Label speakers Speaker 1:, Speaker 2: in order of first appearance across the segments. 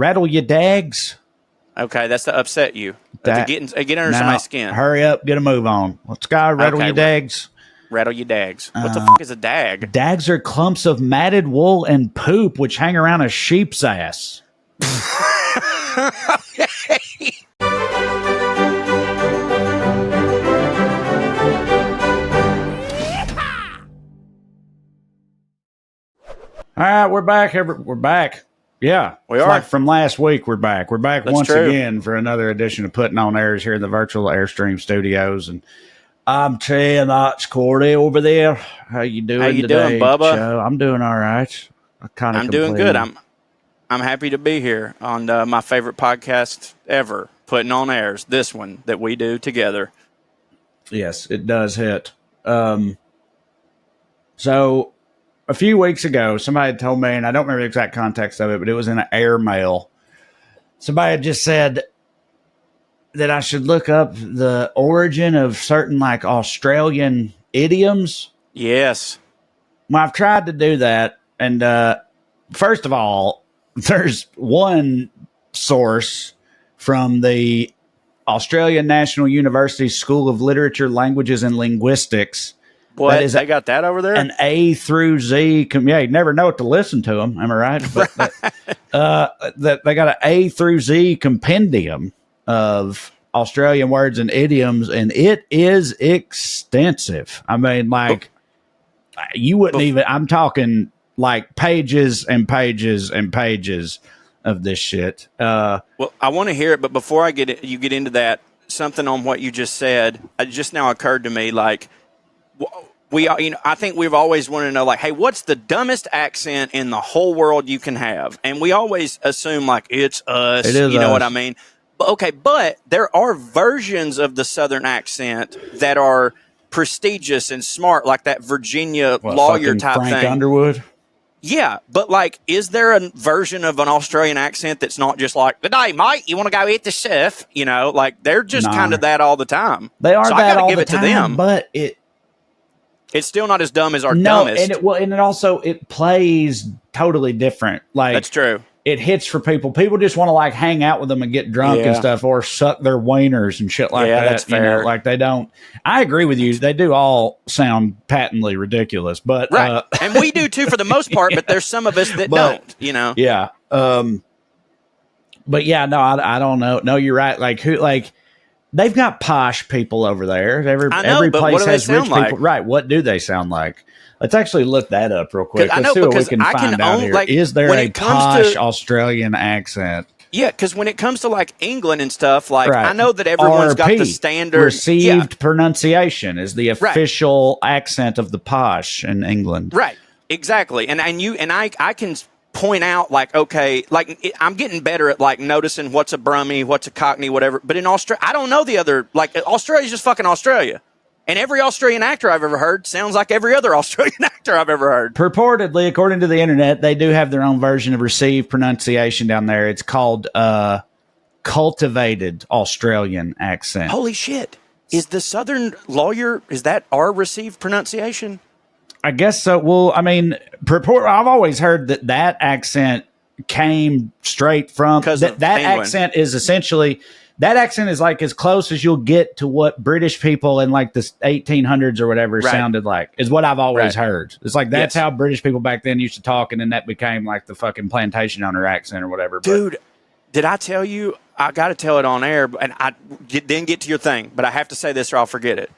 Speaker 1: rattle your dags.
Speaker 2: Okay, that's to upset you. To get under somebody's skin.
Speaker 1: Hurry up, get a move on. Let's go, rattle your dags.
Speaker 2: Rattle your dags. What the fuck is a dag?
Speaker 1: Dags are clumps of matted wool and poop which hang around a sheep's ass.
Speaker 2: Okay.
Speaker 1: All right, we're back. We're back. Yeah,
Speaker 2: we are.
Speaker 1: Like from last week, we're back. We're back
Speaker 2: That's
Speaker 1: once
Speaker 2: true.
Speaker 1: again for another edition of Puttin on Airs here in the virtual Airstream studios. And I'm Trae and that's Corey over there. How you doing?
Speaker 2: How you
Speaker 1: today,
Speaker 2: doing, Bubba?
Speaker 1: Joe? I'm doing all right.
Speaker 2: I'm doing good. I'm happy to be here on my favorite podcast ever, Puttin on Airs. This one that we do together.
Speaker 1: Yes, it does hit. So a few weeks ago, somebody had told me, and I don't remember the exact context of it, but it was in an airmail. Somebody had just said that I should look up the origin of certain like Australian idioms.
Speaker 2: Yes.
Speaker 1: Well, I've tried to do that. And first of all, there's one source from the Australian National University School of Literature, Languages and Linguistics.
Speaker 2: What? They got that over there?
Speaker 1: An A through Z. You never know what to listen to them. Am I right? But that they got an A through Z compendium of Australian words and idioms, and it is extensive. I mean, like, you wouldn't even, I'm talking like pages and pages and pages of this shit.
Speaker 2: Well, I want to hear it, but before you get into that, something on what you just said, it just now occurred to me, like, I think we've always wanted to know, like, hey, what's the dumbest accent in the whole world you can have? And we always assume, like, it's us.
Speaker 1: It is
Speaker 2: you know
Speaker 1: us.
Speaker 2: what I mean? But there are versions of the Southern accent that are prestigious and smart, like that Virginia lawyer type
Speaker 1: Frank
Speaker 2: thing.
Speaker 1: Underwood?
Speaker 2: Yeah, but, like, is there a version of an Australian accent that's not just like, "Good day, mate, you want to go hit the surf?" You know, like, they're just kind of that all the time.
Speaker 1: They are
Speaker 2: so
Speaker 1: that
Speaker 2: I gotta
Speaker 1: all
Speaker 2: give
Speaker 1: the
Speaker 2: it
Speaker 1: time,
Speaker 2: to them.
Speaker 1: but
Speaker 2: it's still not as dumb as our
Speaker 1: no,
Speaker 2: dumbest.
Speaker 1: and it also it plays totally different. Like,
Speaker 2: that's true.
Speaker 1: It hits for people. People just want to like hang out with them and get drunk and stuff, or suck their wieners and shit like that.
Speaker 2: Yeah, that's fair.
Speaker 1: You know, like they don't. I agree with you. They do all sound patently ridiculous, but
Speaker 2: right, and we do too for the most part. But there's some of us that don't. You know.
Speaker 1: Yeah. But yeah, no, I don't know. No, you're right. Like who? Like they've got posh people over there. Every place has rich people. Right. What do they sound like? Let's actually look that up real quick. Let's see what we can find out here.
Speaker 2: Like,
Speaker 1: is there a posh Australian accent?
Speaker 2: Yeah, because when it comes to like England and stuff, like I know that everyone's
Speaker 1: RP,
Speaker 2: got the standard
Speaker 1: received pronunciation is the official accent of the posh in England.
Speaker 2: Right. Exactly. And I can point out like, okay, like I'm getting better at like noticing what's a Brummie, what's a Cockney, whatever. But in Australia, I don't know the other. Like Australia's just fucking Australia. And every Australian actor I've ever heard sounds like every other Australian actor I've ever heard.
Speaker 1: Purportedly, according to the internet, they do have their own version of received pronunciation down there. It's called Cultivated Australian accent.
Speaker 2: Holy shit. Is the Southern lawyer, is that our received pronunciation?
Speaker 1: I guess so. Well, I mean, I've always heard that accent came straight from... That accent is essentially... That accent is like as close as you'll get to what British people in like the 1800s or whatever sounded like, is what I've always heard. It's like that's how British people back then used to talk, and then that became like the fucking plantation owner accent or whatever.
Speaker 2: Dude, did I tell you? I got to tell it on air, and I didn't get to your thing, but I have to say this or I'll forget it.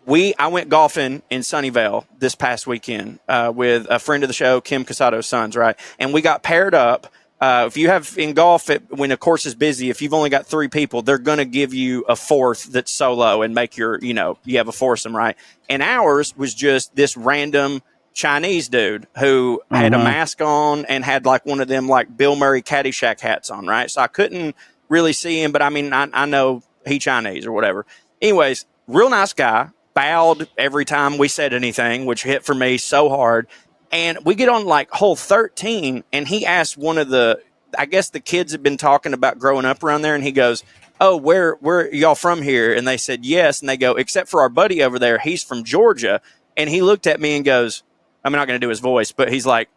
Speaker 2: I went golfing in Sunnyvale this past weekend with a friend of the show, Kim Casato's sons, right? And we got paired up. If you have in golf, when a course is busy, if you've only got 3 people, they're going to give you a fourth that's solo and make you have a foursome, right? And ours was just this random Chinese dude who had a mask on and had like one of them like Bill Murray Caddyshack hats on, right? So I couldn't really see him, but I mean, I know he Chinese or whatever. Anyways, real nice guy, bowed every time we said anything, which hit for me so hard. And we get on like hole 13, and he asked one of I guess the kids had been talking about growing up around there, and he goes, "Oh, where y'all from here?" And they said, "Yes." And they go, "Except for our buddy over there, he's from Georgia." And he looked at me and goes, I'm not going to do his voice, but he's like,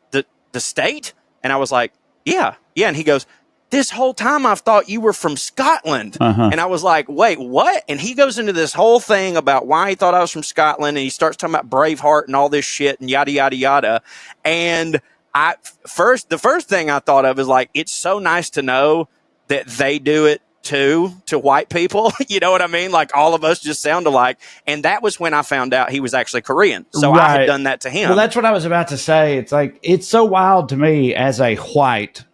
Speaker 2: the state? And I was like, yeah. And he goes, this whole time I've thought you were from Scotland. And I was like, wait, what? And he goes into this whole thing about why he thought I was from Scotland. And he starts talking about Braveheart and all this shit and yada, yada, yada. And the first thing I thought of is like, it's so nice to know that they do it too to white people. You know what I mean? Like all of us just sound alike. And that was when I found out he was actually Korean. So I had done that to him.
Speaker 1: Well, that's what I was about to say. It's like, it's so wild to me as a white.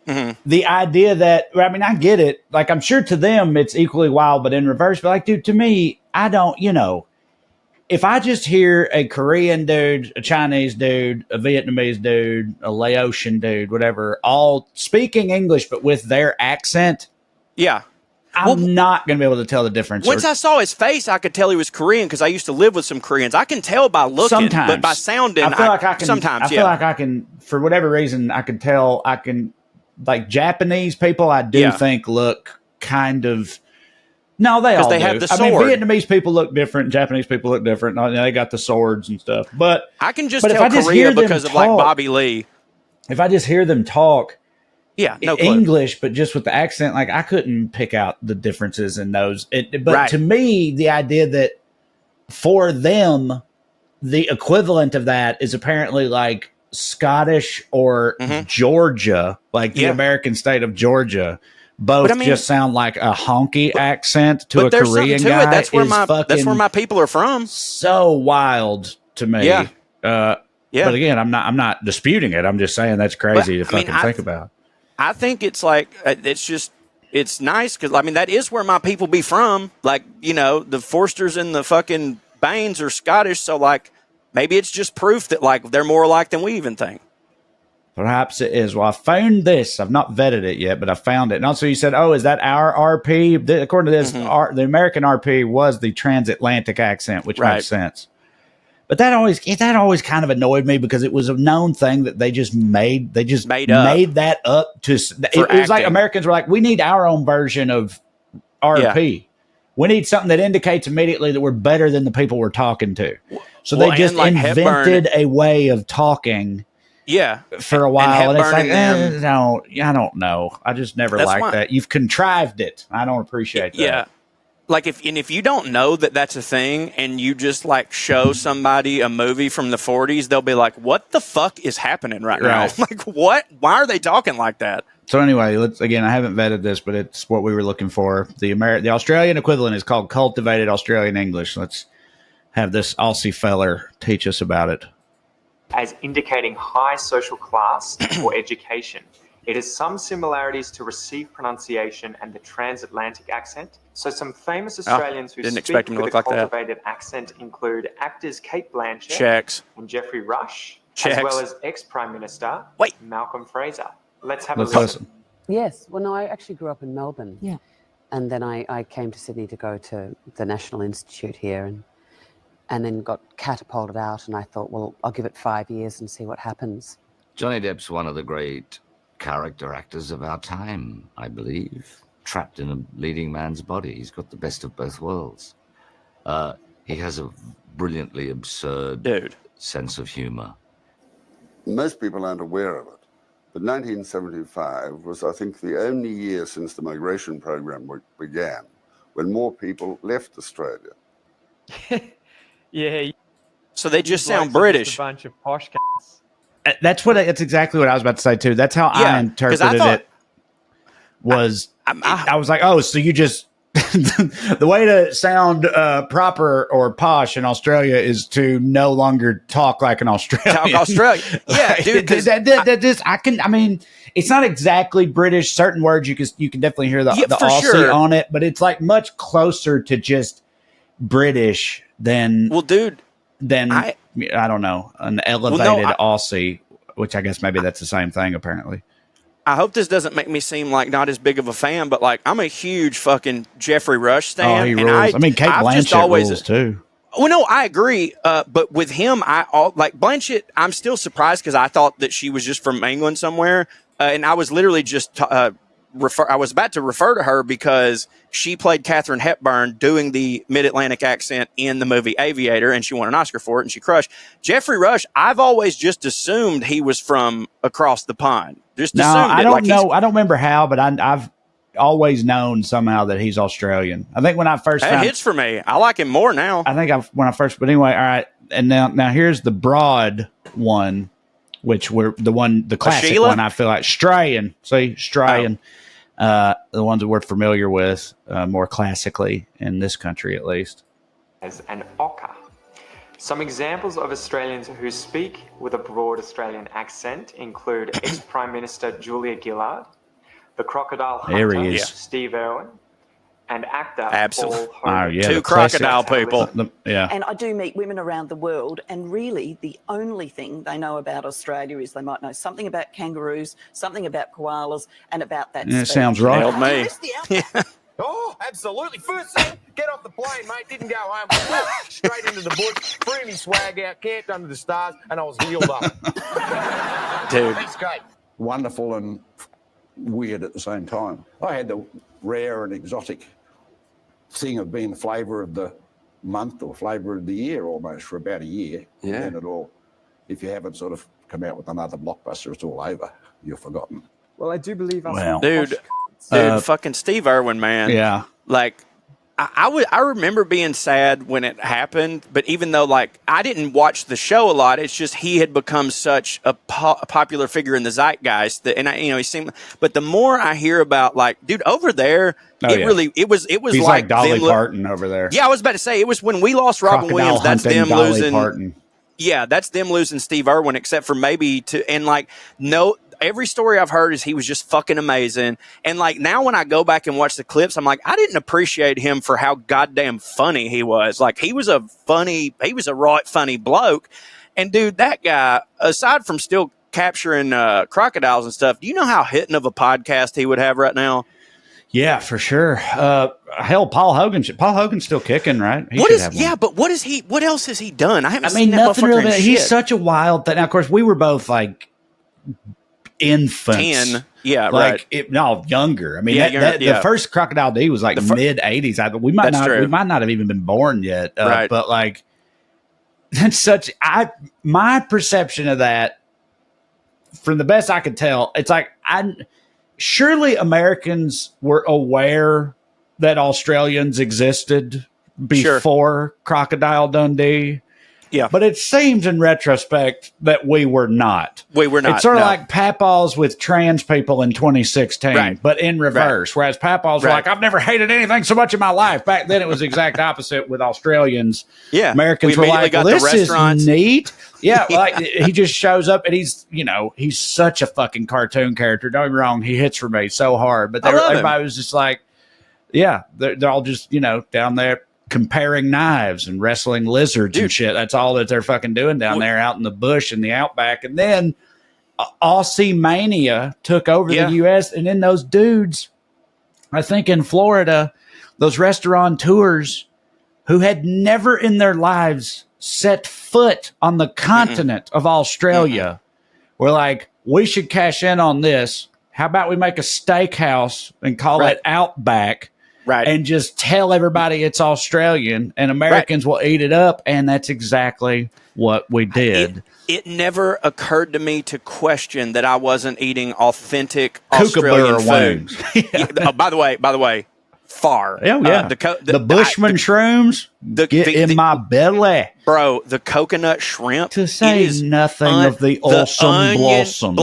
Speaker 1: The idea that, I mean, I get it. Like, I'm sure to them it's equally wild, but in reverse. But like, dude, to me, I don't, if I just hear a Korean dude, a Chinese dude, a Vietnamese dude, a Laotian dude, whatever, all speaking English, but with their accent.
Speaker 2: Yeah.
Speaker 1: I'm not going to be able to tell the difference.
Speaker 2: Once I saw his face, I could tell he was Korean because I used to live with some Koreans. I can tell by looking,
Speaker 1: sometimes,
Speaker 2: but by sounding,
Speaker 1: I feel like I can,
Speaker 2: sometimes,
Speaker 1: I feel like I can, for whatever reason, I can tell, like Japanese people, I do think look kind of. No, they all do.
Speaker 2: Have the sword.
Speaker 1: I mean, Vietnamese people look different. Japanese people look different. They got the swords and stuff. But
Speaker 2: I can just tell Korea because of like Bobby Lee.
Speaker 1: If I just hear them talk,
Speaker 2: no
Speaker 1: English, but just with the accent, like I couldn't pick out the differences in those. But to me, the idea that for them, the equivalent of that is apparently like Scottish or Georgia, like the American state of Georgia, both just sound like a honky accent to a Korean guy.
Speaker 2: That's where my people are from.
Speaker 1: So wild to me. But again, I'm not disputing it. I'm just saying that's crazy to fucking think about.
Speaker 2: I think it's like it's nice because I mean that is where my people be from. Like the Forsters and the fucking Baines are Scottish, so like. Maybe it's just proof that like they're more alike than we even think.
Speaker 1: Perhaps it is. Well, I found this. I've not vetted it yet, but I found it. And also you said, oh, is that our RP? According to this, the American RP was the transatlantic accent, which makes sense. But that always kind of annoyed me because it was a known thing that they just made. They just made that up to. It was like Americans were like, we need our own version of RP. Yeah. We need something that indicates immediately that we're better than the people we're talking to. So they just invented a way of talking for a while. And it's like, I don't know. I just never liked that. You've contrived it. I don't appreciate that.
Speaker 2: Yeah. Like if you don't know that that's a thing and you just like show somebody a movie from the 40s, they'll be like, what the fuck is happening right now? Like what? Why are they talking like that?
Speaker 1: So anyway, I haven't vetted this, but it's what we were looking for. The Australian equivalent is called Cultivated Australian English. Let's have this Aussie feller teach us about it.
Speaker 3: As indicating high social class or education. It has some similarities to received pronunciation and the transatlantic accent. So some famous Australians who speak with a cultivated accent include actors Kate Blanchett and Geoffrey Rush, as well as ex-Prime Minister Malcolm Fraser. Let's have a listen.
Speaker 4: Yes. Well, no, I actually grew up in Melbourne. Yeah. And then I came to Sydney to go to the National Institute here and then got catapulted out. And I thought, well, I'll give it 5 years and see what happens.
Speaker 5: Johnny Depp's one of the great character actors of our time, I believe. Trapped in a leading man's body. He's got the best of both worlds. He has a brilliantly absurd sense of humor.
Speaker 6: Most people aren't aware of it. But 1975 was, I think, the only year since the migration program began when more people left Australia.
Speaker 2: So they just sound British.
Speaker 7: Just a bunch of posh cats.
Speaker 1: That's exactly what I was about to say too. That's how I interpreted it. I was like, oh, so you just the way to sound proper or posh in Australia is to no longer talk like an Australian.
Speaker 2: Talk Australian, yeah, dude.
Speaker 1: I mean, it's not exactly British. Certain words you can definitely hear the Aussie on it, but it's like much closer to just British than I don't know, an elevated Aussie, which I guess maybe that's the same thing apparently.
Speaker 2: I hope this doesn't make me seem like not as big of a fan, but like I'm a huge fucking Geoffrey Rush stan.
Speaker 1: Oh, he rules. I mean, Kate Blanchett rules too.
Speaker 2: Well, no, I agree. But with him, like Blanchett, I'm still surprised because I thought that she was just from England somewhere, and I was literally just I was about to refer to her because she played Katharine Hepburn doing the Mid-Atlantic accent in the movie Aviator, and she won an Oscar for it, and she crushed. Geoffrey Rush, I've always just assumed he was from across the pond. Just
Speaker 1: No,
Speaker 2: assumed
Speaker 1: I
Speaker 2: it.
Speaker 1: don't know. I don't remember how, but I've always known somehow that he's Australian. I think when I first
Speaker 2: That hits for me. I like him more now.
Speaker 1: I think but anyway, all right. And now here's the broad one, which the classic one. I feel like Strayan. See, Strayan, the ones that we're familiar with more classically in this country, at least.
Speaker 3: As an ochre. Some examples of Australians who speak with a broad Australian accent include ex-Prime Minister Julia Gillard, the crocodile hunter Steve Irwin, and actor Paul Hogan.
Speaker 2: Two crocodile people.
Speaker 7: And I do meet women around the world, and really the only thing they know about Australia is they might know something about kangaroos, something about koalas, and about that.
Speaker 1: It sounds right.
Speaker 2: Nailed me.
Speaker 8: Oh, absolutely. First thing, get off the plane, mate. Didn't go home. Straight into the bush, threw me swag out, camped under the stars, and I was healed up.
Speaker 2: Dude.
Speaker 8: That's great.
Speaker 9: Wonderful and weird at the same time. I had the rare and exotic thing of being the flavour of the month or flavour of the year almost for about a year.
Speaker 10: Yeah.
Speaker 9: And then it all, if you haven't sort of come out with another blockbuster, it's all over. You're forgotten.
Speaker 11: Well, I do believe
Speaker 2: Dude, fucking Steve Irwin, man.
Speaker 1: Yeah.
Speaker 2: Like, I remember being sad when it happened, but even though, like, I didn't watch the show a lot, it's just he had become such a popular figure in the zeitgeist that, and he seemed, but the more I hear about, like, dude, over there, it was
Speaker 1: He's like Dolly Parton over there.
Speaker 2: Yeah, I was about to say, it was when we lost Robin Williams, that's them
Speaker 1: Dolly
Speaker 2: losing.
Speaker 1: Parton.
Speaker 2: Yeah, that's them losing Steve Irwin, except for maybe every story I've heard is he was just fucking amazing. And like now when I go back and watch the clips, I'm like, I didn't appreciate him for how goddamn funny he was. Like he was a right funny bloke. And dude, that guy, aside from still capturing crocodiles and stuff, do you know how hitting of a podcast he would have right now?
Speaker 1: Yeah, for sure. Hell, Paul Hogan's still kicking, right?
Speaker 2: But what else has he done? I haven't seen that
Speaker 1: nothing
Speaker 2: motherfucker
Speaker 1: really.
Speaker 2: in shit.
Speaker 1: He's such a wild thing. Now, of course, we were both like infants.
Speaker 2: 10. Yeah,
Speaker 1: like
Speaker 2: right.
Speaker 1: Younger. I mean, the first Crocodile D was like mid '80s. We might not have even been born yet.
Speaker 2: Right.
Speaker 1: But like, that's my perception of that, from the best I could tell, it's like surely Americans were aware that Australians existed before Crocodile Dundee.
Speaker 2: Yeah.
Speaker 1: But it seems in retrospect that we were not. It's sort of like Papaws with trans people in 2016, but in reverse. Whereas Papaws were like, I've never hated anything so much in my life. Back then it was the exact opposite with Australians.
Speaker 2: Yeah.
Speaker 1: Americans were like, well, this is neat. Yeah. Like he just shows up and he's such a fucking cartoon character. Don't get me wrong. He hits for me so hard. But everybody was just like, yeah, they're all just, down there comparing knives and wrestling lizards and shit. That's all that they're fucking doing down there out in the bush in the outback. And then Aussie mania took over the U.S. And then those dudes, I think in Florida, those restaurateurs who had never in their lives set foot on the continent of Australia were like, we should cash in on this. How about we make a steakhouse and call it Outback? Right. And just tell everybody it's Australian and Americans will eat it up. And that's exactly what we did.
Speaker 2: It never occurred to me to question that I wasn't eating authentic Australian food. By the way, far.
Speaker 1: Oh, yeah. The Bushman shrooms get in my belly.
Speaker 2: Bro, the coconut shrimp.
Speaker 1: To say nothing of the awesome blossom.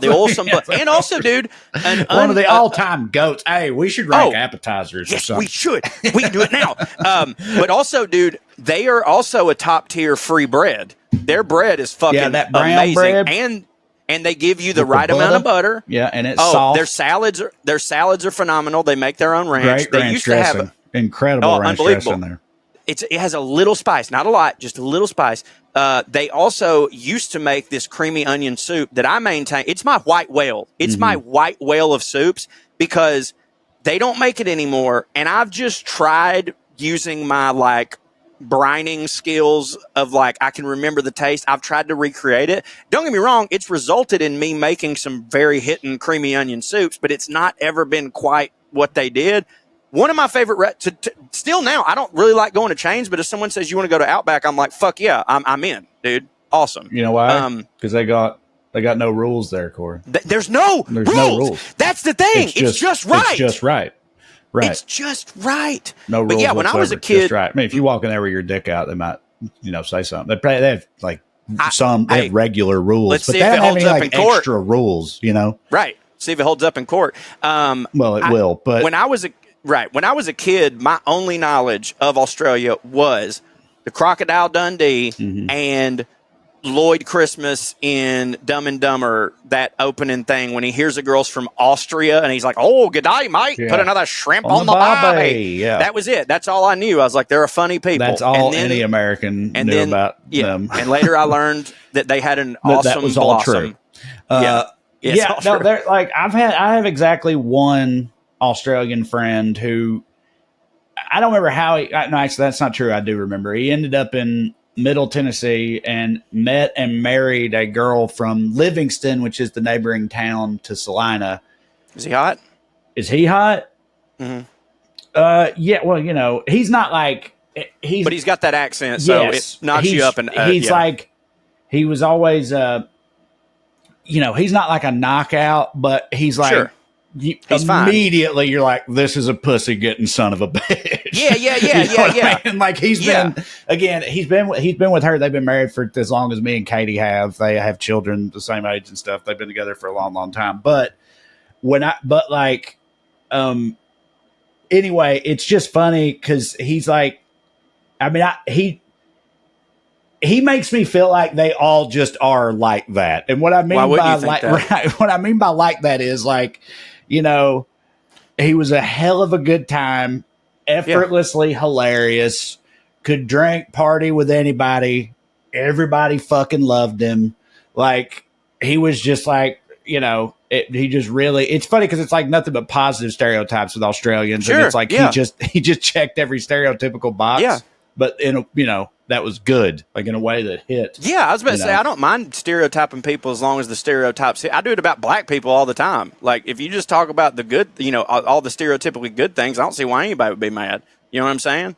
Speaker 2: The awesome blossom. And also, dude.
Speaker 1: One of the all-time goats. Hey, we should rank appetizers or something.
Speaker 2: We should. We can do it now. But also, dude, they are also a top-tier free bread. Their bread is fucking
Speaker 1: that brown
Speaker 2: amazing.
Speaker 1: Bread.
Speaker 2: And they give you the right amount of butter.
Speaker 1: Yeah, and it's soft.
Speaker 2: Their salads are phenomenal. They make their own ranch.
Speaker 1: Great ranch dressing. Incredible ranch dressing there.
Speaker 2: It has a little spice, not a lot, just a little spice. They also used to make this creamy onion soup that I maintain. It's my white whale. It's my white whale of soups because they don't make it anymore. And I've just tried using my brining skills of I can remember the taste. I've tried to recreate it. Don't get me wrong. It's resulted in me making some very hitting creamy onion soups, but it's not ever been quite what they did. One of my favorite, still now, I don't really like going to chains, but if someone says you want to go to Outback, I'm like, fuck yeah, I'm in, dude. Awesome.
Speaker 1: You know why? Because they got They got no rules there, Corey.
Speaker 2: There's no rules. That's the thing. It's just right.
Speaker 1: It's just right. Right.
Speaker 2: It's just right.
Speaker 1: No rules.
Speaker 2: But yeah, when I was a kid,
Speaker 1: just right. I mean, if you walk in there with your dick out, they might, say something. They have like they have regular rules,
Speaker 2: let's
Speaker 1: but
Speaker 2: see
Speaker 1: they
Speaker 2: if it
Speaker 1: don't have
Speaker 2: holds
Speaker 1: any
Speaker 2: up
Speaker 1: like
Speaker 2: in court.
Speaker 1: extra rules.
Speaker 2: Right. See if it holds up in court.
Speaker 1: Well, it will. But
Speaker 2: when I was a kid, my only knowledge of Australia was the Crocodile Dundee and Lloyd Christmas in Dumb and Dumber, that opening thing when he hears the girls from Austria and he's like, "Oh, good day, mate.
Speaker 1: Yeah.
Speaker 2: Put another shrimp on the barbie."
Speaker 1: Yeah.
Speaker 2: That was it. That's all I knew. I was like, they're a funny people.
Speaker 1: That's all any American knew about them.
Speaker 2: And later I learned that they had an awesome
Speaker 1: that was all
Speaker 2: blossom.
Speaker 1: True.
Speaker 2: True.
Speaker 1: They're like I have exactly one Australian friend who I don't remember how he. No, actually, that's not true. I do remember. He ended up in Middle Tennessee and met and married a girl from Livingston, which is the neighboring town to Salina.
Speaker 2: Is he hot?
Speaker 1: Is he hot?
Speaker 2: Mm-hmm.
Speaker 1: Yeah. Well, he's not like he's.
Speaker 2: But he's got that accent, so it knocks you up. And
Speaker 1: he's like he was always. He's not like a knockout, but he's like.
Speaker 2: Sure.
Speaker 1: He's immediately fine. You're like, this is a pussy getting son of a bitch.
Speaker 2: Yeah.
Speaker 1: I mean? Like he's been with her. They've been married for as long as me and Katie have. They have children the same age and stuff. They've been together for a long, long time. But anyway, it's just funny because he's like, he makes me feel like they all just are like that. And what I mean what I mean by like that is like, he was a hell of a good time, effortlessly hilarious, could drink, party with anybody. Everybody fucking loved him. Like he was just like, he just really, it's funny because it's like nothing but positive stereotypes with Australians.
Speaker 2: Sure,
Speaker 1: and it's like, he just checked every stereotypical box.
Speaker 2: Yeah.
Speaker 1: But that was good, like in a way that hit.
Speaker 2: Yeah, I was about to say, I don't mind stereotyping people as long as the stereotypes hit. I do it about black people all the time. Like, if you just talk about the good, all the stereotypically good things, I don't see why anybody would be mad. You know what I'm saying?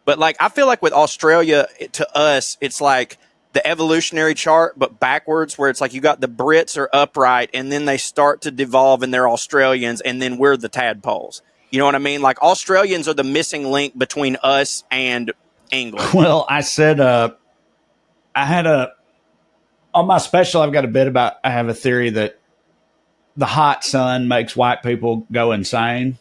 Speaker 2: But, like, I feel like with Australia, to us, it's like the evolutionary chart, but backwards, where it's like you got the Brits are upright, and then they start to devolve, and they're Australians, and then we're the tadpoles. You know what I mean? Like, Australians are the missing link between us and England.
Speaker 1: Well, I said, on my special, I've got a bit about, I have a theory that the hot sun makes white people go insane.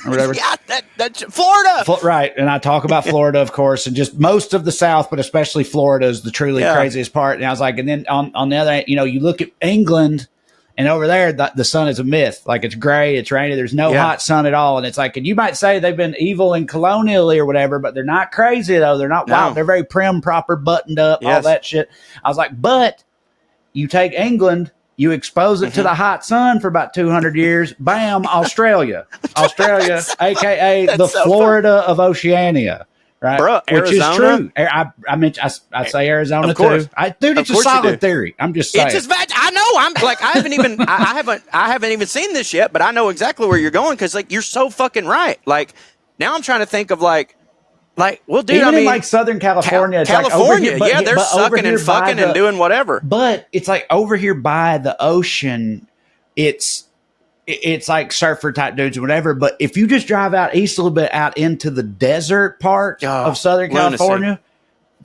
Speaker 1: Or whatever.
Speaker 2: Yeah, that's Florida.
Speaker 1: Right. And I talk about Florida, of course, and just most of the South, but especially Florida is the truly craziest part. And I was like, and then on the other hand, you look at England, and over there, the sun is a myth. Like it's gray, it's rainy. There's no hot sun at all. And it's like, and you might say they've been evil and colonially or whatever, but they're not crazy though. They're not wild. They're very prim, proper, buttoned up, all that shit. I was like, but you take England, you expose it to the hot sun for about 200 years. Bam, Australia, aka the Florida of Oceania. Right,
Speaker 2: Bruh,
Speaker 1: which
Speaker 2: Arizona?
Speaker 1: is true. I say Arizona
Speaker 2: of course.
Speaker 1: too. It's a solid theory. I'm just saying.
Speaker 2: I know. I'm like, I haven't even seen this yet, but I know exactly where you're going because like you're so fucking right. Like now, I'm trying to think of like, well, dude,
Speaker 1: even in like Southern California,
Speaker 2: California,
Speaker 1: like here,
Speaker 2: they're sucking and fucking and doing whatever.
Speaker 1: But it's like over here by the ocean, it's like surfer type dudes or whatever. But if you just drive out east a little bit out into the desert part of Southern California,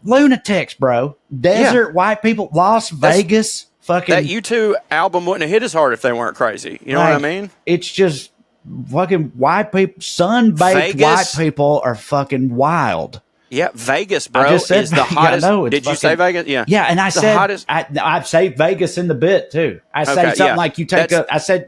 Speaker 1: lunatics, bro. Desert white people, Las Vegas, fucking.
Speaker 2: That U2 album wouldn't have hit as hard if they weren't crazy. You know what I mean?
Speaker 1: It's just fucking white people, sun-baked white people are fucking wild.
Speaker 2: Yeah, Vegas, bro, is the hottest. Did you say Vegas? Yeah.
Speaker 1: Yeah, and I said I say Vegas in the bit too. I say something like you take I said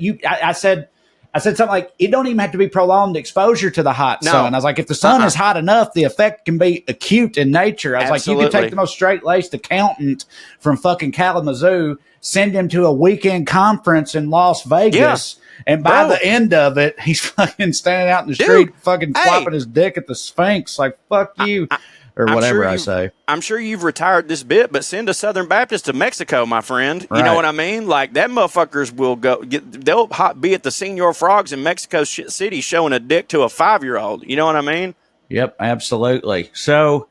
Speaker 1: something like it don't even have to be prolonged exposure to the hot sun. I was like, if the sun is hot enough, the effect can be acute in nature. I was like, you can take the most straight-laced accountant from fucking Kalamazoo, send him to a weekend conference in Las Vegas. And by the end of it, he's fucking standing out in the street, fucking flopping his dick at the Sphinx, like, fuck you, or whatever I say.
Speaker 2: I'm sure you've retired this bit, but send a Southern Baptist to Mexico, my friend. You know what I mean? Like, that motherfuckers will go, they'll be at the Senior Frogs in Mexico City showing a dick to a 5-year-old. You know what I mean?
Speaker 1: Yep, absolutely. So,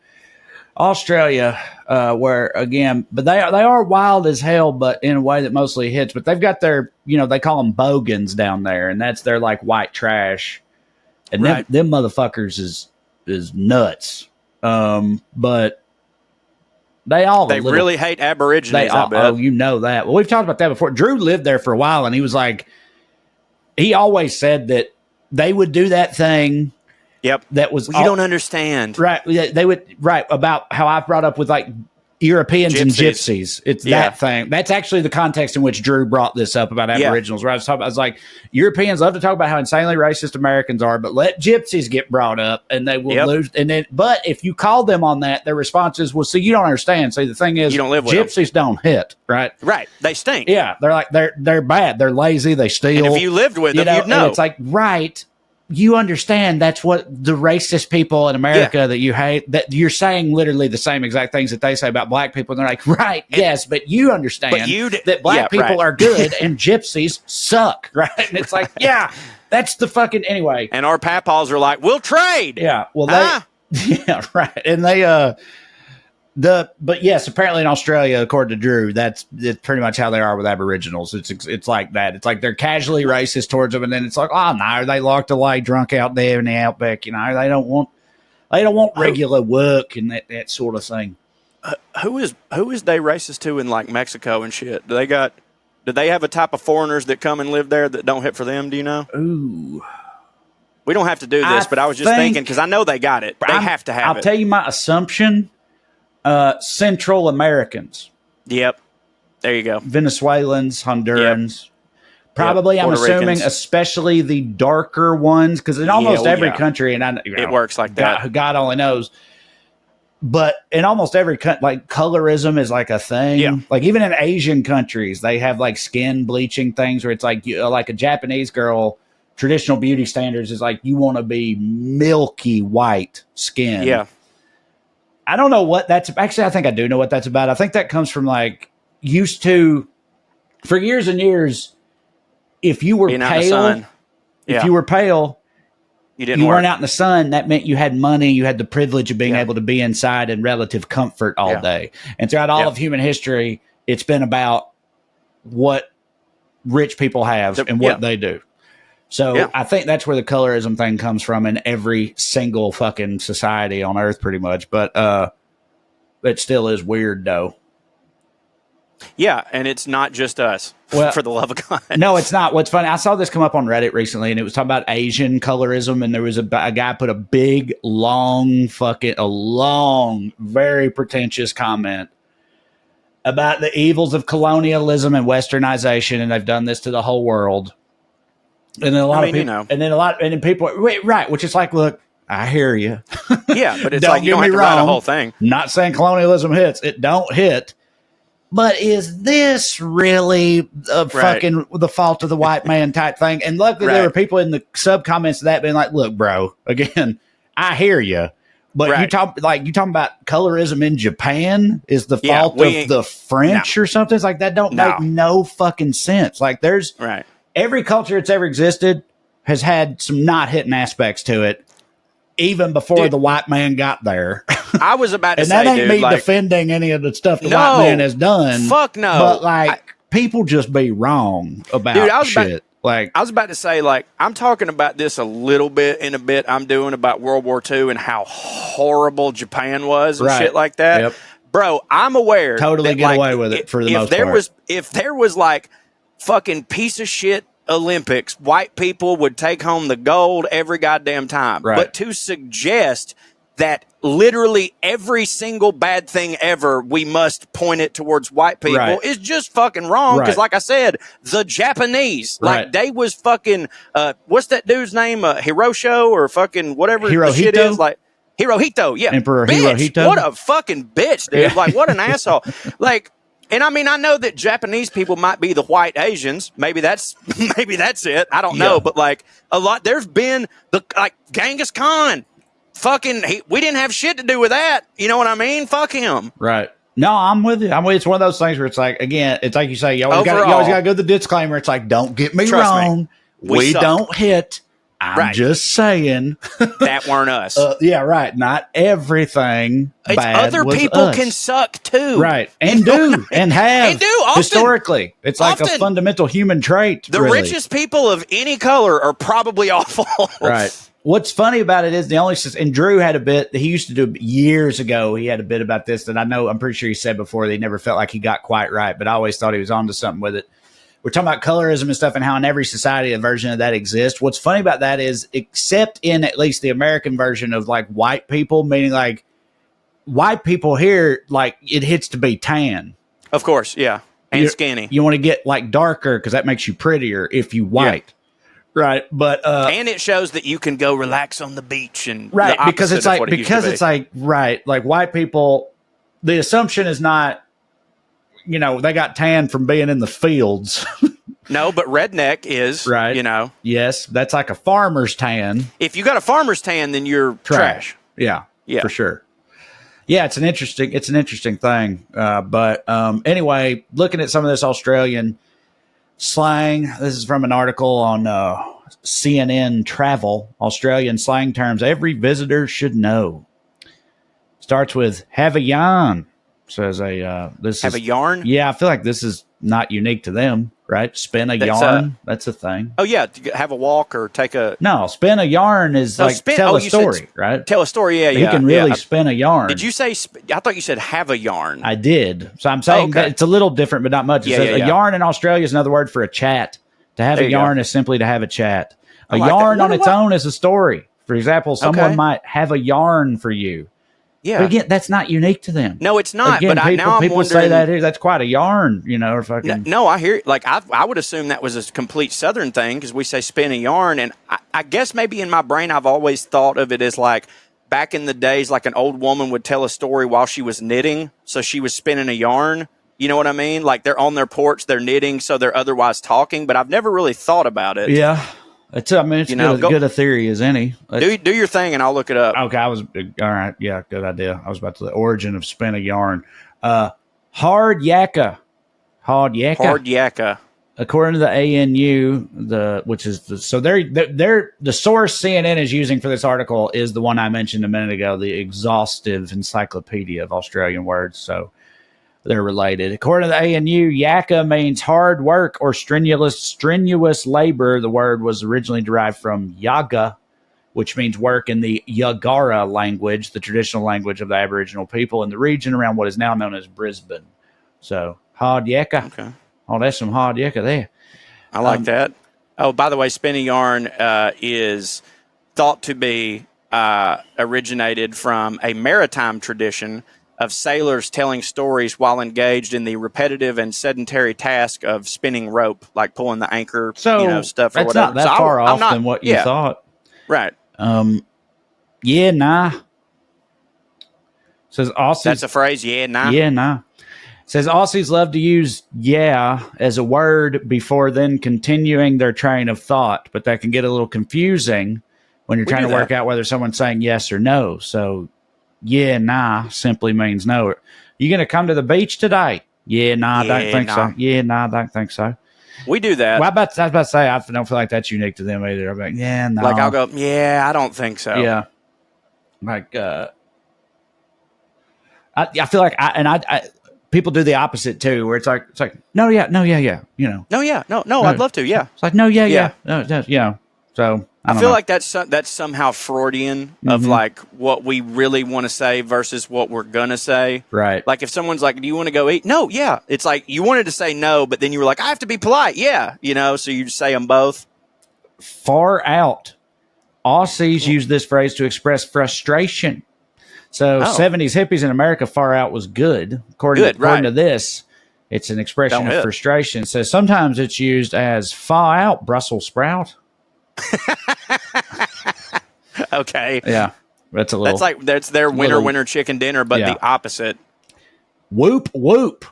Speaker 1: Australia, where again, but they are wild as hell, but in a way that mostly hits. But they've got their, they call them bogans down there, and that's their like white trash, and them motherfuckers is nuts. But they
Speaker 2: really hate Aborigines. I bet.
Speaker 1: Oh, you know that. Well, we've talked about that before. Drew lived there for a while, and he was like, he always said that they would do that thing.
Speaker 2: Yep.
Speaker 1: That was
Speaker 2: you don't understand.
Speaker 1: Right. They would about how I brought up with like Europeans and gypsies. It's that thing. That's actually the context in which Drew brought this up about Aboriginals. Where I was like, Europeans love to talk about how insanely racist Americans are, but let gypsies get brought up and they will lose. And then, but if you call them on that, their response is, well, see, you don't understand. See, the thing is,
Speaker 2: you don't live with
Speaker 1: gypsies don't hit, right?
Speaker 2: Right. They stink.
Speaker 1: Yeah. They're like, they're bad. They're lazy. They steal.
Speaker 2: And if you lived with them, you'd know.
Speaker 1: And it's like, right. You understand that's what the racist people in America that you hate, that you're saying literally the same exact things that they say about black people. And they're like, right, yes, but you understand that black people are good and gypsies suck, right? And it's like, that's the fucking, anyway.
Speaker 2: And our papaws are like, we'll trade.
Speaker 1: Yeah, well, yeah, right. And they, but yes, apparently in Australia, according to Drew, it's pretty much how they are with Aboriginals. It's like that. It's like they're casually racist towards them, and then it's like, oh no, they locked away, drunk out there in the outback. They don't want regular work and that sort of thing.
Speaker 2: Who is they racist to in like Mexico and shit? Do they have a type of foreigners that come and live there that don't hit for them? Do you know?
Speaker 1: Ooh.
Speaker 2: We don't have to do this, but I was just thinking because I know they got it. They have to have it.
Speaker 1: I'll tell you my assumption. Central Americans.
Speaker 2: Yep. There you go.
Speaker 1: Venezuelans, Hondurans. Yep. Probably, I'm assuming, especially the darker ones, because in almost every country, and
Speaker 2: it works like that.
Speaker 1: God only knows. But in almost every country, like colorism is like a thing.
Speaker 2: Yeah.
Speaker 1: Like even in Asian countries, they have like skin bleaching things where it's like like a Japanese girl. Traditional beauty standards is like you want to be milky white skin.
Speaker 2: Yeah.
Speaker 1: I don't know what that's actually. I think I do know what that's about. I think that comes from like used to, for years and years, if you were pale, you weren't out in the sun. That meant you had money. You had the privilege of being able to be inside in relative comfort all day. And throughout all of human history, it's been about what rich people have and what they do. So I think that's where the colorism thing comes from in every single fucking society on earth, pretty much. But it still is weird, though.
Speaker 2: Yeah, and it's not just us, for the love of God.
Speaker 1: No, it's not. What's funny, I saw this come up on Reddit recently, and it was talking about Asian colorism, and there was a guy put a big, long, very pretentious comment about the evils of colonialism and westernization, and they've done this to the whole world. And then of people, and then people, right? Which is like, look, I hear you.
Speaker 2: Yeah, but it's like you don't have to write a whole thing.
Speaker 1: Not saying colonialism hits; it don't hit. But is this really fucking the fault of the white man type thing? And luckily, there were people in the sub comments to that being like, "Look, bro, again, I hear you." But you talking about colorism in Japan is the fault of the French or something? It's like that don't make no fucking sense. Like there's every culture that's ever existed has had some not hitting aspects to it, even before the white man got there.
Speaker 2: I was about to say,
Speaker 1: and that ain't me defending any of the stuff the white man has done.
Speaker 2: Fuck no.
Speaker 1: But like, people just be wrong about shit.
Speaker 2: I was about to say, like, I'm talking about this a little bit in a bit I'm doing about World War II and how horrible Japan was and shit like that.
Speaker 1: Yep.
Speaker 2: Bro, I'm aware.
Speaker 1: Totally get away with it for the most part.
Speaker 2: If there was like fucking piece of shit Olympics, white people would take home the gold every goddamn time.
Speaker 1: Right.
Speaker 2: But to suggest that literally every single bad thing ever, we must point it towards white people is just fucking wrong. Because like I said, the Japanese, like they was fucking, what's that dude's name? Hiroshio or fucking whatever the shit is. Like Hirohito. Yeah.
Speaker 1: Emperor Hirohito.
Speaker 2: What a fucking bitch, dude. Like what an asshole. Like, and I mean, I know that Japanese people might be the white Asians. Maybe that's it. I don't know. But like a lot, there's been like Genghis Khan. Fucking, we didn't have shit to do with that. You know what I mean? Fuck him.
Speaker 1: Right. No, I'm with you. It's one of those things where it's like, again, it's like you say, you always got to go to the disclaimer. It's like, don't get me wrong. We don't hit. I'm just saying.
Speaker 2: That weren't us.
Speaker 1: Yeah, right. Not everything bad
Speaker 2: other
Speaker 1: was
Speaker 2: people
Speaker 1: us.
Speaker 2: can suck too.
Speaker 1: Right. And do. And have.
Speaker 2: And do, often.
Speaker 1: Historically. It's like a fundamental human trait.
Speaker 2: The richest people of any color are probably awful.
Speaker 1: Right. What's funny about it is and Drew had a bit that he used to do years ago. He had a bit about this that I'm pretty sure he said before that he never felt like he got quite right, but I always thought he was onto something with it. We're talking about colorism and stuff and how in every society a version of that exists. What's funny about that is, except in at least the American version of like white people, meaning like white people here, like it hits to be tan.
Speaker 2: Of course, yeah. And skinny.
Speaker 1: You want to get like darker because that makes you prettier if you white. Yeah. Right, but
Speaker 2: and it shows that you can go relax on the beach and
Speaker 1: right because it's like like white people, the assumption is not, they got tan from being in the fields.
Speaker 2: No, but redneck is
Speaker 1: right. Yes, that's like a farmer's tan.
Speaker 2: If you got a farmer's tan, then you're trash.
Speaker 1: Yeah, for sure. Yeah, it's an interesting thing. But anyway, looking at some of this Australian slang. This is from an article on CNN Travel. Australian slang terms every visitor should know. Starts with have a yarn. Says a
Speaker 2: yarn.
Speaker 1: Yeah, I feel like this is not unique to them, right? Spin a yarn. That's a thing.
Speaker 2: Oh yeah, have a walk or take a.
Speaker 1: No, spin a yarn is tell a story, right?
Speaker 2: Tell a story. Yeah,
Speaker 1: You can really spin a yarn.
Speaker 2: Did you say? I thought you said have a yarn.
Speaker 1: I did. So I'm saying that it's a little different, but not much. It says a yarn in Australia is another word for a chat. To have a yarn is simply to have a chat. A yarn on its own is a story. For example, someone might have a yarn for you. Yeah. But again, that's not unique to them.
Speaker 2: No, it's not.
Speaker 1: Again,
Speaker 2: but
Speaker 1: people say that that's quite a yarn, or fucking.
Speaker 2: No, I hear. Like I would assume that was a complete Southern thing because we say spin a yarn, and I guess maybe in my brain I've always thought of it as like back in the days, like an old woman would tell a story while she was knitting, so she was spinning a yarn. You know what I mean? Like they're on their porch, they're knitting, so they're otherwise talking. But I've never really thought about it.
Speaker 1: Yeah. It's good a theory as any.
Speaker 2: Do your thing and I'll look it up.
Speaker 1: Okay, all right. Yeah, good idea. I was about to the origin of spin a yarn. Hard yakka. According to the ANU, the source CNN is using for this article is the one I mentioned a minute ago, the exhaustive encyclopedia of Australian words. So they're related. According to the ANU, yakka means hard work or strenuous labor. The word was originally derived from yaga, which means work in the Yagara language, the traditional language of the Aboriginal people in the region around what is now known as Brisbane. So, hard yakka.
Speaker 2: Okay.
Speaker 1: Oh, that's some hard yakka there.
Speaker 2: I like that. Oh, by the way, spinning yarn is thought to be originated from a maritime tradition of sailors telling stories while engaged in the repetitive and sedentary task of spinning rope, like pulling the anchor, stuff or
Speaker 1: that's
Speaker 2: whatever.
Speaker 1: Not that far off than what you thought.
Speaker 2: Right.
Speaker 1: Yeah, nah. Says Aussies.
Speaker 2: That's a phrase, yeah, nah.
Speaker 1: Yeah, nah. Says Aussies love to use yeah as a word before then continuing their train of thought, but that can get a little confusing when you're trying to work out whether someone's saying yes or no. So yeah, nah simply means no. You going to come to the beach today? Yeah, nah, I don't think so. Yeah, nah, I don't think so.
Speaker 2: We do that.
Speaker 1: Well, I was about to say, I don't feel like that's unique to them either. I'm like, yeah, no.
Speaker 2: Like I'll go, yeah, I don't think so.
Speaker 1: Yeah. Like, I feel like people do the opposite too, where it's like, no, yeah, no, yeah,
Speaker 2: No, yeah, no, I'd love to, yeah.
Speaker 1: It's like, no, yeah. No, so
Speaker 2: I feel like that's somehow Freudian of like what we really want to say versus what we're gonna say.
Speaker 1: Right.
Speaker 2: Like if someone's like, "Do you want to go eat?" No, yeah. It's like you wanted to say no, but then you were like, "I have to be polite." Yeah, so you just say them both.
Speaker 1: Far out. Aussies use this phrase to express frustration. So 70s hippies in America, far out was good. According to this, it's an expression of frustration. So sometimes it's used as far out Brussels sprout.
Speaker 2: Okay.
Speaker 1: Yeah. That's a little.
Speaker 2: That's their winter chicken dinner, but the opposite.
Speaker 1: Whoop whoop.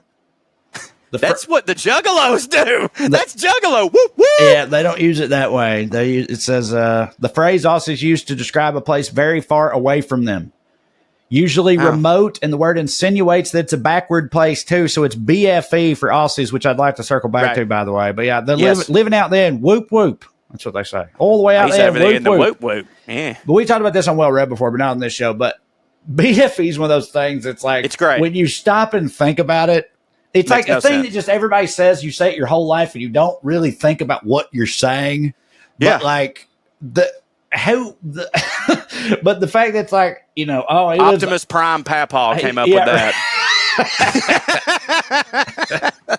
Speaker 2: That's what the juggalos do. That's juggalo. Whoop whoop.
Speaker 1: Yeah, they don't use it that way. It says the phrase also is used to describe a place very far away from them. Usually remote, and the word insinuates that it's a backward place too. So it's BFE for Aussies, which I'd like to circle back to, by the way. But yeah, they're living out there in whoop whoop. That's what they say. All the way out
Speaker 2: He's
Speaker 1: there.
Speaker 2: over there in the whoop whoop. Yeah.
Speaker 1: But we talked about this on Well Read before, but not on this show. But BFE is one of those things. It's like
Speaker 2: it's great
Speaker 1: when you stop and think about it. It's like a thing that just everybody says. You say it your whole life, and you don't really think about what you're saying. But like but the fact that it's like, you know,
Speaker 2: Optimus Prime Papaw came up with that.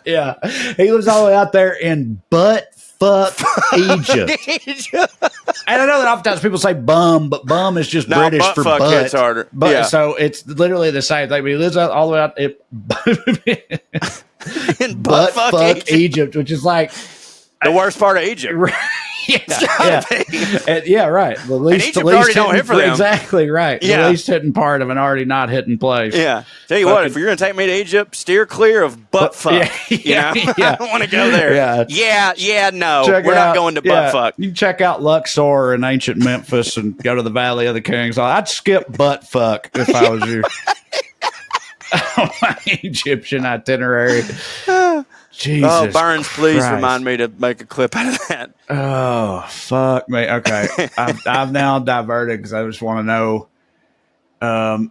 Speaker 1: Yeah, he lives all the way out there in butt fuck Egypt. And I know that oftentimes people say bum, but bum is just British
Speaker 2: butt
Speaker 1: for
Speaker 2: fuck
Speaker 1: butt.
Speaker 2: hits harder.
Speaker 1: But so it's literally the same thing. But he lives all the way out in butt fuck Egypt, which is like
Speaker 2: the worst part of Egypt.
Speaker 1: Yeah, right. The least,
Speaker 2: and Egypt already don't hit for them.
Speaker 1: Exactly right.
Speaker 2: Yeah.
Speaker 1: The least hitting part of an already not hitting place.
Speaker 2: Yeah. Tell you what, if you're going to take me to Egypt, steer clear of butt fuck.
Speaker 1: Yeah.
Speaker 2: I don't want to go there. No. We're not going to butt fuck.
Speaker 1: You check out Luxor in ancient Memphis and go to the Valley of the Kings. I'd skip butt fuck if I was you. My Egyptian itinerary. Jesus.
Speaker 2: Oh, Burns, please
Speaker 1: Christ.
Speaker 2: remind me to make a clip out of that.
Speaker 1: Oh, fuck me. Okay. I've now diverted because I just want to know.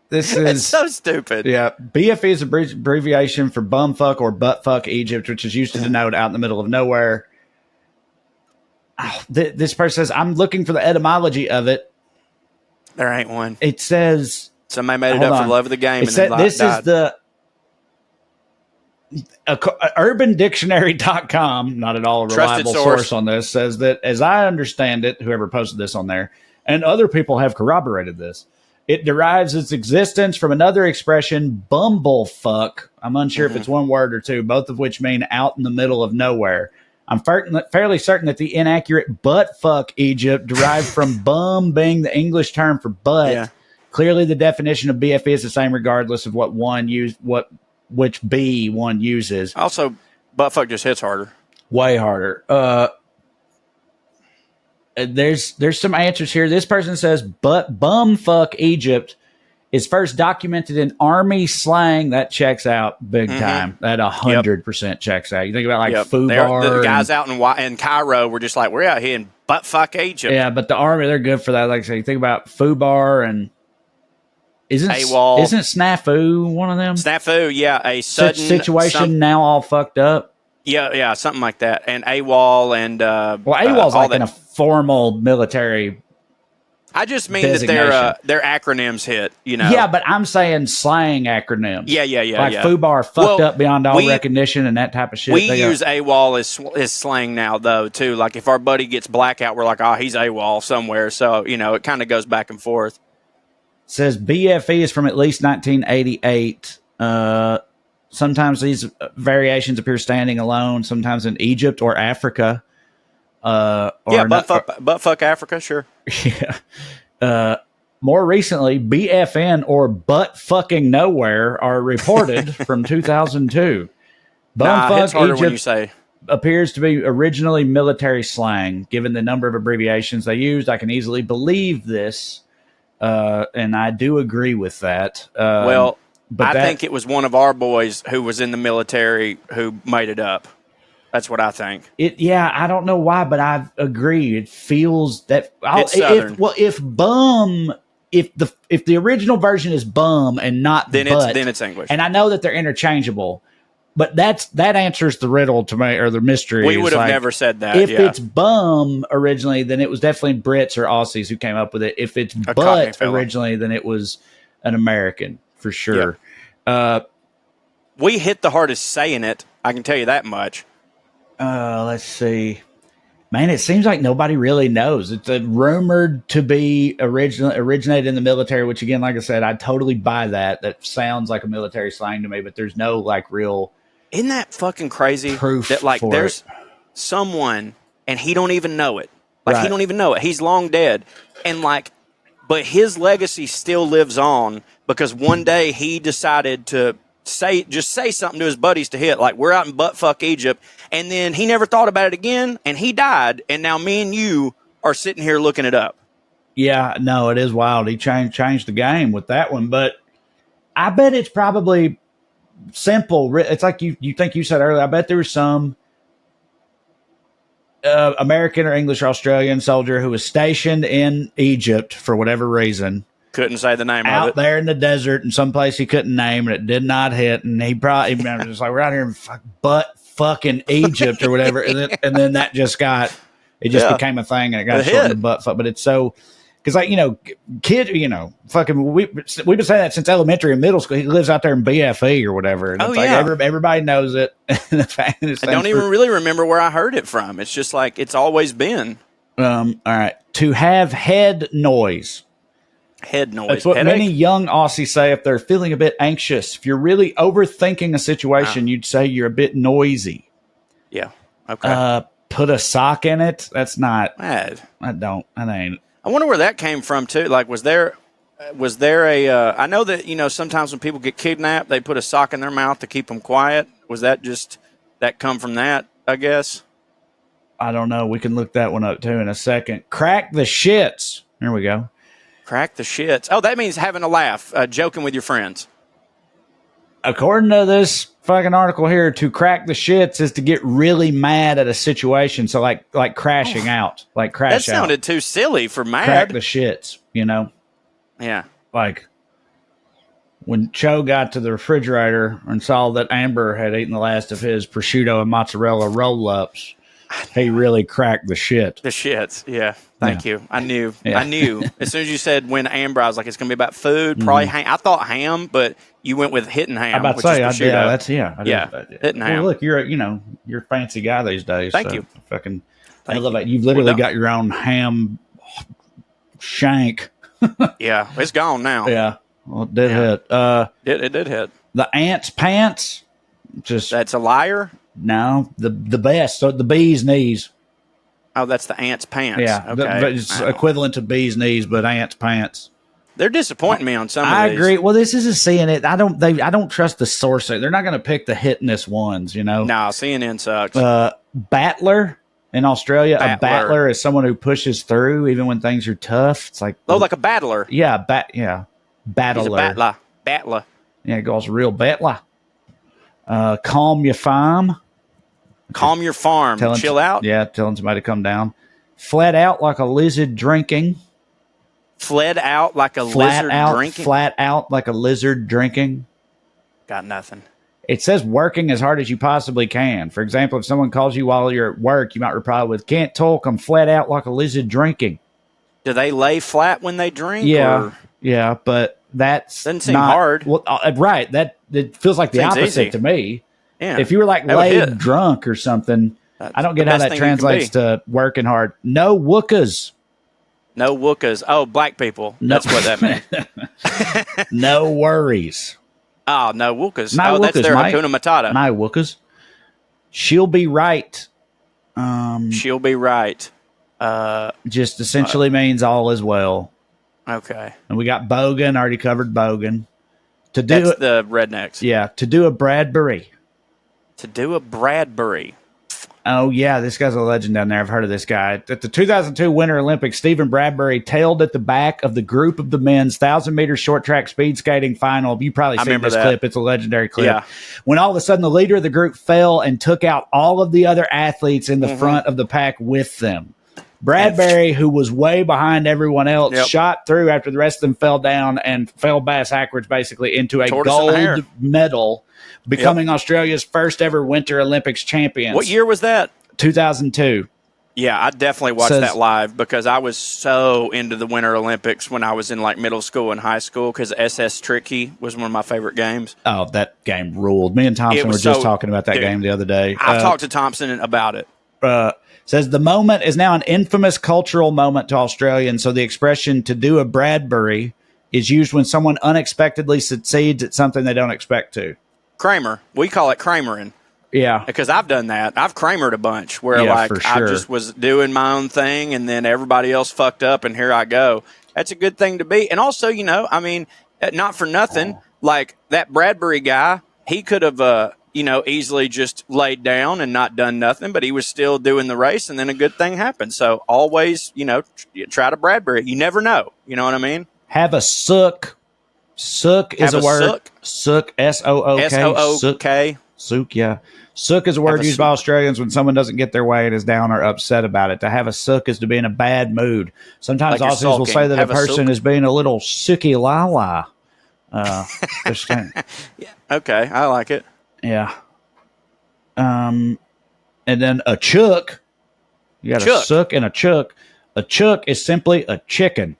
Speaker 1: This is
Speaker 2: it's so stupid.
Speaker 1: Yeah. BFE is an abbreviation for bumfuck or buttfuck Egypt, which is used to denote out in the middle of nowhere. Oh, this person says, I'm looking for the etymology of it.
Speaker 2: There ain't one.
Speaker 1: It says.
Speaker 2: Somebody made it up for the love of the game.
Speaker 1: It said, this
Speaker 2: died.
Speaker 1: is the. UrbanDictionary.com, not at all a reliable source on this, says that, as I understand it, whoever posted this on there, and other people have corroborated this, it derives its existence from another expression, bumblefuck. I'm unsure if it's one word or two, both of which mean out in the middle of nowhere. I'm fairly certain that the inaccurate buttfuck Egypt derived from bum being the English term for butt. Yeah. Clearly, the definition of BFE is the same regardless of what which B one uses.
Speaker 2: Also, buttfuck just hits harder.
Speaker 1: Way harder. There's some answers here. This person says, bumfuck Egypt is first documented in army slang. That checks out big time. That 100% checks out. You think about FUBAR.
Speaker 2: The guys out in Cairo were just like, we're out here in buttfuck Egypt.
Speaker 1: Yeah, but the army, they're good for that. Like I say, you think about FUBAR and Isn't snafu one of them?
Speaker 2: Snafu, yeah. A sudden
Speaker 1: situation now all fucked up.
Speaker 2: Yeah, something like that. And AWOL and
Speaker 1: AWOL's like in a formal military.
Speaker 2: I just mean that their acronyms hit. You know.
Speaker 1: Yeah, but I'm saying slang acronyms.
Speaker 2: Yeah.
Speaker 1: Like FUBAR fucked up beyond all recognition and that type of shit.
Speaker 2: We use AWOL as slang now though too. Like if our buddy gets blackout, we're like, oh, he's AWOL somewhere. So it kind of goes back and forth.
Speaker 1: Says BFE is from at least 1988. Sometimes these variations appear standing alone, sometimes in Egypt or Africa.
Speaker 2: Buttfuck Africa, sure.
Speaker 1: Yeah. More recently, BFN or butt fucking nowhere are reported from 2002.
Speaker 2: Bumfuck Egypt
Speaker 1: appears to be originally military slang. Given the number of abbreviations they used, I can easily believe this. And I do agree with that.
Speaker 2: I think it was one of our boys who was in the military who made it up. That's what I think.
Speaker 1: I don't know why, but I agree. It feels that
Speaker 2: it's Southern.
Speaker 1: If the original version is bum and not
Speaker 2: then
Speaker 1: butt,
Speaker 2: then it's English.
Speaker 1: And I know that they're interchangeable, but that answers the riddle to me, or the mystery.
Speaker 2: We would have never said that.
Speaker 1: If it's bum originally, then it was definitely Brits or Aussies who came up with it. If it's butt originally, then it was an American for sure.
Speaker 2: Yep. We hit the hardest saying it. I can tell you that much.
Speaker 1: Let's see. Man, it seems like nobody really knows. It's rumored to be originated in the military, which again, like I said, I totally buy that. That sounds like a military slang to me, but there's no real.
Speaker 2: Isn't that fucking crazy?
Speaker 1: Proof
Speaker 2: that there's someone and he don't even know it. He don't even know it. He's long dead, and but his legacy still lives on because one day he decided to say something to his buddies to hit, like we're out in buttfuck Egypt, and then he never thought about it again, and he died, and now me and you are sitting here looking it up.
Speaker 1: Yeah, no, it is wild. He changed the game with that one, but I bet it's probably simple. It's like you think you said earlier. I bet there was some American or English or Australian soldier who was stationed in Egypt for whatever reason.
Speaker 2: Couldn't say the name of it.
Speaker 1: Out there in the desert in some place he couldn't name, and it did not hit. And he probably was just like, we're out here in fucking Egypt or whatever. And then that just became a thing, and it got short in the butt fuck. But it's so, because fucking, we've been saying that since elementary and middle school. He lives out there in BFE or whatever. And everybody knows it. And I
Speaker 2: don't even really remember where I heard it from. It's just like, it's always been.
Speaker 1: All right. To have head noise.
Speaker 2: Head noise.
Speaker 1: That's what many young Aussies say if they're feeling a bit anxious. If you're really overthinking a situation, you'd say you're a bit noisy.
Speaker 2: Yeah. Okay.
Speaker 1: Put a sock in it. That's not.
Speaker 2: Bad.
Speaker 1: That ain't.
Speaker 2: I wonder where that came from too. Like, was there a? I know that sometimes when people get kidnapped, they put a sock in their mouth to keep them quiet. Was that just that come from that? I guess.
Speaker 1: I don't know. We can look that one up too in a second. Crack the shits. There we go.
Speaker 2: Crack the shits. Oh, that means having a laugh, joking with your friends.
Speaker 1: According to this fucking article here, to crack the shits is to get really mad at a situation. So like crashing out, like crash out.
Speaker 2: That sounded too silly for mad.
Speaker 1: Crack the shits,
Speaker 2: Yeah.
Speaker 1: Like when Cho got to the refrigerator and saw that Amber had eaten the last of his prosciutto and mozzarella roll-ups, he really cracked the shit.
Speaker 2: The shits, yeah. Thank you. I knew. Yeah. I knew. As soon as you said when Amber, I was like, it's going to be about food. Probably ham. I thought ham, but you went with hitting ham.
Speaker 1: I'm about to say,
Speaker 2: hitting ham.
Speaker 1: Well, look, you're a fancy guy these days.
Speaker 2: Thank you.
Speaker 1: I love that. You've literally got your own ham shank.
Speaker 2: Yeah, it's gone now.
Speaker 1: Yeah. Well, it did hit.
Speaker 2: It did hit.
Speaker 1: The ant's pants.
Speaker 2: That's a liar?
Speaker 1: No, the best. So the bee's knees.
Speaker 2: Oh, that's the ant's pants.
Speaker 1: Yeah,
Speaker 2: okay.
Speaker 1: It's equivalent to bee's knees, but ant's pants.
Speaker 2: They're disappointing me on some of these.
Speaker 1: I agree. Well, this is a CNN. I don't trust the source. They're not going to pick the hitness ones, No,
Speaker 2: CNN sucks.
Speaker 1: Battler in Australia. A battler is someone who pushes through even when things are tough. It's like
Speaker 2: like a battler.
Speaker 1: Yeah, battler.
Speaker 2: He's a battler.
Speaker 1: Yeah, it goes real battler. Calm your farm.
Speaker 2: Calm your farm. Chill out.
Speaker 1: Yeah, telling somebody to come down. Fled out like a lizard drinking.
Speaker 2: Fled out like a lizard drinking?
Speaker 1: Flat out like a lizard drinking.
Speaker 2: Got nothing.
Speaker 1: It says working as hard as you possibly can. For example, if someone calls you while you're at work, you might reply with, can't talk, I'm flat out like a lizard drinking.
Speaker 2: Do they lay flat when they drink?
Speaker 1: Yeah, yeah, but that's
Speaker 2: doesn't seem hard.
Speaker 1: Well, right, it feels like the opposite
Speaker 2: easy
Speaker 1: to me.
Speaker 2: Yeah.
Speaker 1: If you were like laid drunk or something, I don't get how that translates to working hard. No wookas.
Speaker 2: No wookas. Oh, black people. That's what that meant.
Speaker 1: No worries.
Speaker 2: Oh, no wookas. That's their Hakuna Matata.
Speaker 1: No wookas. She'll be right.
Speaker 2: She'll be right.
Speaker 1: Just essentially means all is well.
Speaker 2: Okay.
Speaker 1: And we got Bogan. Already covered Bogan.
Speaker 2: That's the rednecks.
Speaker 1: Yeah. To do a Bradbury.
Speaker 2: To do a Bradbury.
Speaker 1: Oh, yeah. This guy's a legend down there. I've heard of this guy. At the 2002 Winter Olympics, Stephen Bradbury tailed at the back of the group of the men's 1,000-meter short track speed skating final. You've probably seen this clip. It's a legendary clip.
Speaker 2: Yeah.
Speaker 1: When all of a sudden the leader of the group fell and took out all of the other athletes in the front of the pack with them. Bradbury, who was way behind everyone else, shot through after the rest of them fell down and fell backwards basically into a gold medal, becoming Australia's first ever Winter Olympics champions.
Speaker 2: What year was that?
Speaker 1: 2002.
Speaker 2: Yeah, I definitely watched that live because I was so into the Winter Olympics when I was in like middle school and high school because SS Tricky was one of my favorite games.
Speaker 1: Oh, that game ruled. Me and Thompson were just talking about that game the other day.
Speaker 2: I've talked to Thompson about it.
Speaker 1: Says the moment is now an infamous cultural moment to Australians, so the expression to do a Bradbury is used when someone unexpectedly succeeds at something they don't expect to.
Speaker 2: Kramer. We call it Kramering.
Speaker 1: Yeah.
Speaker 2: Because I've done that. I've Kramered a bunch where I just was doing my own thing and then everybody else fucked up and here I go. That's a good thing to be. And also, not for nothing, like that Bradbury guy, he could have easily just laid down and not done nothing, but he was still doing the race and then a good thing happened. So always, try to Bradbury. You never know. You know what I mean?
Speaker 1: Have a sook. Sook is a word.
Speaker 2: Sook.
Speaker 1: Sook, S-O-O-K.
Speaker 2: S-O-O-K.
Speaker 1: Sook, yeah. Sook is a word used by Australians when someone doesn't get their way and is down or upset about it. To have a sook is to be in a bad mood. Sometimes
Speaker 2: Like
Speaker 1: Aussies will say that a person is being a little sooky la.
Speaker 2: Yeah. Okay, I like it.
Speaker 1: Yeah. And then a chook. You got a sook and a chook. A chook is simply a chicken.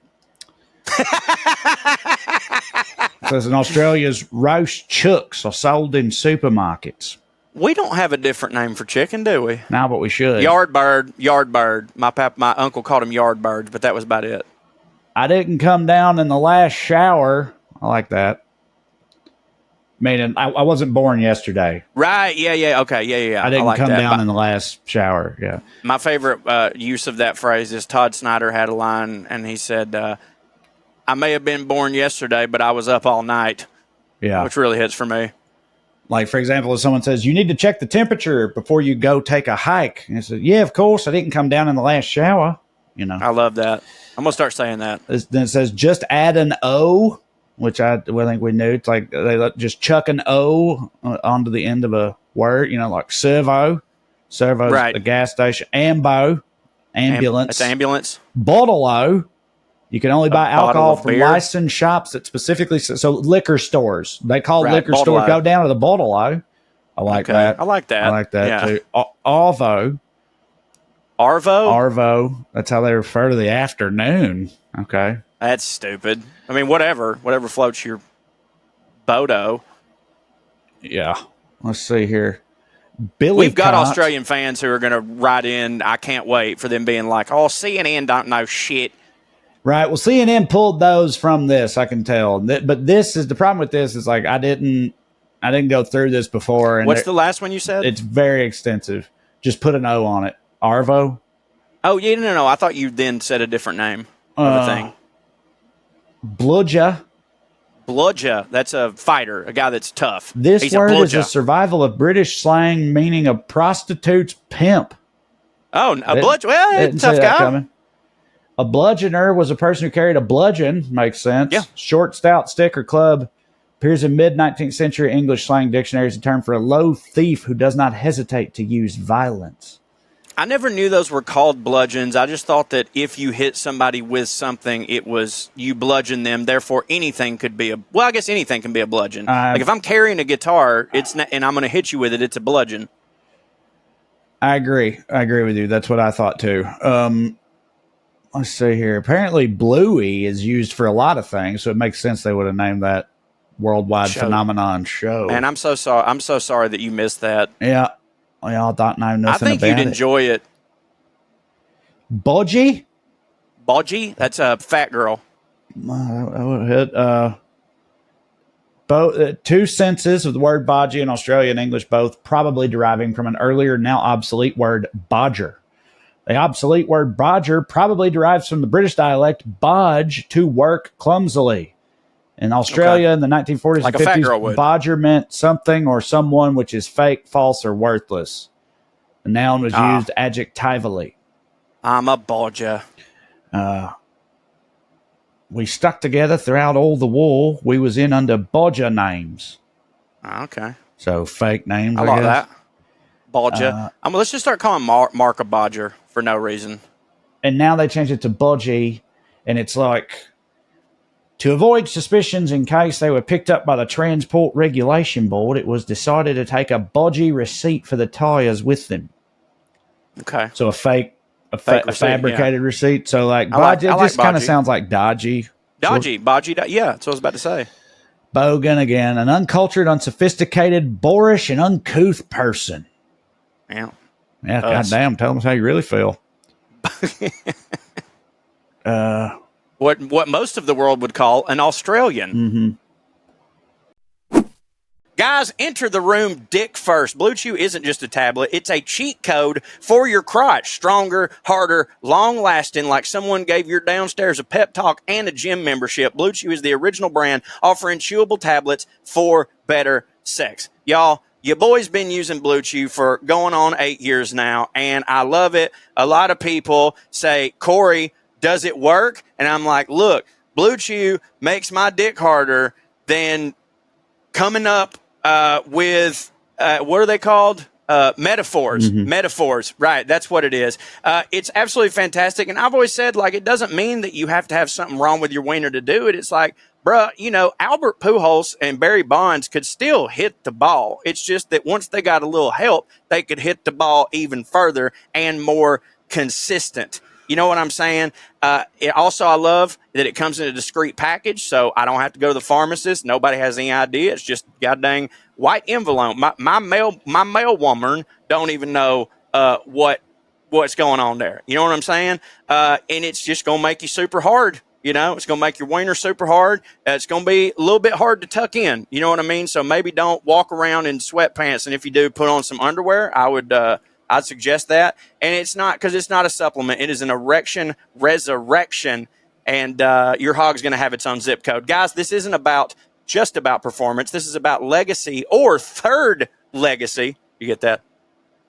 Speaker 1: Says in Australia's roast chooks are sold in supermarkets.
Speaker 2: We don't have a different name for chicken, do we?
Speaker 1: No, but we should.
Speaker 2: Yard bird. My uncle called them yard birds, but that was about it.
Speaker 1: I didn't come down in the last shower. I like that. Meaning, I wasn't born yesterday.
Speaker 2: Right, yeah, okay, yeah.
Speaker 1: I didn't come down in the last shower, yeah.
Speaker 2: My favorite use of that phrase is Todd Snyder had a line, and he said, I may have been born yesterday, but I was up all night.
Speaker 1: Yeah.
Speaker 2: Which really hits for me.
Speaker 1: Like, for example, if someone says, you need to check the temperature before you go take a hike. And I said, yeah, of course. I didn't come down in the last shower. You know.
Speaker 2: I love that. I'm going to start saying that.
Speaker 1: Then it says, just add an O, which I think we knew. It's like they just chuck an O onto the end of a word, like servo. Servo's
Speaker 2: right.
Speaker 1: A gas station. Ambo, ambulance.
Speaker 2: That's ambulance.
Speaker 1: Bottle-o. You can only buy alcohol from
Speaker 2: beer.
Speaker 1: licensed shops that specifically, so liquor stores. They call liquor
Speaker 2: Bottle-o.
Speaker 1: stores, go down to the bottle-o. I like that.
Speaker 2: I like that
Speaker 1: yeah. Too. Arvo.
Speaker 2: Arvo?
Speaker 1: That's how they refer to the afternoon. Okay.
Speaker 2: That's stupid. I mean, whatever floats your bodo.
Speaker 1: Yeah. Let's see here.
Speaker 2: We've got Australian fans who are going to write in. I can't wait for them being like, oh, CNN don't know shit.
Speaker 1: Right. Well, CNN pulled those from this, I can tell. But this is the problem with this is like I didn't go through this before. And
Speaker 2: what's the last one you said?
Speaker 1: It's very extensive. Just put an O on it. Arvo.
Speaker 2: Oh, yeah, no. I thought you then said a different name of a thing.
Speaker 1: Bludger.
Speaker 2: That's a fighter, a guy that's tough.
Speaker 1: This word is a survival of British slang meaning a prostitute's pimp.
Speaker 2: Oh, a bludger. Well, tough guy.
Speaker 1: Coming. A bludgeoner was a person who carried a bludgeon. Makes sense.
Speaker 2: Yeah.
Speaker 1: Short, stout, stick, or club. Appears in mid-19th century English slang dictionaries, a term for a low thief who does not hesitate to use violence.
Speaker 2: I never knew those were called bludgeons. I just thought that if you hit somebody with something, it was you bludgeon them. Therefore, anything could be I guess anything can be a bludgeon. Like if I'm carrying a guitar, and I'm going to hit you with it, it's a bludgeon.
Speaker 1: I agree with you. That's what I thought too. Let's see here. Apparently, Bluey is used for a lot of things, so it makes sense they would have named that worldwide phenomenon show.
Speaker 2: Man, I'm so sorry. I'm so sorry that you missed that.
Speaker 1: Yeah. Y'all don't know nothing about it.
Speaker 2: I think you'd enjoy it.
Speaker 1: Bodgy?
Speaker 2: Bodgy? That's a fat girl.
Speaker 1: Two senses of the word bodgy in Australia and English, both probably deriving from an earlier, now obsolete word, bodger. The obsolete word bodger probably derives from the British dialect bodge, to work clumsily. In Australia in the 1940s and 50s, bodger meant something or someone which is fake, false, or worthless. The noun was used adjectively.
Speaker 2: I'm a bodger.
Speaker 1: We stuck together throughout all the war. We was in under bodger names.
Speaker 2: Okay.
Speaker 1: So fake names,
Speaker 2: I like that. Bodger. Let's just start calling Mark a bodger for no reason.
Speaker 1: And now they changed it to bodgy, and it's like, to avoid suspicions in case they were picked up by the Transport Regulation Board, it was decided to take a bodgy receipt for the tyres with them.
Speaker 2: Okay.
Speaker 1: So a fabricated receipt. So like, bodgy, it just kind of sounds like dodgy.
Speaker 2: Bodgy, yeah, that's what I was about to say.
Speaker 1: Bogan again, an uncultured, unsophisticated, boorish, and uncouth person.
Speaker 2: Yeah.
Speaker 1: Yeah, goddamn, tell them how you really feel.
Speaker 2: What most of the world would call an Australian.
Speaker 1: Mm-hmm.
Speaker 2: Guys, enter the room dick first. Blue Chew isn't just a tablet. It's a cheat code for your crotch. Stronger, harder, long-lasting, like someone gave your downstairs a pep talk and a gym membership. Blue Chew is the original brand offering chewable tablets for better sex. Y'all, your boy's been using Blue Chew for going on 8 years now, and I love it. A lot of people say, Corey, does it work? And I'm like, look, Blue Chew makes my dick harder than coming up with what are they called? Metaphors. Metaphors. Right. That's what it is. It's absolutely fantastic. And I've always said, like, it doesn't mean that you have to have something wrong with your wiener to do it. It's like, bruh, you know, Albert Pujols and Barry Bonds could still hit the ball. It's just that once they got a little help, they could hit the ball even further and more consistent. You know what I'm saying? It also, I love that it comes in a discreet package, so I don't have to go to the pharmacist. Nobody has any idea. It's just goddamn white envelope. My mail woman don't even know what's going on there. You know what I'm saying? And it's just gonna make you super hard. You know, it's gonna make your wiener super hard. It's gonna be a little bit hard to tuck in. You know what I mean? So maybe don't walk around in sweatpants, and if you do, put on some underwear. I'd suggest that. And it's not, because it's not a supplement. It is an erection resurrection, and your hog's going to have its own zip code. Guys, this isn't just about performance. This is about legacy or third legacy. You get that?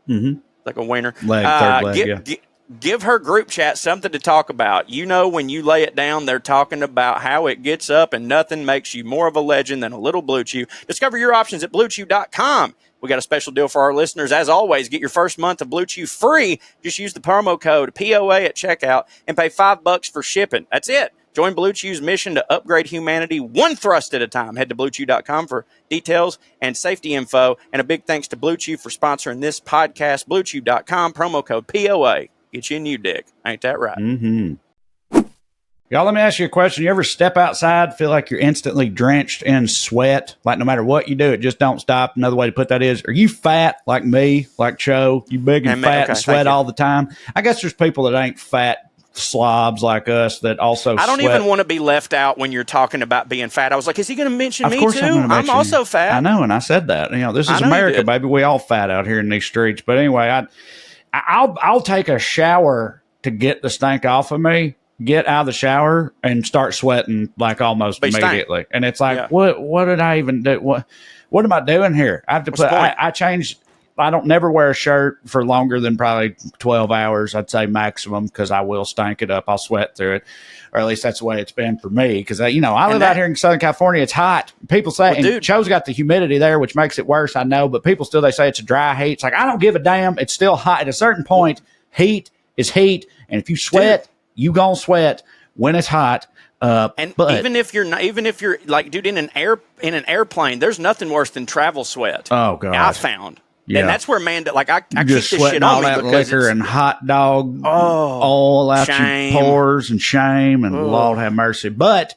Speaker 2: Mm-hmm. Like a wiener.
Speaker 1: Third leg,
Speaker 2: Give her group chat something to talk about. You know, when you lay it down, they're talking about how it gets up, and nothing makes you more of a legend than a little Blue Chew. Discover your options at BlueChew.com. We got a special deal for our listeners. As always, get your first month of Blue Chew free. Just use the promo code POA at checkout and pay $5 for shipping. That's it. Join Blue Chew's mission to upgrade humanity one thrust at a time. Head to BlueChew.com for details and safety info. And a big thanks to Blue Chew for sponsoring this podcast. BlueChew.com, promo code POA. Get you a new dick. Ain't that right?
Speaker 1: Mm-hmm. Y'all, let me ask you a question. You ever step outside, feel like you're instantly drenched in sweat? Like no matter what you do, it just don't stop. Another way to put that is, are you fat like me, like Cho? You big and fat and sweat all the time? I guess there's people that ain't fat slobs like us that also
Speaker 2: I don't
Speaker 1: sweat.
Speaker 2: even want to be left out when you're talking about being fat. I was like, is he going to mention
Speaker 1: of
Speaker 2: me
Speaker 1: course
Speaker 2: too?
Speaker 1: I'm
Speaker 2: also fat.
Speaker 1: I know, and I said that. You know, this is America, baby. We all fat out here in these streets. But anyway, I'll take a shower to get the stink off of me. Get out of the shower and start sweating like almost immediately. And it's like, what did I even do? What am I doing here? I have to I changed. I don't never wear a shirt for longer than probably 12 hours. I'd say maximum, because I will stank it up. I'll sweat through it, or at least that's the way it's been for me. Because I live out here in Southern California. It's hot. People say, and Cho's got the humidity there, which makes it worse. I know, but people still, they say it's a dry heat. It's like, I don't give a damn. It's still hot. At a certain point, heat is heat. And if you sweat, you gonna sweat when it's hot. But
Speaker 2: even if you're like, dude, in an airplane, there's nothing worse than travel sweat.
Speaker 1: Oh god,
Speaker 2: I found. Yeah. And that's where I keep this shit
Speaker 1: all
Speaker 2: on me
Speaker 1: that
Speaker 2: because
Speaker 1: liquor and hot dog all out your pores and shame and Lord have mercy. But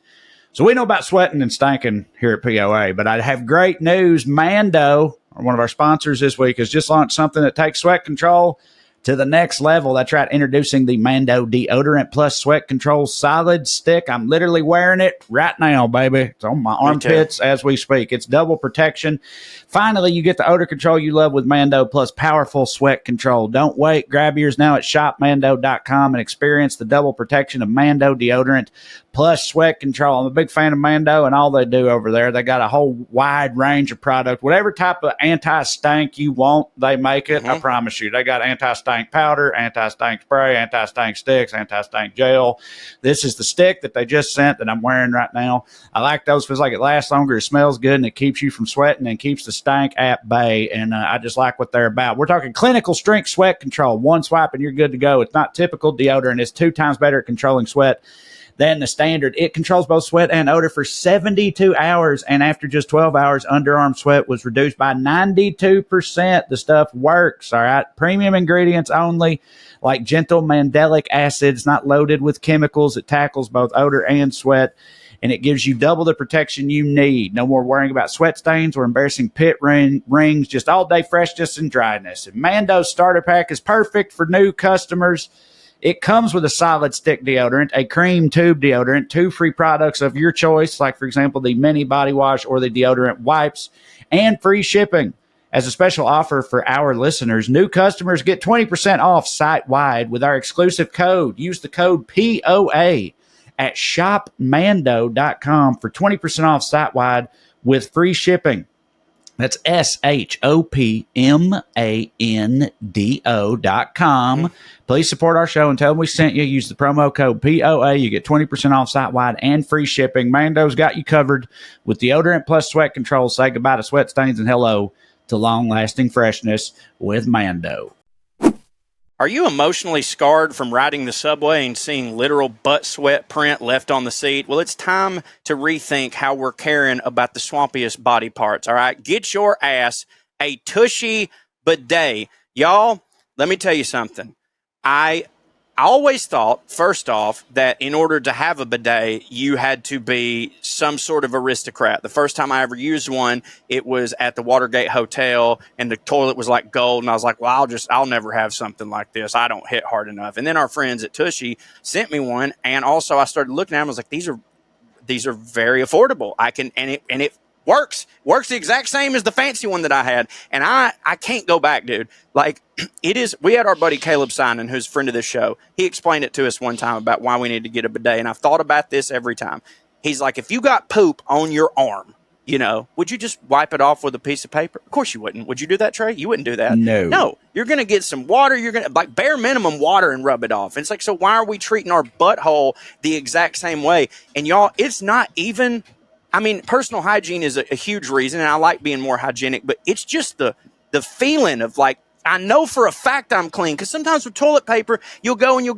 Speaker 1: so we know about sweating and stinking here at POA, but I have great news. Mando, one of our sponsors this week, has just launched something that takes sweat control to the next level. That's right, introducing the Mando Deodorant Plus Sweat Control Solid Stick. I'm literally wearing it right now, baby. It's on my armpits as we speak. It's double protection. Finally, you get the odor control you love with Mando plus powerful sweat control. Don't wait. Grab yours now at shopmando.com and experience the double protection of Mando Deodorant plus sweat control. I'm a big fan of Mando and all they do over there. They got a whole wide range of product. Whatever type of anti-stink you want, they make it. I promise you. They got anti-stink powder, anti-stink spray, anti-stink sticks, anti-stink gel. This is the stick that they just sent that I'm wearing right now. I like those. Feels like it lasts longer. It smells good, and it keeps you from sweating and keeps the stank at bay. And I just like what they're about. We're talking clinical strength sweat control. One swipe and you're good to go. It's not typical deodorant. It's 2 times better at controlling sweat than the standard. It controls both sweat and odor for 72 hours, and after just 12 hours, underarm sweat was reduced by 92%. The stuff works, all right? Premium ingredients only, like gentle mandelic acid. It's not loaded with chemicals. It tackles both odor and sweat, and it gives you double the protection you need. No more worrying about sweat stains or embarrassing pit rings, just all-day freshness and dryness. And Mando's starter pack is perfect for new customers. It comes with a solid stick deodorant, a cream tube deodorant, 2 free products of your choice, like, for example, the mini body wash or the deodorant wipes, and free shipping. As a special offer for our listeners, new customers get 20% off site-wide with our exclusive code. Use the code POA at shopmando.com for 20% off site-wide with free shipping. That's shopmando.com. Please support our show and tell them we sent you. Use the promo code POA. You get 20% off site-wide and free shipping. Mando's got you covered with deodorant plus sweat control. Say goodbye to sweat stains and hello to to long-lasting freshness with Mando.
Speaker 2: Are you emotionally scarred from riding the subway and seeing literal butt sweat print left on the seat? Well, it's time to rethink how we're caring about the swampiest body parts, all right? Get your ass a Tushy bidet. Y'all, let me tell you something. I always thought, first off, that in order to have a bidet, you had to be some sort of aristocrat. The first time I ever used one, it was at the Watergate Hotel, and the toilet was like gold, and I was like, well, I'll never have something like this. I don't hit hard enough. And then our friends at Tushy sent me one, and also I started looking at them. I was like, these are very affordable. It works the exact same as the fancy one that I had. And I can't go back, dude. Like, it is, we had our buddy Caleb Simon, who's a friend of this show. He explained it to us one time about why we need to get a bidet. And I've thought about this every time. He's like, if you got poop on your arm, would you just wipe it off with a piece of paper? Of course you wouldn't. Would you do that, Trae? You wouldn't do that. No. You're going to get some water. You're going to, like, bare minimum water and rub it off. And it's like, so why are we treating our butthole the exact same way? And y'all, it's not even, I mean, personal hygiene is a huge reason, and I like being more hygienic, but it's just the feeling of, like, I know for a fact I'm clean, because sometimes with toilet paper, you'll go and you're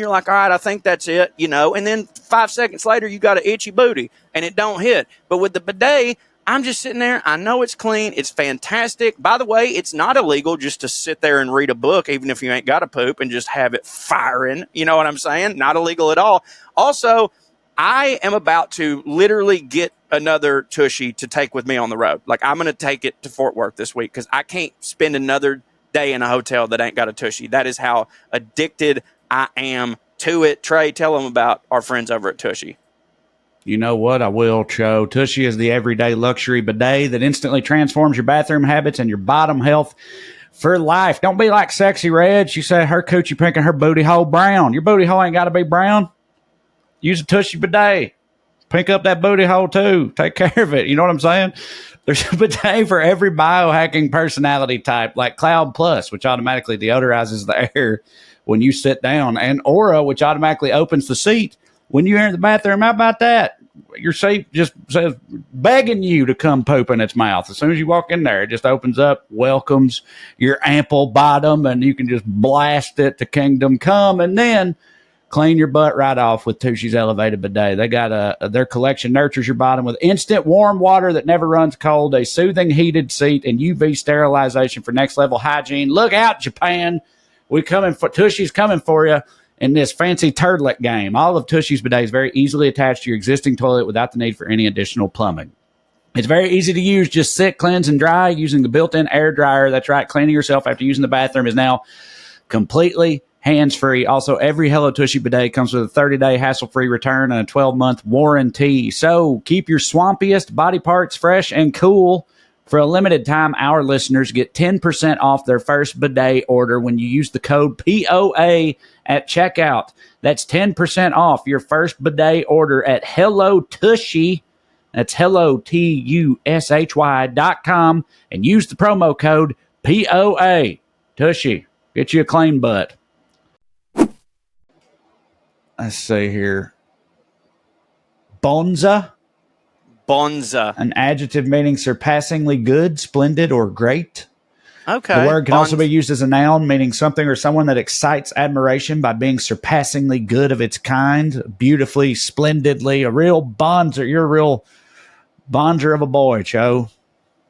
Speaker 2: like, all right, I think that's it, and then 5 seconds later, you got an itchy booty, and it don't hit. But with the bidet, I'm just sitting there. I know it's clean. It's fantastic. By the way, it's not illegal just to sit there and read a book, even if you ain't got to poop, and just have it firing. You know what I'm saying? Not illegal at all. Also, I am about to literally get another Tushy to take with me on the road. Like, I'm going to take it to Fort Worth this week because I can't spend another day in a hotel that ain't got a Tushy. That is how addicted I am to it. Trae, tell them about our friends over at Tushy.
Speaker 1: You know what? I will, Cho. Tushy is the everyday luxury bidet that instantly transforms your bathroom habits and your bottom health for life. Don't be like Sexy Red. She said her coochie pink and her booty hole brown. Your booty hole ain't got to be brown. Use a Tushy bidet. Pink up that booty hole, too. Take care of it. You know what I'm saying? There's a bidet for every biohacking personality type, like Cloud Plus, which automatically deodorizes the air when you sit down, and Aura, which automatically opens the seat when you enter the bathroom. How about that? Your seat just says, begging you to come poop in its mouth. As soon as you walk in there, it just opens up, welcomes your ample bottom, and you can just blast it to kingdom come, and then clean your butt right off with Tushy's Elevated Bidet. They got their collection nurtures your bottom with instant warm water that never runs cold, a soothing heated seat, and UV sterilization for next level hygiene. Look out, Japan. Tushy's coming for you in this fancy turtlet game. All of Tushy's Bidet is very easily attached to your existing toilet without the need for any additional plumbing. It's very easy to use. Just sit, cleanse, and dry using the built-in air dryer. That's right. Cleaning yourself after using the bathroom is now completely hands-free. Also, every Hello Tushy bidet comes with a 30-day hassle-free return and a 12-month warranty. So keep your swampiest body parts fresh and cool. For a limited time, our listeners get 10% off their first bidet order when you use the code POA at checkout. That's 10% off your first bidet order at Hello Tushy. That's HelloTushy.com, and use the promo code POA. Tushy, get you a clean butt. Let's see here. Bonza. An adjective meaning surpassingly good, splendid, or great.
Speaker 2: Okay.
Speaker 1: The word can also be used as a noun, meaning something or someone that excites admiration by being surpassingly good of its kind, beautifully, splendidly. A real bonzer. You're a real bonzer of a boy, Cho.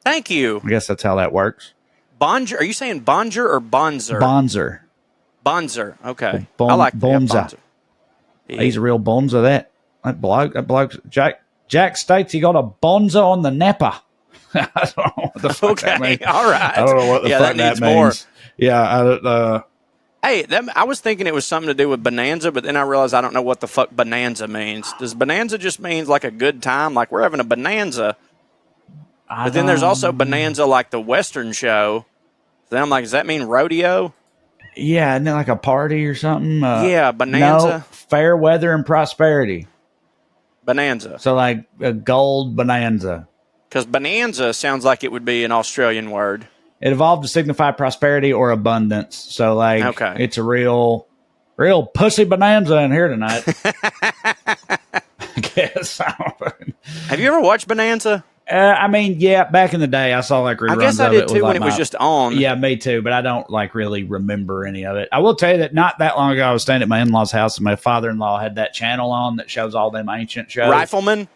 Speaker 2: Thank you.
Speaker 1: I guess that's how that works.
Speaker 2: Bonzer. Are you saying bonzer or bonzer?
Speaker 1: Bonzer.
Speaker 2: Bonzer. Okay. I like that.
Speaker 1: Bonza. Yeah. He's a real bonza. That bloke. Jack states he got a bonza on the Napa. I don't know what the fuck that means.
Speaker 2: All right.
Speaker 1: I don't know what the fuck that means. More. Yeah.
Speaker 2: Hey, I was thinking it was something to do with bonanza, but then I realized I don't know what the fuck bonanza means. Does bonanza just mean like a good time? Like we're having a bonanza. But then there's also bonanza like the Western show. Then I'm like, does that mean rodeo?
Speaker 1: Yeah, isn't it like a party or something?
Speaker 2: Yeah, bonanza.
Speaker 1: No, fair weather and prosperity.
Speaker 2: Bonanza.
Speaker 1: So like a gold bonanza.
Speaker 2: Because bonanza sounds like it would be an Australian word.
Speaker 1: It evolved to signify prosperity or abundance. So like It's a real pussy bonanza in here tonight. I guess.
Speaker 2: Have you ever watched Bonanza?
Speaker 1: I mean, yeah, back in the day, I saw like reruns.
Speaker 2: I guess I did too when it was just on.
Speaker 1: Yeah, me too, but I don't like really remember any of it. I will tell you that not that long ago, I was staying at my in-laws' house, and my father-in-law had that channel on that shows all them ancient shows.
Speaker 2: Rifleman?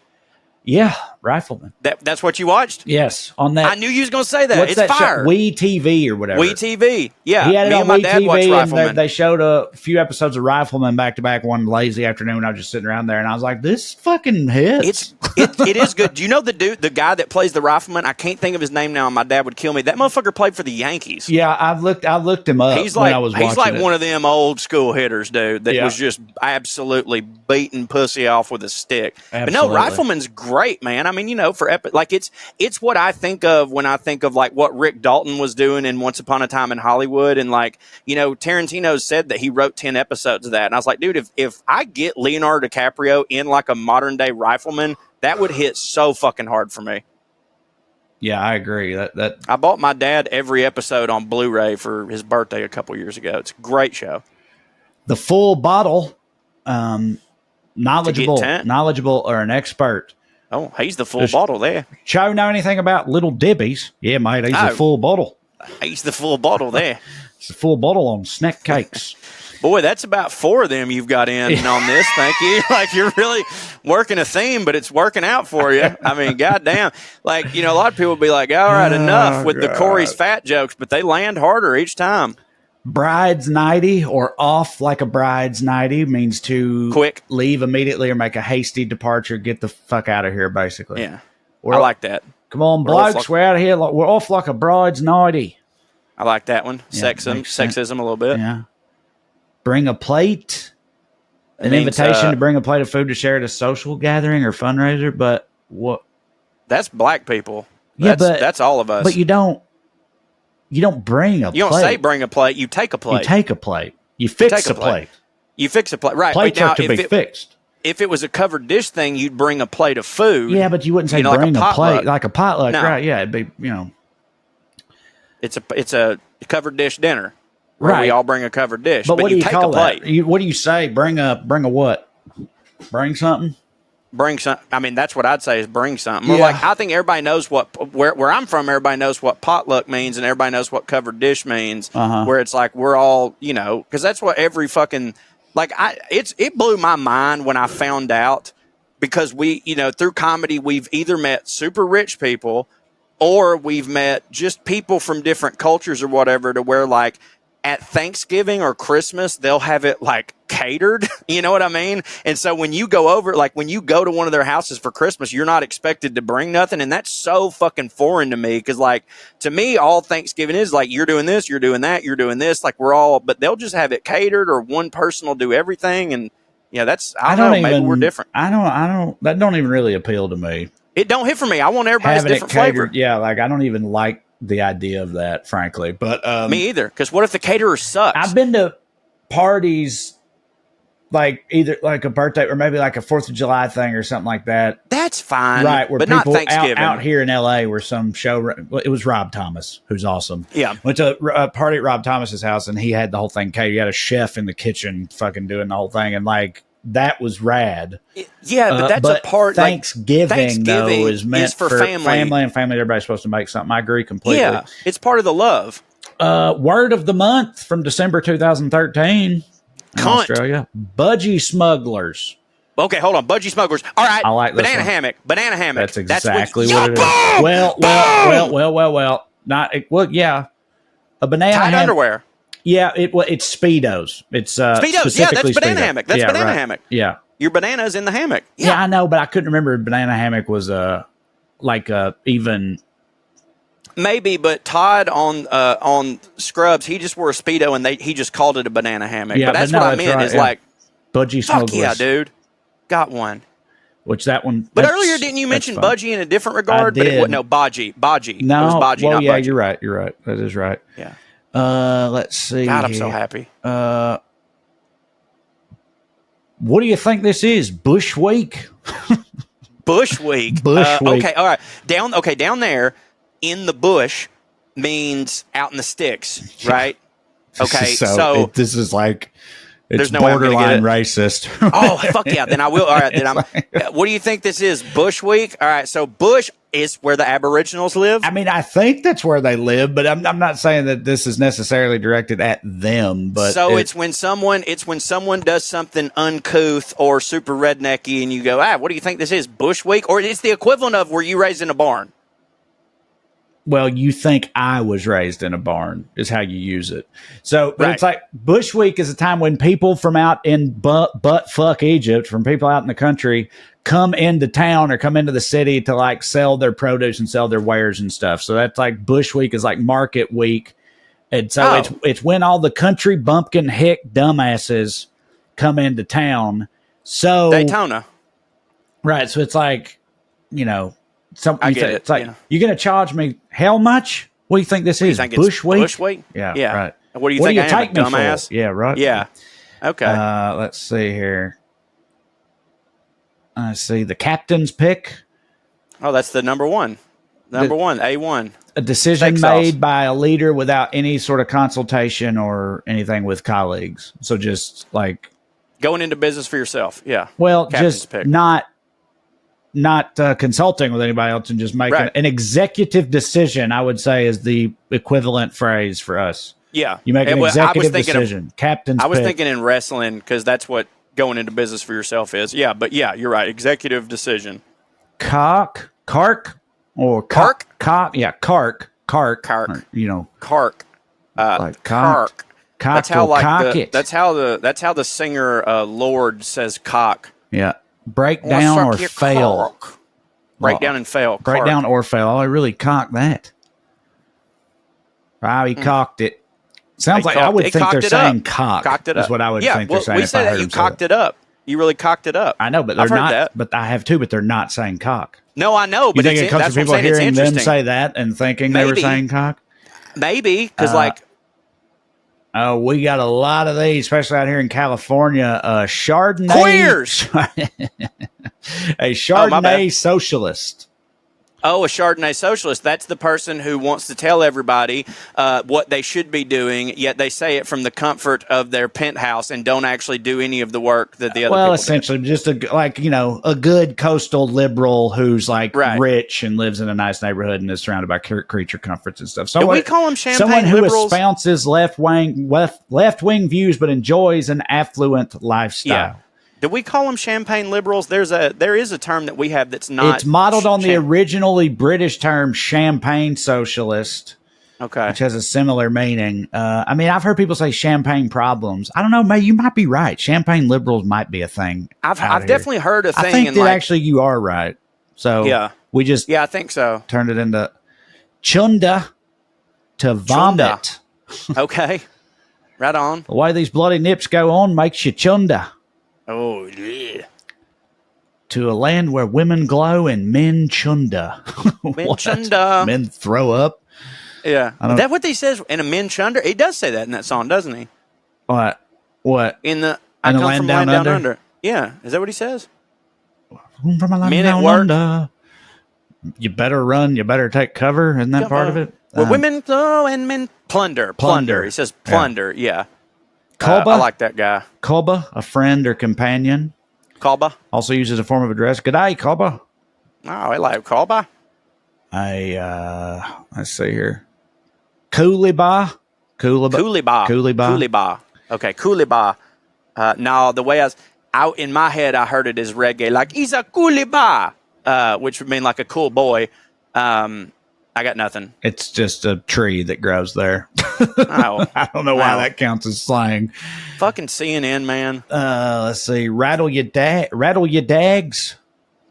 Speaker 1: Yeah, Rifleman.
Speaker 2: That's what you watched?
Speaker 1: Yes, on that.
Speaker 2: I knew you was going to say that.
Speaker 1: What's
Speaker 2: It's
Speaker 1: that
Speaker 2: fire.
Speaker 1: Show? Wii TV or whatever.
Speaker 2: Wii TV. Yeah.
Speaker 1: He had it
Speaker 2: Me
Speaker 1: on
Speaker 2: and my
Speaker 1: Wii
Speaker 2: dad
Speaker 1: TV,
Speaker 2: watched
Speaker 1: and
Speaker 2: Rifleman.
Speaker 1: they showed a few episodes of Rifleman back to back one lazy afternoon. I was just sitting around there, and I was like, "This fucking hits."
Speaker 2: It is good. Do you know the guy that plays the Rifleman? I can't think of his name now, and my dad would kill me. That motherfucker played for the Yankees.
Speaker 1: Yeah, I looked him up.
Speaker 2: He's like
Speaker 1: watching
Speaker 2: one of them old school hitters, dude. That was just absolutely beating pussy off with a stick.
Speaker 1: Absolutely.
Speaker 2: But no, Rifleman's great, man. I mean, for like it's what I think of when I think of like what Rick Dalton was doing in Once Upon a Time in Hollywood, and like Tarantino said that he wrote 10 episodes of that, and I was like, dude, if I get Leonardo DiCaprio in like a modern day Rifleman, that would hit so fucking hard for me.
Speaker 1: Yeah, I agree. That
Speaker 2: I bought my dad every episode on Blu-ray for his birthday a couple years ago. It's a great show.
Speaker 1: The Full Bottle, knowledgeable or an expert.
Speaker 2: Oh, he's the full bottle there.
Speaker 1: Cho know anything about Little Dibbies? Yeah, mate, he's a full bottle.
Speaker 2: He's the full bottle there.
Speaker 1: It's a full bottle on snack cakes.
Speaker 2: Boy, that's about 4 of them you've got in on this. Thank you. Like, you're really working a theme, but it's working out for you. I mean, goddamn. Like, a lot of people will be like, all right, enough with the Corey's fat jokes, but they land harder each time.
Speaker 1: Bride's nighty or off like a bride's nighty means to leave immediately or make a hasty departure. Get the fuck out of here, basically.
Speaker 2: Yeah. I like that.
Speaker 1: Come on, blokes. We're out of here. We're off like a bride's nighty.
Speaker 2: I like that one.
Speaker 1: Yeah,
Speaker 2: sexism a little bit.
Speaker 1: Yeah. Bring a plate. An invitation to bring a plate of food to share at a social gathering or fundraiser. But what?
Speaker 2: That's black people.
Speaker 1: That's
Speaker 2: all of us.
Speaker 1: But you don't bring a plate.
Speaker 2: You don't say bring a plate. You take a plate.
Speaker 1: You take a plate. You fix a plate.
Speaker 2: You fix a plate. Right.
Speaker 1: Plates are to be fixed.
Speaker 2: If it was a covered dish thing, you'd bring a plate of food.
Speaker 1: Yeah, but you wouldn't say bring a plate. Like a potluck. No. Right. Yeah. It'd be,
Speaker 2: It's a covered dish dinner. Where we all bring a covered dish.
Speaker 1: But what do you
Speaker 2: take
Speaker 1: call
Speaker 2: a plate.
Speaker 1: That? What do you say? Bring a what? Bring something?
Speaker 2: Bring something. I mean, that's what I'd say is bring something. Yeah. Like, I think everybody knows where I'm from, everybody knows what potluck means and everybody knows what covered dish means. Where it's like we're all, because that's what every fucking, like, it blew my mind when I found out, because we, through comedy, we've either met super rich people or we've met just people from different cultures or whatever, to where, like, at Thanksgiving or Christmas, they'll have it like catered. You know what I mean? And so when you go over, like when you go to one of their houses for Christmas, you're not expected to bring nothing. And that's so fucking foreign to me. Cause like, to me, all Thanksgiving is like, you're doing this, you're doing that, you're doing this. Like but they'll just have it catered, or one person will do everything. And I don't know, maybe we're different.
Speaker 1: That don't even really appeal to me.
Speaker 2: It don't hit for me. I want everybody's different flavor.
Speaker 1: Yeah. Like I don't even like the idea of that, frankly, but
Speaker 2: me either. Because what if the caterer sucks?
Speaker 1: I've been to parties, like either like a birthday or maybe like a 4th of July thing or something like that.
Speaker 2: That's fine,
Speaker 1: right? Where
Speaker 2: but
Speaker 1: people
Speaker 2: not Thanksgiving.
Speaker 1: Out here in LA, where some show, it was Rob Thomas, who's awesome.
Speaker 2: Yeah,
Speaker 1: went to a party at Rob Thomas's house, and he had the whole thing catered. He had a chef in the kitchen, fucking doing the whole thing, and like. That was rad.
Speaker 2: Yeah, but that's a part.
Speaker 1: Thanksgiving though is meant
Speaker 2: for family
Speaker 1: and family. Everybody's supposed to make something. I agree completely.
Speaker 2: Yeah, it's part of the love.
Speaker 1: Word of the month from December 2013 in Australia: budgie smugglers.
Speaker 2: Okay, hold on. Budgie smugglers. All right.
Speaker 1: I like
Speaker 2: banana hammock. Banana hammock.
Speaker 1: That's exactly what it is. Well. Yeah. A banana
Speaker 2: tight underwear.
Speaker 1: Yeah, it's Speedos. It's
Speaker 2: Speedos. Yeah, that's banana hammock. That's banana hammock.
Speaker 1: Yeah.
Speaker 2: Your banana's in the hammock.
Speaker 1: Yeah, I know, but I couldn't remember banana hammock was even.
Speaker 2: Maybe, but Todd on Scrubs, he just wore a Speedo and he just called it a banana hammock.
Speaker 1: Yeah,
Speaker 2: but that's what I meant is like
Speaker 1: budgie smugglers.
Speaker 2: Fuck yeah, dude. Got one.
Speaker 1: Which that one.
Speaker 2: But earlier, didn't you mention budgie in a different regard?
Speaker 1: I did.
Speaker 2: But Bodgie.
Speaker 1: No,
Speaker 2: it was Bodgie,
Speaker 1: well,
Speaker 2: not
Speaker 1: yeah,
Speaker 2: budgie.
Speaker 1: You're right. That is right.
Speaker 2: Yeah.
Speaker 1: Let's see.
Speaker 2: God, I'm so happy.
Speaker 1: What do you think this is? Bush Week?
Speaker 2: Bush Week.
Speaker 1: Bush Week.
Speaker 2: Okay, all right. Down there in the bush means out in the sticks, right? Okay, so
Speaker 1: this is like it's
Speaker 2: no
Speaker 1: borderline racist.
Speaker 2: Oh, fuck yeah. Then I will. All right. Then what do you think this is? Bush Week? All right. So Bush is where the Aboriginals live?
Speaker 1: I mean, I think that's where they live, but I'm not saying that this is necessarily directed at them. But
Speaker 2: so it's when someone does something uncouth or super rednecky, and you go, what do you think this is, Bush Week? Or it's the equivalent of were you raised in a barn?
Speaker 1: Well, you think I was raised in a barn is how you use it. So, but It's like Bush Week is a time when people from out in butt fuck Egypt, from people out in the country, come into town or come into the city to like sell their produce and sell their wares and stuff. So that's like Bush Week is like market week. And so it's when all the country bumpkin hick dumbasses come into town. So
Speaker 2: Daytona.
Speaker 1: Right. So it's like,
Speaker 2: I get it.
Speaker 1: It's like, you're going to charge me how much? What do you think this is? Bush Week?
Speaker 2: Bush Week?
Speaker 1: Yeah. Right.
Speaker 2: What do you think I am,
Speaker 1: take me
Speaker 2: dumbass?
Speaker 1: For? Yeah, right.
Speaker 2: Yeah. Okay.
Speaker 1: Let's see here. I see the captain's pick.
Speaker 2: Oh, that's the number one. A1.
Speaker 1: A decision made by a leader without any sort of consultation or anything with colleagues. So just like
Speaker 2: going into business for yourself. Yeah.
Speaker 1: Well,
Speaker 2: captain's
Speaker 1: just
Speaker 2: pick.
Speaker 1: not consulting with anybody else and just making an executive decision, I would say, is the equivalent phrase for us.
Speaker 2: Yeah.
Speaker 1: You make an executive decision. Captain's pick.
Speaker 2: I was thinking in wrestling because that's what going into business for yourself is. Yeah, but yeah, you're right. Executive decision.
Speaker 1: Cark. Yeah, cark.
Speaker 2: Cark.
Speaker 1: Like
Speaker 2: cark.
Speaker 1: That's how
Speaker 2: that's how the singer Lord says cock.
Speaker 1: Yeah. Break down or fail.
Speaker 2: Break down and fail.
Speaker 1: Break down or fail. Oh, I really cocked that. Wow, he cocked it. Sounds like I would think they're saying cock.
Speaker 2: Cocked it up.
Speaker 1: Is what I would think they're saying.
Speaker 2: We say that you cocked it up. You really cocked it up.
Speaker 1: I know, but they're not. But I have too. But they're not saying cock.
Speaker 2: No, I know. But
Speaker 1: you think it comes from people hearing them say that and thinking they were saying cock?
Speaker 2: Maybe because
Speaker 1: oh, we got a lot of these, especially out here in California. Chardonnay
Speaker 2: queers.
Speaker 1: A Chardonnay socialist.
Speaker 2: Oh, a Chardonnay socialist. That's the person who wants to tell everybody what they should be doing, yet they say it from the comfort of their penthouse and don't actually do any of the work that the other people
Speaker 1: essentially, do. Just a good coastal liberal who's like rich and lives in a nice neighborhood and is surrounded by creature comforts and stuff.
Speaker 2: Do we call them champagne
Speaker 1: someone who
Speaker 2: liberals?
Speaker 1: Espounces left wing views but enjoys an affluent lifestyle.
Speaker 2: Yeah. Do we call them champagne liberals? There is a term that we have that's not.
Speaker 1: It's modeled on the originally British term champagne socialist, which has a similar meaning. I mean, I've heard people say champagne problems. I don't know, May, you might be right. Champagne liberals might be a thing.
Speaker 2: I've definitely heard a thing.
Speaker 1: I think that actually you are right. So we just
Speaker 2: I think so.
Speaker 1: Turned it into chunda to vomit.
Speaker 2: Chunda. Okay, right on.
Speaker 1: The way these bloody nips go on makes you chunda.
Speaker 2: Oh, yeah.
Speaker 1: To a land where women glow and men chunda.
Speaker 2: Men chunda.
Speaker 1: Men throw up.
Speaker 2: Yeah. Is that what he says in a men chunder? He does say that in that song, doesn't he?
Speaker 1: What?
Speaker 2: In the I come from land down under. Yeah. Is that what he says?
Speaker 1: From a land
Speaker 2: men
Speaker 1: down
Speaker 2: at work.
Speaker 1: Under. You better run. You better take cover. Isn't that part of it?
Speaker 2: Where women glow and men plunder. He says plunder. Yeah.
Speaker 1: Kolba,
Speaker 2: I like that guy.
Speaker 1: Kolba, a friend or companion.
Speaker 2: Kolba.
Speaker 1: Also used as a form of address. Good day, Kolba.
Speaker 2: Oh, I like Kolba.
Speaker 1: Let's see here. Coolibah.
Speaker 2: Okay, Coolibah. Now, the way out in my head, I heard it as reggae, like, he's a Coolibah, which would mean like a cool boy. I got nothing.
Speaker 1: It's just a tree that grows there. I don't know why that counts as slang.
Speaker 2: Fucking CNN, man.
Speaker 1: Let's see. Rattle your dags.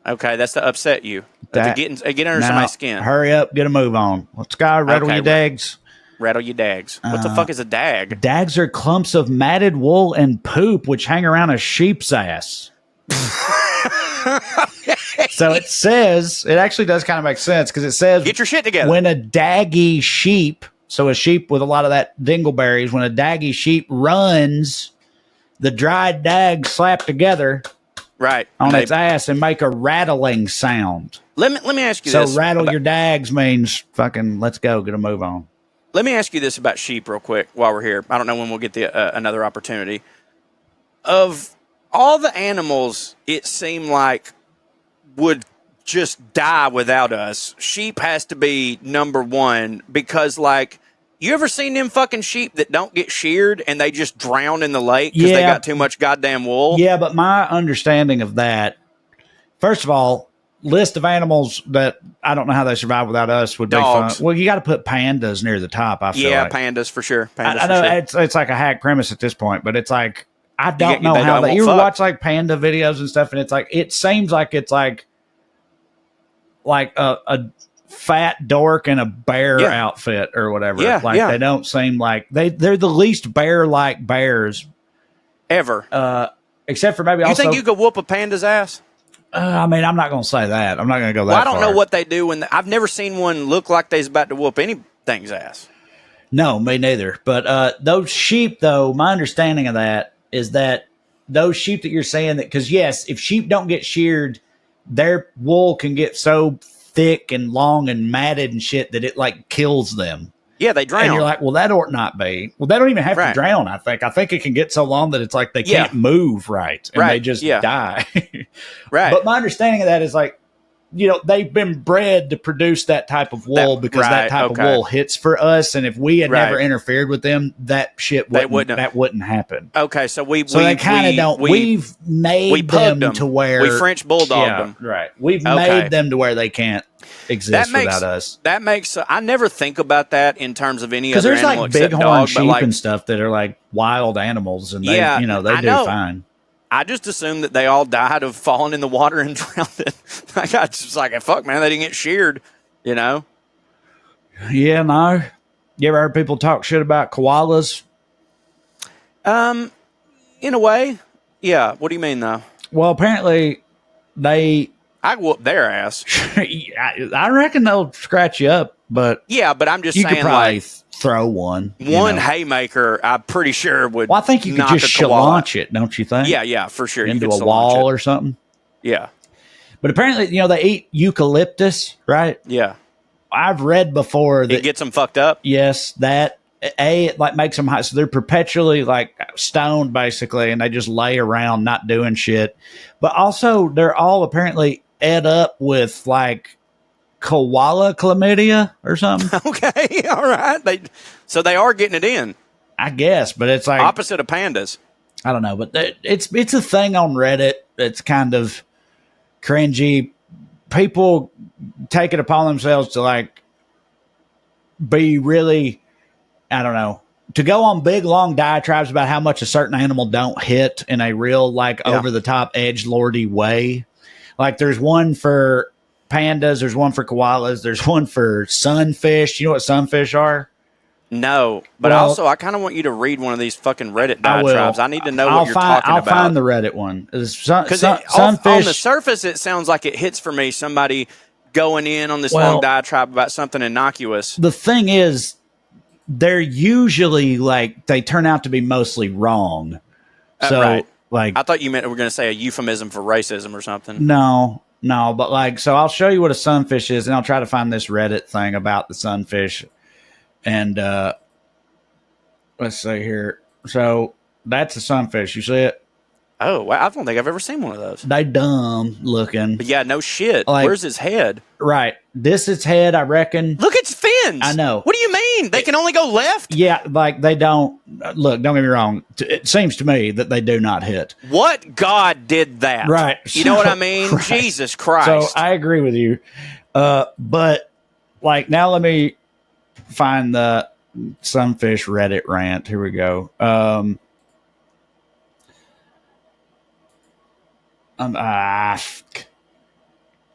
Speaker 2: Okay, that's to upset you. Get under somebody's skin.
Speaker 1: Hurry up, get a move on. Let's go. Rattle your dags.
Speaker 2: Rattle your dags. What the fuck is a dag?
Speaker 1: Dags are clumps of matted wool and poop which hang around a sheep's ass. So it says, it actually does kind of make sense because it says,
Speaker 2: get your shit together.
Speaker 1: When a daggy sheep, so a sheep with a lot of that dingleberries, when a daggy sheep runs, the dried dags slap together on its ass and make a rattling sound.
Speaker 2: Let me ask you this.
Speaker 1: So rattle your dags means fucking let's go, get a move on.
Speaker 2: Let me ask you this about sheep real quick while we're here. I don't know when we'll get another opportunity. Of all the animals, it seemed like would just die without us. Sheep has to be number one because, like, you ever seen them fucking sheep that don't get sheared and they just drown in the lake because they got too much goddamn wool?
Speaker 1: Yeah, but my understanding of that, first of all, list of animals that I don't know how they survive without us would
Speaker 2: Dogs.
Speaker 1: be fun. Well, you got to put pandas near the top. I feel like.
Speaker 2: Pandas for sure. Pandas
Speaker 1: I know it's like a hack premise at this point, but it's like I don't know how that. You ever watch like panda videos and stuff, and it's like it seems like it's like a fat dork in a bear outfit or whatever. They don't seem like they're the least bear-like bears
Speaker 2: ever.
Speaker 1: Except for maybe
Speaker 2: you think you could whoop a panda's ass?
Speaker 1: I mean, I'm not going to say that. I'm not going to go that
Speaker 2: far. I don't
Speaker 1: far.
Speaker 2: know what they do when I've never seen one look like they's about to whoop anything's ass.
Speaker 1: No, me neither. But those sheep, though, my understanding of that is that those sheep that you're saying that, because yes, if sheep don't get sheared, their wool can get so thick and long and matted and shit that it like kills them.
Speaker 2: Yeah, they drown.
Speaker 1: And you're like, well, that ought not be. Well, they don't even have to drown, I think. I think it can get so long that it's like they can't move right. And they just die.
Speaker 2: Right.
Speaker 1: But my understanding of that is like, you know, they've been bred to produce that type of wool because that type of wool hits for us. And if we had never interfered with them, that shit wouldn't happen.
Speaker 2: Okay, so we
Speaker 1: kind of don't. We've made them to where
Speaker 2: we French bulldogged them.
Speaker 1: Right. We've made them to where they can't exist without us.
Speaker 2: That makes. I never think about that in terms of any other
Speaker 1: there's
Speaker 2: animal
Speaker 1: like
Speaker 2: except
Speaker 1: bighorn
Speaker 2: dog,
Speaker 1: sheep
Speaker 2: like,
Speaker 1: and stuff that are like wild animals, and they do fine.
Speaker 2: I just assumed that they all died of falling in the water and drowning. I got just like, fuck, man, they didn't get sheared, you know?
Speaker 1: Yeah, no. You ever heard people talk shit about koalas?
Speaker 2: In a way, yeah. What do you mean, though?
Speaker 1: Well, apparently
Speaker 2: I whoop their ass.
Speaker 1: I reckon they'll scratch you up, but
Speaker 2: yeah, but I'm just
Speaker 1: you
Speaker 2: saying,
Speaker 1: could probably
Speaker 2: like,
Speaker 1: throw one.
Speaker 2: Haymaker, I'm pretty sure would.
Speaker 1: Well, I think you could just launch it, don't you think?
Speaker 2: Yeah, for sure.
Speaker 1: Into a wall or something.
Speaker 2: Yeah,
Speaker 1: but apparently, they eat eucalyptus, right?
Speaker 2: Yeah,
Speaker 1: I've read before that
Speaker 2: it gets them fucked up.
Speaker 1: Yes, that it like makes them high, so they're perpetually like stoned basically, and they just lay around not doing shit. But also, they're all apparently ed up with like koala chlamydia or something.
Speaker 2: Okay, all right. So they are getting it in,
Speaker 1: I guess, but it's like
Speaker 2: opposite of pandas.
Speaker 1: I don't know, but it's a thing on Reddit. It's kind of cringy. People take it upon themselves to like be really, I don't know, to go on big long diatribes about how much a certain animal don't hit in a real like over the top edgelordy way. Like there's one for pandas, there's one for koalas, there's one for sunfish. You know what sunfish are?
Speaker 2: No, but also I kind of want you to read one of these fucking Reddit diatribes. I need to know what you're talking about.
Speaker 1: I'll find the Reddit one.
Speaker 2: Because
Speaker 1: sunfish
Speaker 2: on the surface, it sounds like it hits for me. Somebody going in on this long diatribe about something innocuous.
Speaker 1: The thing is, they're usually like they turn out to be mostly wrong. So,
Speaker 2: right.
Speaker 1: Like,
Speaker 2: I thought you meant we were going to say a euphemism for racism or something.
Speaker 1: No, but like, so I'll show you what a sunfish is, and I'll try to find this Reddit thing about the sunfish. And let's see here. So that's a sunfish. You see it?
Speaker 2: Oh, wow. I don't think I've ever seen one of those.
Speaker 1: They dumb looking.
Speaker 2: But yeah, no shit. Like, where's his head?
Speaker 1: Right. This is head, I reckon.
Speaker 2: Look, it's fins.
Speaker 1: I know.
Speaker 2: What do you mean? They can only go left?
Speaker 1: Yeah, like they don't. Look, don't get me wrong. It seems to me that they do not hit.
Speaker 2: What God did that?
Speaker 1: Right.
Speaker 2: You know what I mean? Right. Jesus Christ.
Speaker 1: So I agree with you. But like now let me find the sunfish Reddit rant. Here we go.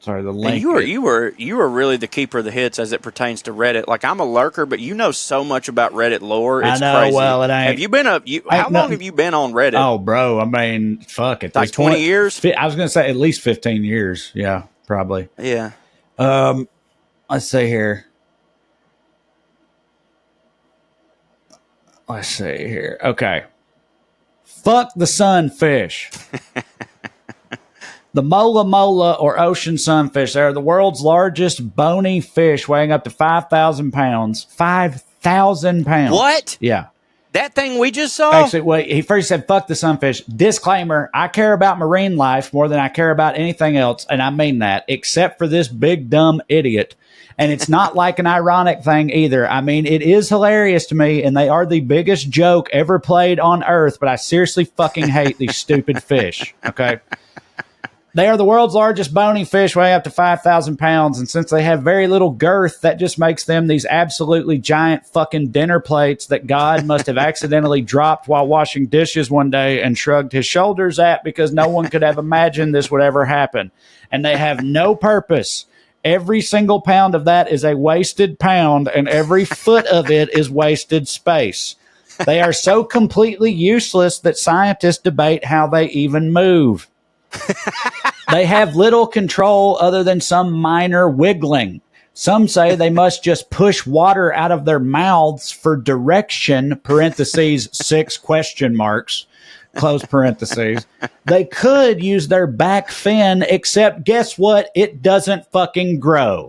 Speaker 1: Sorry, the link.
Speaker 2: And you were really the keeper of the hits as it pertains to Reddit. Like I'm a lurker, but you know so much about Reddit lore. It's
Speaker 1: I know.
Speaker 2: Crazy.
Speaker 1: Well, it ain't.
Speaker 2: Have you been how long have you been on Reddit?
Speaker 1: Oh, bro. I mean, fuck it.
Speaker 2: Like 20 years?
Speaker 1: I was gonna say at least 15 years. Yeah, probably.
Speaker 2: Yeah.
Speaker 1: Let's see here. Let's see here. Okay. Fuck the sunfish. The mola mola or ocean sunfish. They are the world's largest bony fish, weighing up to 5,000 pounds. 5,000 pounds.
Speaker 2: What?
Speaker 1: Yeah.
Speaker 2: That thing we just saw?
Speaker 1: Actually, well, he first said, fuck the sunfish. Disclaimer, I care about marine life more than I care about anything else, and I mean that, except for this big, dumb idiot. And it's not like an ironic thing either. I mean, it is hilarious to me, and they are the biggest joke ever played on Earth, but I seriously fucking hate these stupid fish, okay? They are the world's largest bony fish, weighing up to 5,000 pounds. And since they have very little girth, that just makes them these absolutely giant fucking dinner plates that God must have accidentally dropped while washing dishes one day and shrugged his shoulders at because no one could have imagined this would ever happen. And they have no purpose. Every single pound of that is a wasted pound, and every foot of it is wasted space. They are so completely useless that scientists debate how they even move. They have little control other than some minor wiggling. Some say they must just push water out of their mouths for direction, parentheses, 6 question marks, close parentheses. They could use their back fin, except guess what? It doesn't fucking grow.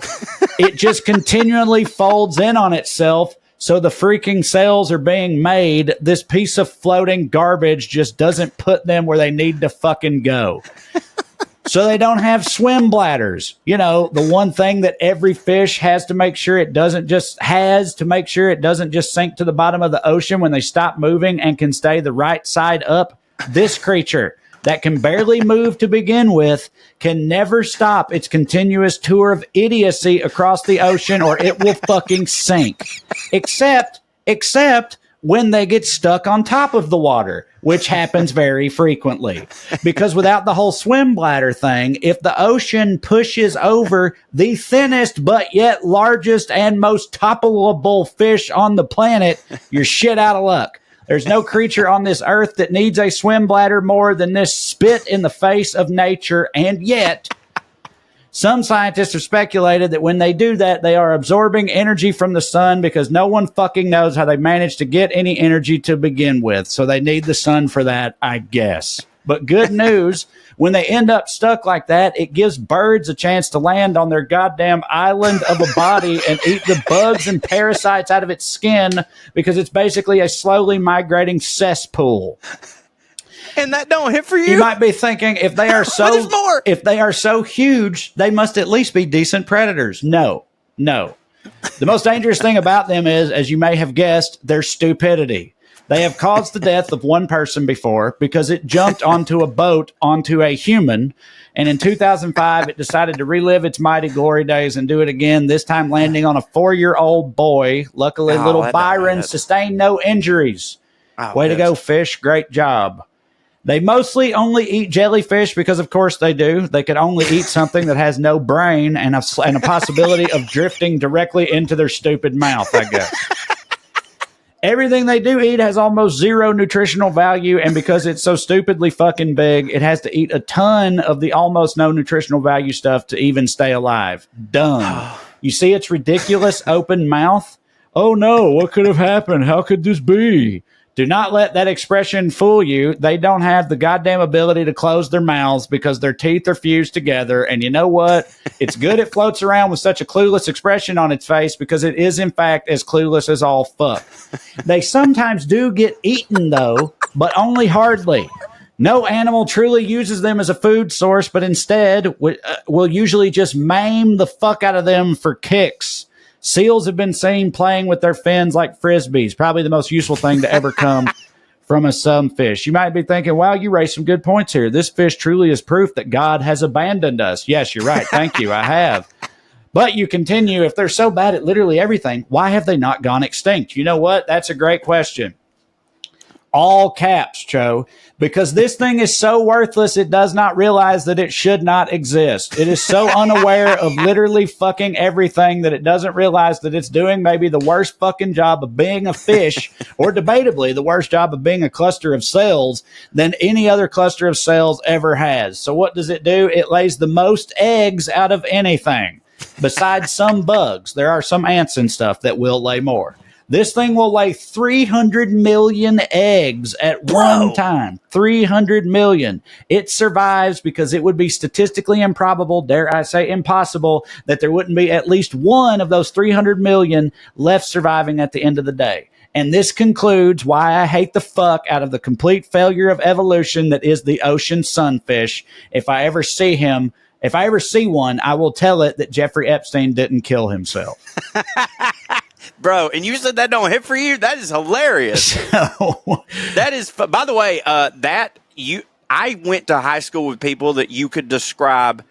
Speaker 1: It just continually folds in on itself. So the freaking sails are being made. This piece of floating garbage just doesn't put them where they need to fucking go. So they don't have swim bladders. You know, the one thing that every fish has to make sure it doesn't just sink to the bottom of the ocean when they stop moving and can stay the right side up. This creature that can barely move to begin with can never stop its continuous tour of idiocy across the ocean, or it will fucking sink. Except when they get stuck on top of the water, which happens very frequently. Because without the whole swim bladder thing, if the ocean pushes over the thinnest but yet largest and most toppleable fish on the planet, you're shit out of luck. There's no creature on this earth that needs a swim bladder more than this spit in the face of nature, and yet some scientists have speculated that when they do that, they are absorbing energy from the sun because no one fucking knows how they managed to get any energy to begin with. So they need the sun for that, I guess. But good news, when they end up stuck like that, it gives birds a chance to land on their goddamn island of a body and eat the bugs and parasites out of its skin because it's basically a slowly migrating cesspool.
Speaker 2: And that don't hit for you?
Speaker 1: You might be thinking, if they are so huge, they must at least be decent predators. No. The most dangerous thing about them is, as you may have guessed, their stupidity. They have caused the death of one person before because it jumped onto a boat onto a human. And in 2005, it decided to relive its mighty glory days and do it again, this time landing on a 4-year-old boy. Luckily, little Byron sustained no injuries. Way to go, fish. Great job. They mostly only eat jellyfish because, of course, they do. They could only eat something that has no brain and a possibility of drifting directly into their stupid mouth, I guess. Everything they do eat has almost zero nutritional value, and because it's so stupidly fucking big, it has to eat a ton of the almost no nutritional value stuff to even stay alive. Dumb. You see its ridiculous open mouth? Oh no, what could have happened? How could this be? Do not let that expression fool you. They don't have the goddamn ability to close their mouths because their teeth are fused together. And you know what? It's good it floats around with such a clueless expression on its face because it is, in fact, as clueless as all fuck. They sometimes do get eaten, though, but only hardly. No animal truly uses them as a food source, but instead will usually just maim the fuck out of them for kicks. Seals have been seen playing with their fins like frisbees, probably the most useful thing to ever come from a sunfish. You might be thinking, wow, you raised some good points here. This fish truly is proof that God has abandoned us. Yes, you're right. Thank you. I have. But you continue, if they're so bad at literally everything, why have they not gone extinct? You know what? That's a great question. All caps, Cho, because this thing is so worthless, it does not realize that it should not exist. It is so unaware of literally fucking everything that it doesn't realize that it's doing maybe the worst fucking job of being a fish, or debatably the worst job of being a cluster of cells than any other cluster of cells ever has. So what does it do? It lays the most eggs out of anything. Besides some bugs, there are some ants and stuff that will lay more. This thing will lay 300 million eggs at one time. 300 million. It survives because it would be statistically improbable, dare I say impossible, that there wouldn't be at least one of those 300 million left surviving at the end of the day. And this concludes why I hate the fuck out of the complete failure of evolution that is the ocean sunfish. If I ever see one, I will tell it that Jeffrey Epstein didn't kill himself.
Speaker 2: Bro, and you said that don't hit for you? That is hilarious. That is, by the way, I went to high school with people that you could describe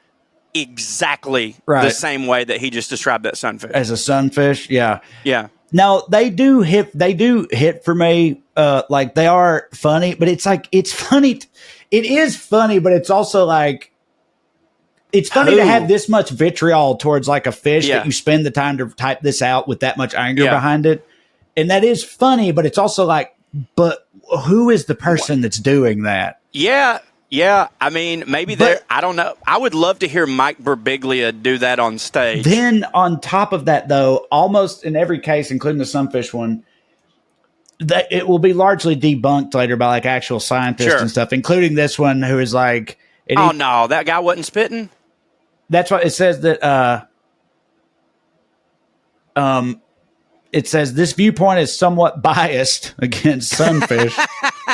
Speaker 2: exactly the same way that he just described that sunfish.
Speaker 1: As a sunfish, yeah.
Speaker 2: Yeah.
Speaker 1: Now they do hit for me. Like they are funny, but it's like it's funny. It is funny, but it's also like it's funny to have this much vitriol towards like a fish that you spend the time to type this out with that much anger behind it, and that is funny. But it's also like, but who is the person that's doing that?
Speaker 2: Yeah. Yeah, I mean, maybe I don't know. I would love to hear Mike Birbiglia do that on stage.
Speaker 1: Then on top of that, though, almost in every case, including the sunfish one, that it will be largely debunked later by like actual scientists and stuff, including this one who is like,
Speaker 2: no, that guy wasn't spitting.
Speaker 1: That's what it says that. It says this viewpoint is somewhat biased against sunfish.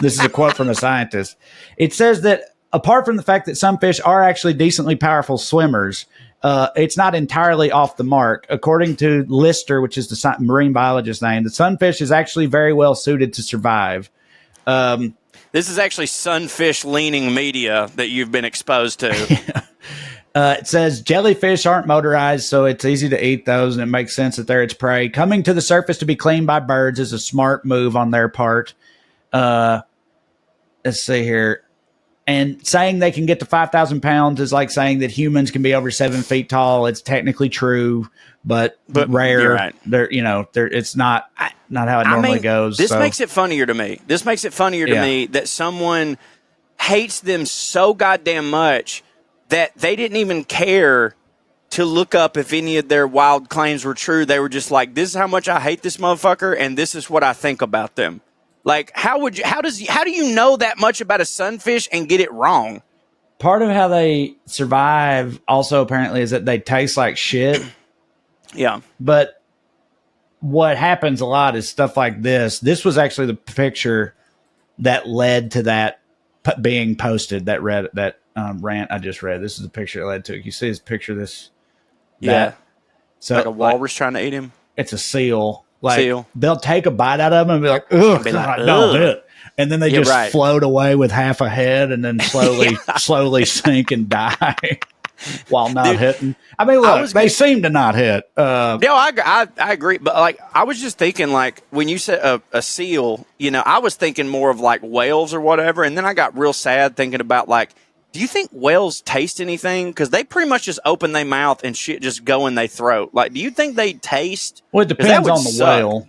Speaker 1: This is a quote from a scientist. It says that apart from the fact that sunfish are actually decently powerful swimmers, it's not entirely off the mark. According to Lister, which is the marine biologist's name, the sunfish is actually very well suited to survive.
Speaker 2: This is actually sunfish-leaning media that you've been exposed to.
Speaker 1: It says jellyfish aren't motorized, so it's easy to eat those, and it makes sense that they're its prey. Coming to the surface to be cleaned by birds is a smart move on their part. Let's see here. And saying they can get to 5,000 pounds is like saying that humans can be over 7 feet tall. It's technically true, but rare.
Speaker 2: You're right.
Speaker 1: It's not how it normally goes.
Speaker 2: This makes it funnier to me. This makes it funnier to me that someone hates them so goddamn much that they didn't even care to look up if any of their wild claims were true. They were just like, this is how much I hate this motherfucker, and this is what I think about them. Like, how do you know that much about a sunfish and get it wrong?
Speaker 1: Part of how they survive also apparently is that they taste like shit.
Speaker 2: Yeah.
Speaker 1: But what happens a lot is stuff like this. This was actually the picture that led to that being posted, that rant I just read. This is the picture it led to. You see this picture of this?
Speaker 2: Yeah.
Speaker 1: So
Speaker 2: like a walrus trying to eat him?
Speaker 1: It's a seal. Like they'll take a bite out of them and be like, ugh, don't hit. And then they just float away with half a head and then slowly sink and die while not hitting. I mean, look, they seem to not hit.
Speaker 2: I agree. But like, I was just thinking, like, when you said a seal, I was thinking more of like whales or whatever. And then I got real sad thinking about like, do you think whales taste anything? Because they pretty much just open their mouth and shit just go in their throat. Like, do you think they taste?
Speaker 1: Well, it depends on the whale.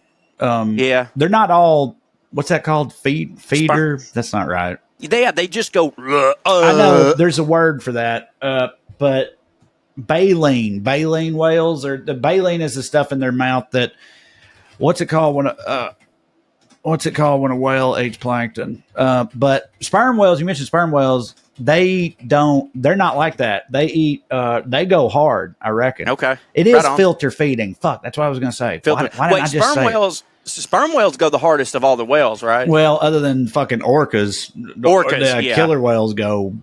Speaker 2: Yeah.
Speaker 1: They're not all, what's that called? Feeder? That's not right.
Speaker 2: They just go.
Speaker 1: I know there's a word for that. But baleen whales, or the baleen is the stuff in their mouth that, what's it called when a whale eats plankton? But sperm whales, you mentioned sperm whales, they're not like that. They eat, they go hard, I reckon.
Speaker 2: Okay.
Speaker 1: It is filter feeding. Fuck, that's what I was going to say. Why didn't I just say
Speaker 2: sperm whales go the hardest of all the whales, right?
Speaker 1: Well, other than fucking orcas. Killer whales go.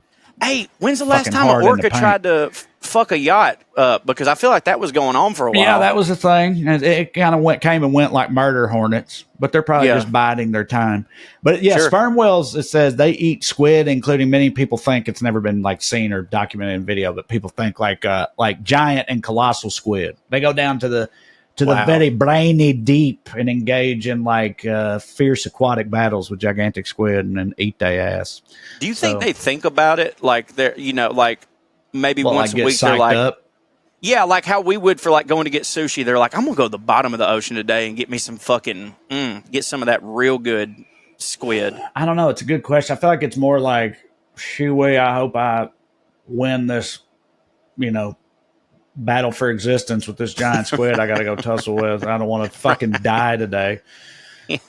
Speaker 2: Hey, when's the last time an orca tried to fuck a yacht? Because I feel like that was going on for a while.
Speaker 1: Yeah, that was the thing. It kind of came and went like murder hornets, but they're probably just biding their time. But yeah, sperm whales, it says they eat squid, including many people think it's never been like seen or documented in video, but people think like giant and colossal squid. They go down to the very brainy deep and engage in like fierce aquatic battles with gigantic squid and then eat their ass.
Speaker 2: Do you think they think about it like they're, like maybe once a week they're like, up? Yeah, like how we would for like going to get sushi. They're like, I'm going to go to the bottom of the ocean today and get me some fucking, get some of that real good squid.
Speaker 1: I don't know. It's a good question. I feel like it's more like, shoo-wee, I hope I win this, battle for existence with this giant squid I got to go tussle with. I don't want to fucking die today.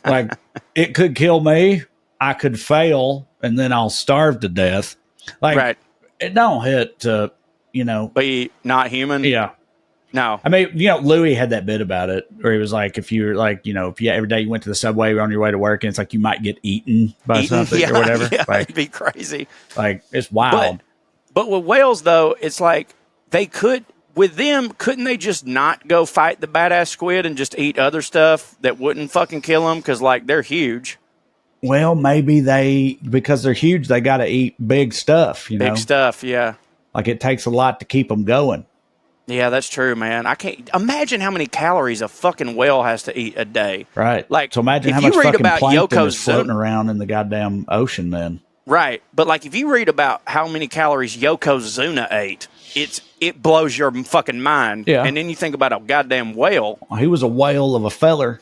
Speaker 1: Like, it could kill me. I could fail, and then I'll starve to death. Like, it don't hit to,
Speaker 2: Be not human?
Speaker 1: Yeah.
Speaker 2: No.
Speaker 1: I mean, Louis had that bit about it where he was like, if you're like, if you every day you went to the subway on your way to work and it's like you might get eaten by something or whatever.
Speaker 2: Yeah,
Speaker 1: like,
Speaker 2: it'd be crazy.
Speaker 1: Like, it's wild.
Speaker 2: But with whales, though, it's like with them, couldn't they just not go fight the badass squid and just eat other stuff that wouldn't fucking kill them? Because, like, they're huge.
Speaker 1: Well, maybe because they're huge, they got to eat big stuff,
Speaker 2: Big stuff, yeah.
Speaker 1: Like, it takes a lot to keep them going.
Speaker 2: Yeah, that's true, man. I can't imagine how many calories a fucking whale has to eat a day.
Speaker 1: Right.
Speaker 2: Like,
Speaker 1: so imagine how much fucking plankton is floating around in the goddamn ocean then.
Speaker 2: Right. But, like, if you read about how many calories Yokozuna ate, it blows your fucking mind.
Speaker 1: Yeah.
Speaker 2: And then you think about a goddamn whale.
Speaker 1: He was a whale of a feller.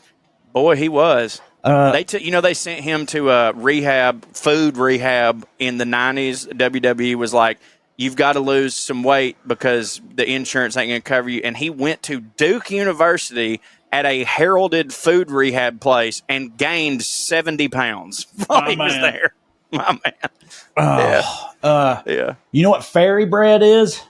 Speaker 2: Boy, he was. They sent him to food rehab in the 90s. WWE was like, you've got to lose some weight because the insurance ain't going to cover you. And he went to Duke University at a heralded food rehab place and gained 70 pounds while he was there. My man. Yeah. You
Speaker 1: know what fairy bread is?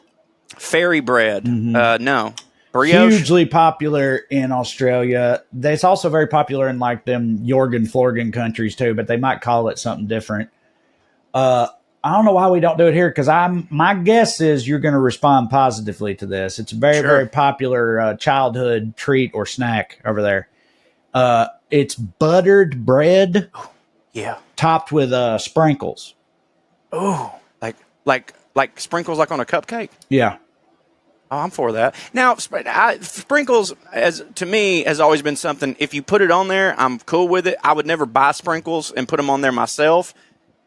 Speaker 2: Fairy bread. Mm-hmm. No. Brioche? Hugely
Speaker 1: popular in Australia. It's also very popular in like them Jorgen countries too, but they might call it something different. I don't know why we don't do it here because my guess is you're going to respond positively to this. It's a very popular childhood treat or snack over there. It's buttered bread.
Speaker 2: Yeah.
Speaker 1: Topped with sprinkles.
Speaker 2: Oh, like sprinkles like on a cupcake?
Speaker 1: Yeah.
Speaker 2: Oh, I'm for that. Now, sprinkles, to me, has always been something, if you put it on there, I'm cool with it. I would never buy sprinkles and put them on there myself.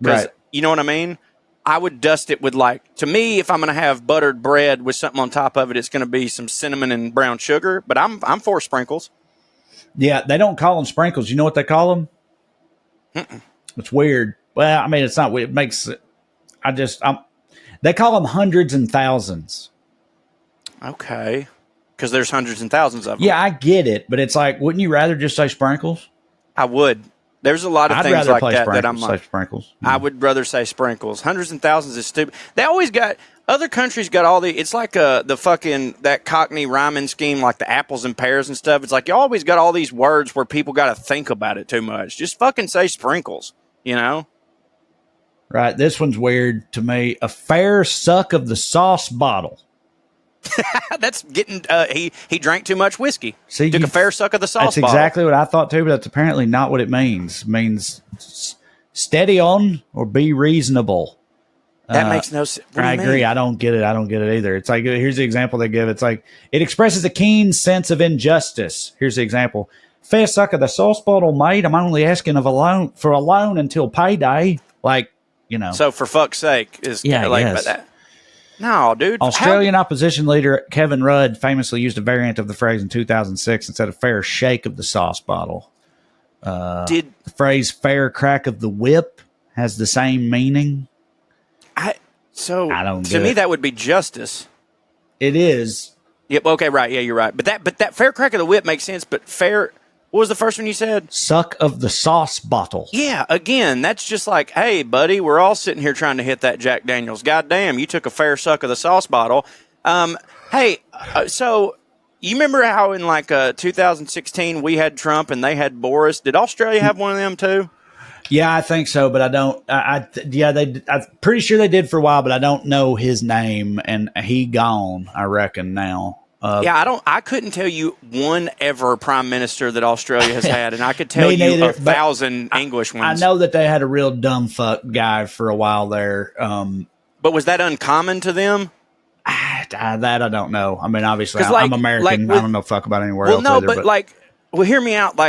Speaker 1: Right.
Speaker 2: You know what I mean? I would dust it with to me, if I'm going to have buttered bread with something on top of it, it's going to be some cinnamon and brown sugar, but I'm for sprinkles.
Speaker 1: Yeah, they don't call them sprinkles. You know what they call them?
Speaker 2: Mm-mm.
Speaker 1: It's weird. Well, I mean, it's not weird. It makes they call them hundreds and thousands.
Speaker 2: Okay. Because there's hundreds and thousands of them.
Speaker 1: Yeah, I get it, but it's like, wouldn't you rather just say sprinkles?
Speaker 2: I would. There's a lot of things like that I'm like,
Speaker 1: sprinkles.
Speaker 2: I would rather say sprinkles. Hundreds and thousands is stupid. They always got, other countries got all it's like the fucking, that Cockney rhyming scheme, like the apples and pears and stuff. It's like you always got all these words where people got to think about it too much. Just fucking say sprinkles,
Speaker 1: Right. This one's weird to me. A fair suck of the sauce bottle.
Speaker 2: That's getting, he drank too much whiskey.
Speaker 1: See,
Speaker 2: took a fair suck of the sauce bottle.
Speaker 1: That's exactly what I thought too, but that's apparently not what it means. It means steady on or be reasonable.
Speaker 2: That makes no sense.
Speaker 1: I agree. I don't get it. Either. It's like, here's the example they give. It's like, it expresses a keen sense of injustice. Here's the example. Fair suck of the sauce bottle, mate. I'm only asking for a loan until payday.
Speaker 2: So for fuck's sake is that. No, dude.
Speaker 1: Australian opposition leader Kevin Rudd famously used a variant of the phrase in 2006 and said a fair shake of the sauce bottle. The phrase fair crack of the whip has the same meaning?
Speaker 2: I don't
Speaker 1: get
Speaker 2: to me,
Speaker 1: it.
Speaker 2: that would be justice.
Speaker 1: It is.
Speaker 2: Yep, okay, right. Yeah, you're right. But that fair crack of the whip makes sense, but fair... What was the first one you said?
Speaker 1: Suck of the sauce bottle.
Speaker 2: Yeah, again, that's just like, hey, buddy, we're all sitting here trying to hit that Jack Daniels. God damn, you took a fair suck of the sauce bottle. So you remember how in 2016 we had Trump and they had Boris? Did Australia have one of them too?
Speaker 1: Yeah, I think so, but I don't. I'm pretty sure they did for a while, but I don't know his name, and he gone, I reckon now.
Speaker 2: I couldn't tell you one ever prime minister that Australia has had, and I could tell you 1,000 English ones.
Speaker 1: I know that they had a real dumb fuck guy for a while there.
Speaker 2: But was that uncommon to them?
Speaker 1: That I don't know. I mean, obviously, I'm American. I don't know fuck about anywhere else.
Speaker 2: No, but hear me out.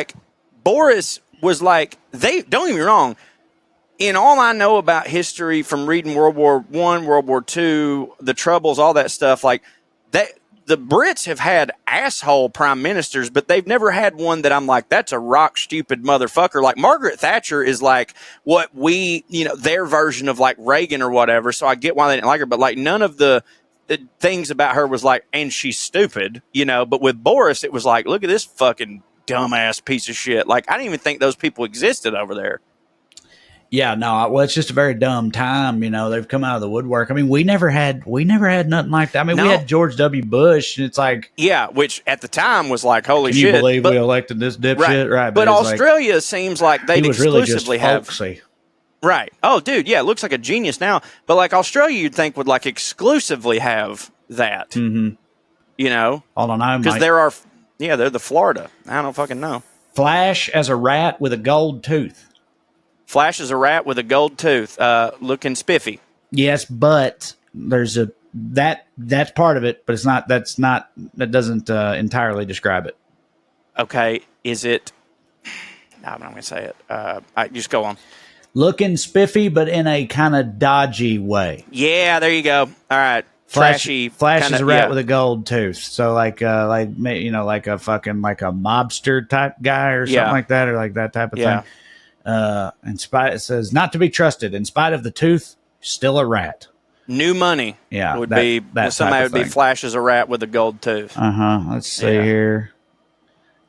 Speaker 2: Boris was they don't get me wrong. In all I know about history from reading World War I, World War II, the Troubles, all that stuff, the Brits have had asshole prime ministers, but they've never had one that I'm like, that's a rock stupid motherfucker. Like Margaret Thatcher is what their version of Reagan or whatever. So I get why they didn't like her, but none of the things about her was and she's stupid, but with Boris, it was look at this fucking dumbass piece of shit. I didn't even think those people existed over there.
Speaker 1: Yeah, no, well, it's just a very dumb time. They've come out of the woodwork. I mean, we never had nothing like that. I mean, we had George W. Bush, and it's like,
Speaker 2: yeah, which at the time was like, holy
Speaker 1: shit. Can you believe we elected this dipshit? Right.
Speaker 2: But Australia seems like they exclusively have.
Speaker 1: Folksy.
Speaker 2: Right. Oh, dude, yeah, it looks like a genius now. But like Australia, you'd think would like exclusively have that.
Speaker 1: Mm-hmm.
Speaker 2: I
Speaker 1: don't know,
Speaker 2: because they're the Florida. I don't fucking know.
Speaker 1: Flash as a rat with a gold tooth.
Speaker 2: Flash is a rat with a gold tooth, looking spiffy.
Speaker 1: Yes, but there's that's part of it, but it's not. That doesn't entirely describe it.
Speaker 2: Okay, is it? No, I'm not going to say it. Just go on.
Speaker 1: Looking spiffy, but in a kind of dodgy way.
Speaker 2: Yeah, there you go. All right, trashy.
Speaker 1: Flash is a rat with a gold tooth. So like a fucking like a mobster type guy or something like that, or like that type of thing. It says not to be trusted. In spite of the tooth, still a rat.
Speaker 2: New money.
Speaker 1: Yeah,
Speaker 2: would be somebody would be Flash as a rat with a gold tooth.
Speaker 1: Let's see here.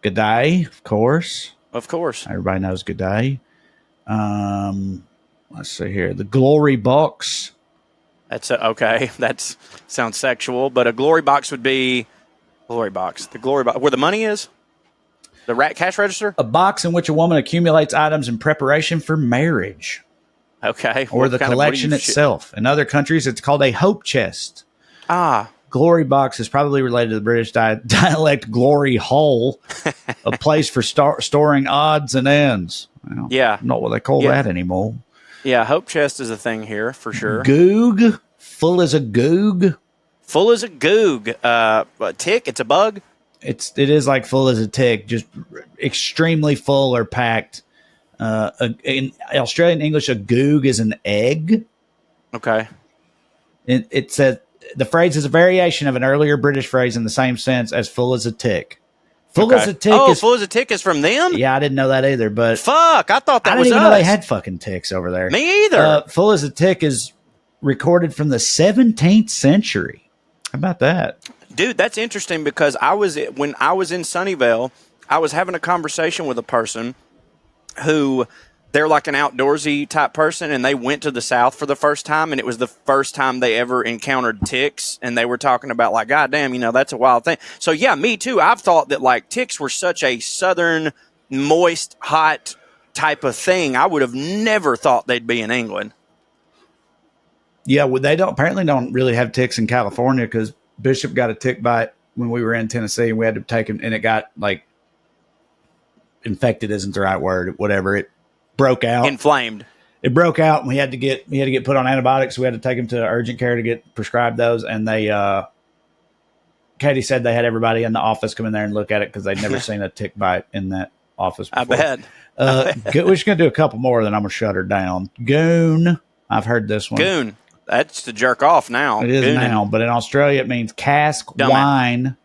Speaker 1: Good day, of course.
Speaker 2: Of course,
Speaker 1: everybody knows good day. Let's see here. The glory box.
Speaker 2: That's okay. That sounds sexual, but a glory box would be glory box. The glory box where the money is. The rat cash register?
Speaker 1: A box in which a woman accumulates items in preparation for marriage.
Speaker 2: Okay.
Speaker 1: Or the collection itself. In other countries, it's called a hope chest. Glory box is probably related to the British dialect glory hole, a place for storing odds and ends. Well, not what they call that anymore.
Speaker 2: Yeah, hope chest is a thing here for sure.
Speaker 1: Goog, full as a goog.
Speaker 2: Full as a goog. A tick, it's a bug.
Speaker 1: It is like full as a tick, just extremely full or packed. In Australian English, a goog is an egg.
Speaker 2: Okay.
Speaker 1: It says the phrase is a variation of an earlier British phrase in the same sense as full as a tick. Full as a tick.
Speaker 2: Full as a tick is from them?
Speaker 1: Yeah, I didn't know that either. But
Speaker 2: fuck, I thought that was us.
Speaker 1: I didn't even know they had fucking ticks over there.
Speaker 2: Me either.
Speaker 1: Full as a tick is recorded from the 17th century. How about that?
Speaker 2: Dude, that's interesting because when I was in Sunnyvale, I was having a conversation with a person who they're like an outdoorsy type person, and they went to the South for the first time, and it was the first time they ever encountered ticks, and they were talking about like, God damn, that's a wild thing. So yeah, me too. I've thought that like ticks were such a southern, moist, hot type of thing. I would have never thought they'd be in England.
Speaker 1: Yeah, well, they apparently don't really have ticks in California because Bishop got a tick bite when we were in Tennessee, and we had to take him, and it got like infected isn't the right word, whatever. It broke out.
Speaker 2: Inflamed.
Speaker 1: It broke out, and we had to get put on antibiotics. So we had to take him to urgent care to get prescribed those. And Katie said they had everybody in the office come in there and look at it because they'd never seen a tick bite in that office before.
Speaker 2: I bet.
Speaker 1: We're just going to do a couple more, then I'm going to shut her down. Goon. I've heard this one.
Speaker 2: Goon. That's to jerk off now.
Speaker 1: It is
Speaker 2: Gooning.
Speaker 1: now, but in Australia it means cask wine.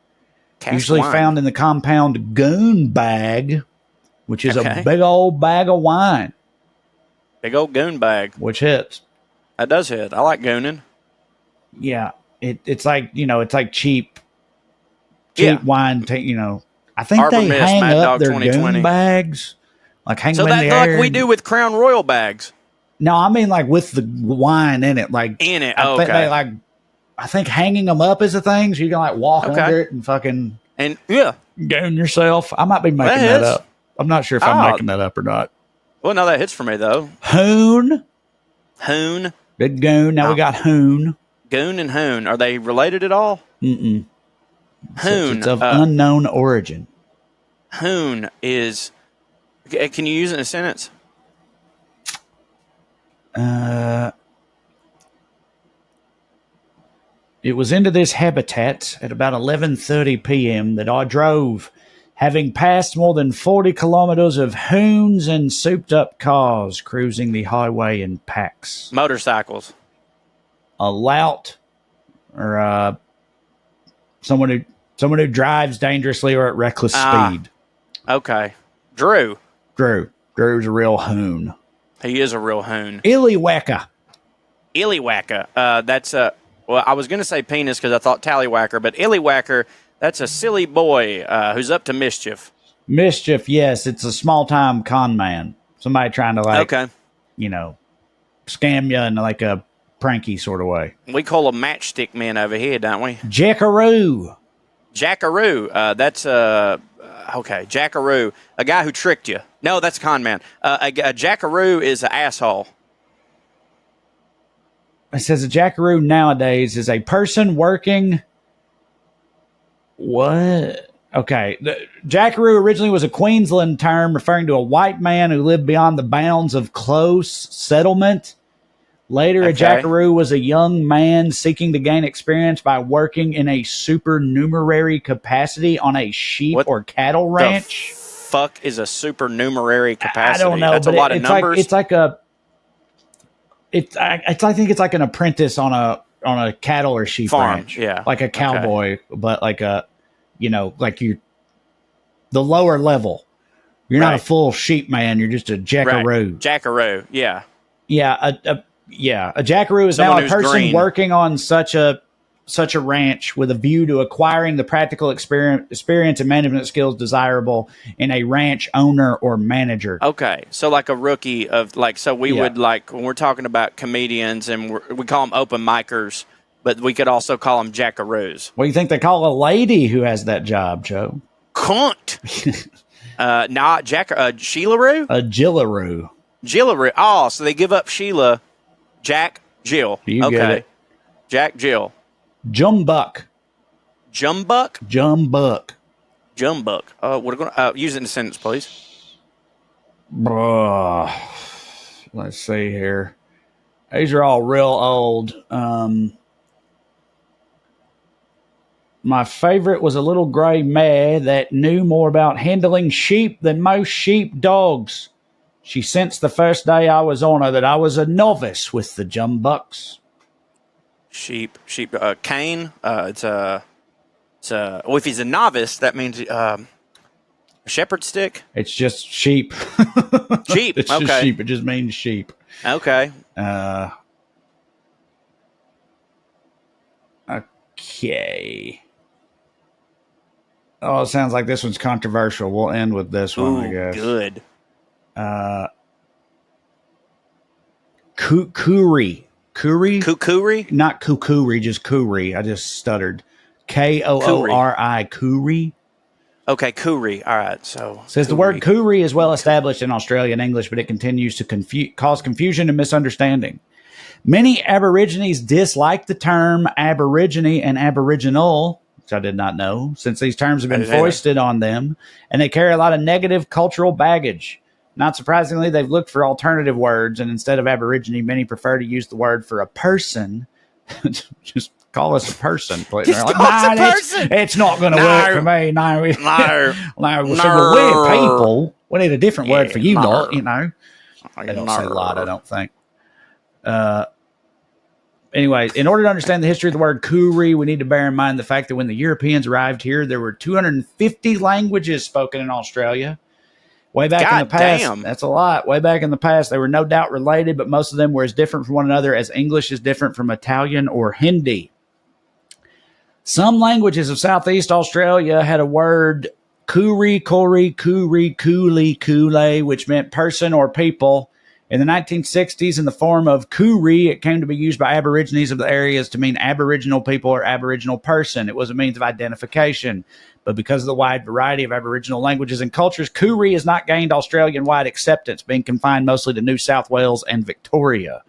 Speaker 2: Cask
Speaker 1: usually
Speaker 2: wine.
Speaker 1: Found in the compound goon bag, which is a big old bag of wine.
Speaker 2: Big old goon bag.
Speaker 1: Which hits.
Speaker 2: That does hit. I like gooning.
Speaker 1: Yeah. It's like, it's like cheap wine. I think
Speaker 2: Arbor
Speaker 1: they
Speaker 2: Mist,
Speaker 1: hang
Speaker 2: Mad
Speaker 1: up
Speaker 2: Dog
Speaker 1: their
Speaker 2: 2020.
Speaker 1: goon bags. Like hang
Speaker 2: so
Speaker 1: them in the
Speaker 2: that
Speaker 1: air.
Speaker 2: like we do with Crown Royal bags.
Speaker 1: No, I mean like with the wine in it. Like
Speaker 2: in it.
Speaker 1: I think hanging them up is a thing. So you can like walk under it and fucking goon yourself. I might be making that up. I'm not sure if I'm making that up or not.
Speaker 2: Well, no, that hits for me though.
Speaker 1: Hoon. Big goon. Now we got hoon.
Speaker 2: Goon and hoon. Are they related at all?
Speaker 1: Mm-mm.
Speaker 2: Hoon.
Speaker 1: It's of unknown origin.
Speaker 2: Hoon is... Can you use it in a sentence?
Speaker 1: It was into this habitat at about 11:30 p.m. that I drove, having passed more than 40 kilometers of hoons and souped-up cars cruising the highway in packs.
Speaker 2: Motorcycles.
Speaker 1: A lout, or someone who drives dangerously or at reckless speed.
Speaker 2: Okay. Drew's
Speaker 1: a real hoon.
Speaker 2: He is a real hoon.
Speaker 1: Illywhacker.
Speaker 2: That's a... Well, I was going to say penis because I thought tallywhacker, but illywhacker, that's a silly boy who's up to mischief.
Speaker 1: Mischief, yes. It's a small-time con man. Somebody trying to scam you in like a pranky sort of way.
Speaker 2: We call them matchstick men over here, don't we?
Speaker 1: Jackaroo.
Speaker 2: Jackaroo. That's okay. Jackaroo, a guy who tricked you. No, that's a con man. A jackaroo is an asshole.
Speaker 1: It says a jackaroo nowadays is a person working. What? Okay. The jackaroo originally was a Queensland term referring to a white man who lived beyond the bounds of close settlement. Later, a jackaroo was a young man seeking to gain experience by working in a supernumerary capacity on a sheep or cattle ranch.
Speaker 2: The fuck is a supernumerary capacity?
Speaker 1: I don't know.
Speaker 2: That's
Speaker 1: but
Speaker 2: a lot of numbers.
Speaker 1: I think it's like an apprentice on a cattle or sheep
Speaker 2: farm,
Speaker 1: ranch.
Speaker 2: yeah,
Speaker 1: like a cowboy, but like a, like you, the lower level. You're not a full sheep man. You're just a jackaroo.
Speaker 2: Right. Jackaroo, yeah,
Speaker 1: yeah. A jackaroo is now a person working on such a ranch with a view to acquiring the practical experience and management skills desirable in a ranch owner or manager.
Speaker 2: Okay, so like a rookie of we would when we're talking about comedians and we call them open micers, but we could also call them jackaroos.
Speaker 1: What do you think they call a lady who has that job, Joe?
Speaker 2: Cunt. Sheelaroo?
Speaker 1: A Jillaroo.
Speaker 2: Jillaroo. Oh, so they give up Sheila, Jack, Jill.
Speaker 1: You get it.
Speaker 2: Jack, Jill.
Speaker 1: Jumbuck.
Speaker 2: Jumbuck?
Speaker 1: Jumbuck.
Speaker 2: Jumbuck. We're gonna use it in a sentence, please.
Speaker 1: Let's see here. These are all real old. My favorite was a little gray mare that knew more about handling sheep than most sheep dogs. She sensed the first day I was on her that I was a novice with the jumbucks.
Speaker 2: Sheep, cane. Well, if he's a novice, that means a shepherd stick.
Speaker 1: It's just sheep.
Speaker 2: Sheep.
Speaker 1: It's just sheep. It just means sheep.
Speaker 2: Okay.
Speaker 1: Okay. Oh, it sounds like this one's controversial. We'll end with this one, I guess.
Speaker 2: Good.
Speaker 1: Kukuri.
Speaker 2: Kukuri?
Speaker 1: Not kukuri, just kuri. I just stuttered. Koori. Kuri.
Speaker 2: Okay, kuri. All right. So
Speaker 1: says the word kuri is well established in Australian English, but it continues to cause confusion and misunderstanding. Many Aborigines dislike the term Aborigine and Aboriginal, which I did not know, since these terms have been foisted on them, and they carry a lot of negative cultural baggage. Not surprisingly, they've looked for alternative words, and instead of Aborigine, many prefer to use the word for a person. Just call us a person.
Speaker 2: Just call us a person.
Speaker 1: It's not going to work for me. No. We're people. We need a different word for you lot, They don't say lot, I don't think. Anyway, in order to understand the history of the word Koori, we need to bear in mind the fact that when the Europeans arrived here, there were 250 languages spoken in Australia. Way back in the past, that's a lot. Way back in the past, they were no doubt related, but most of them were as different from one another as English is different from Italian or Hindi. Some languages of Southeast Australia had a word Koori, Kori, Koori, Cooley, Koolay, which meant person or people. In the 1960s, in the form of Koori, it came to be used by Aborigines of the areas to mean Aboriginal people or Aboriginal person. It was a means of identification. But because of the wide variety of Aboriginal languages and cultures, Koori has not gained Australian-wide acceptance, being confined mostly to New South Wales and Victoria.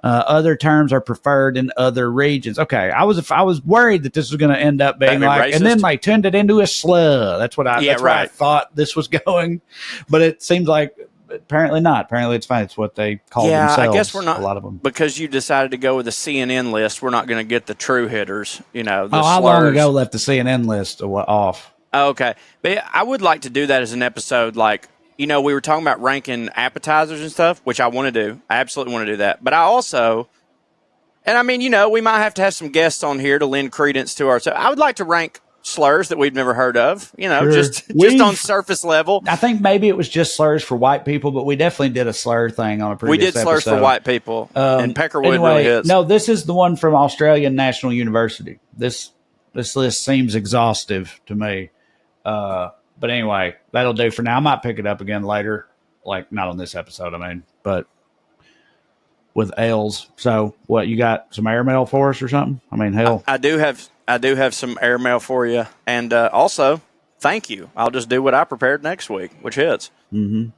Speaker 1: Other terms are preferred in other regions. Okay, I was worried that this was going to end up being like, racist. And then they turned it into a slur. That's what I thought this was going. But it seems like apparently not. Apparently it's fine. It's what they call themselves.
Speaker 2: I guess we're not.
Speaker 1: A lot of them,
Speaker 2: because you decided to go with the CNN list. We're not going to get the true hitters. The
Speaker 1: how long ago left the CNN list off?
Speaker 2: Okay, but I would like to do that as an episode. We were talking about ranking appetizers and stuff, which I want to do. I absolutely want to do that. But I also, we might have to have some guests on here to lend credence to our. So I would like to rank slurs that we've never heard of, sure. just on surface level.
Speaker 1: I think maybe it was just slurs for white people, but we definitely did a slur thing on a previous episode.
Speaker 2: We did slurs for white people, and Peckerwood really hits.
Speaker 1: No, this is the one from Australian National University. This list seems exhaustive to me. But anyway, that'll do for now. I might pick it up again later, not on this episode, but with L's. So what, you got some airmail for us or something? I mean, hell.
Speaker 2: I do have some airmail for you. And also, thank you. I'll just do what I prepared next week, which hits.
Speaker 1: Mm-hmm.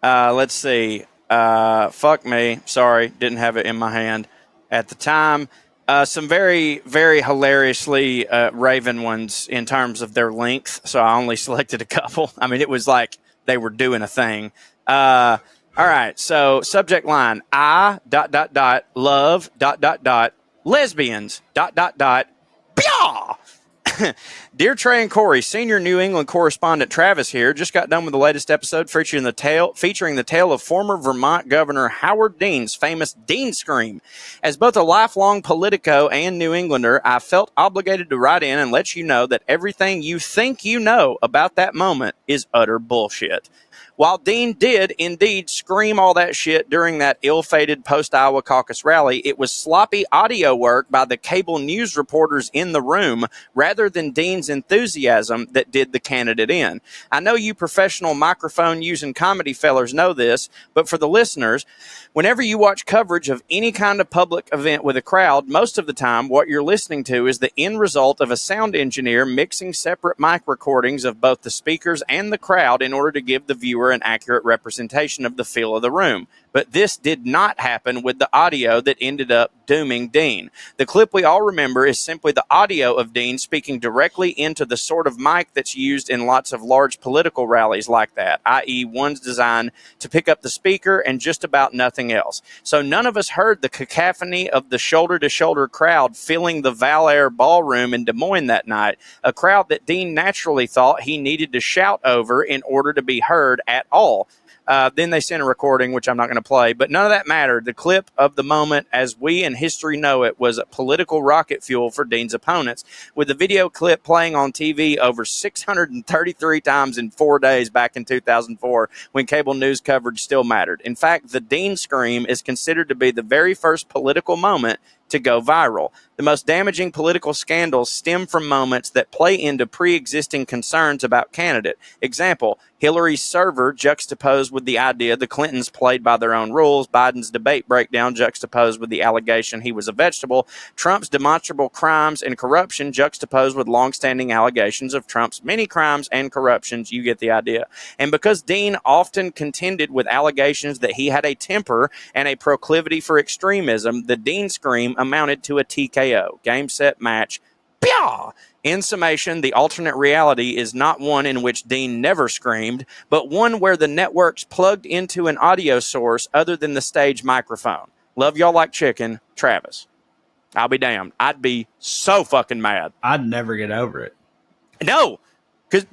Speaker 2: Let's see. Fuck me. Sorry, didn't have it in my hand at the time. Some very, very hilariously Raven ones in terms of their length. So I only selected a couple. I mean, it was like they were doing a thing. All right. So subject line, I ... love ... lesbians ... Pyaw! Dear Trae and Corey, senior New England correspondent Travis here. Just got done with the latest episode featuring the tale of former Vermont Governor Howard Dean's famous Dean Scream. As both a lifelong Politico and New Englander, I felt obligated to write in and let you know that everything you think you know about that moment is utter bullshit. While Dean did indeed scream all that shit during that ill-fated post-Iowa caucus rally, it was sloppy audio work by the cable news reporters in the room rather than Dean's enthusiasm that did the candidate in. I know you professional microphone-using comedy fellers know this, but for the listeners, whenever you watch coverage of any kind of public event with a crowd, most of the time what you're listening to is the end result of a sound engineer mixing separate mic recordings of both the speakers and the crowd in order to give the viewer an accurate representation of the feel of the room. But this did not happen with the audio that ended up dooming Dean. The clip we all remember is simply the audio of Dean speaking directly into the sort of mic that's used in lots of large political rallies like that, i.e. one's designed to pick up the speaker and just about nothing else. So none of us heard the cacophony of the shoulder-to-shoulder crowd filling the Val Air Ballroom in Des Moines that night, a crowd that Dean naturally thought he needed to shout over in order to be heard at all. Then they sent a recording, which I'm not going to play, but none of that mattered. The clip of the moment, as we in history know it, was political rocket fuel for Dean's opponents, with the video clip playing on TV over 633 times in 4 days back in 2004, when cable news coverage still mattered. In fact, the Dean scream is considered to be the very first political moment to go viral. The most damaging political scandals stem from moments that play into pre-existing concerns about candidate. Example, Hillary's server juxtaposed with the idea the Clintons played by their own rules, Biden's debate breakdown juxtaposed with the allegation he was a vegetable, Trump's demonstrable crimes and corruption juxtaposed with longstanding allegations of Trump's many crimes and corruptions. You get the idea. And because Dean often contended with allegations that he had a temper and a proclivity for extremism, the Dean scream amounted to a TKO, game, set, match. Pyaw! In summation, the alternate reality is not one in which Dean never screamed, but one where the networks plugged into an audio source other than the stage microphone. Love y'all like chicken, Travis. I'll be damned. I'd be so fucking mad.
Speaker 1: I'd never get over it.
Speaker 2: No.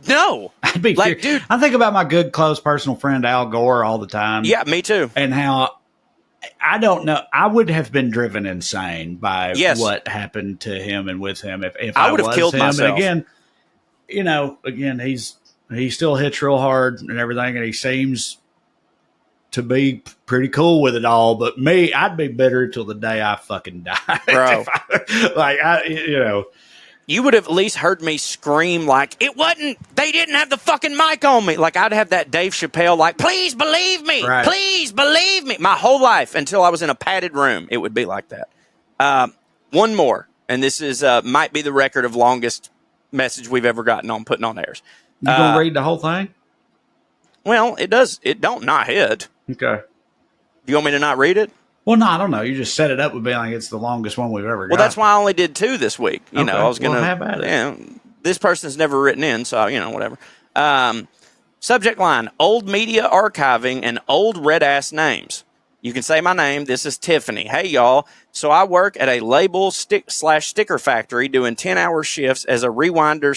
Speaker 2: No.
Speaker 1: I'd be like, dude. I think about my good, close, personal friend Al Gore all the time.
Speaker 2: Yeah, me too.
Speaker 1: And how, I don't know, I would have been driven insane by what happened to him and with him if I would have killed him.
Speaker 2: myself.
Speaker 1: And again, he still hits real hard and everything, and he seems to be pretty cool with it all. But me, I'd be bitter till the day I fucking die.
Speaker 2: Bro. You would have at least heard me scream like, they didn't have the fucking mic on me. Like, I'd have that Dave Chappelle, like, please believe me. Right. Please believe me. My whole life until I was in a padded room, it would be like that. One more, and this is might be the record of longest message we've ever gotten on Putting on Airs.
Speaker 1: You going to read the whole thing?
Speaker 2: Well, it does. It don't not hit.
Speaker 1: Okay.
Speaker 2: Do you want me to not read it?
Speaker 1: Well, no, I don't know. You just set it up with being like it's the longest one we've ever got.
Speaker 2: Well, that's why I only did 2 this week. I was going to.
Speaker 1: Have at it.
Speaker 2: This person's never written in, so whatever. Subject line: old media archiving and old red ass names. You can say my name. This is Tiffany. Hey, y'all. So I work at a label sticker factory doing 10-hour shifts as a rewinder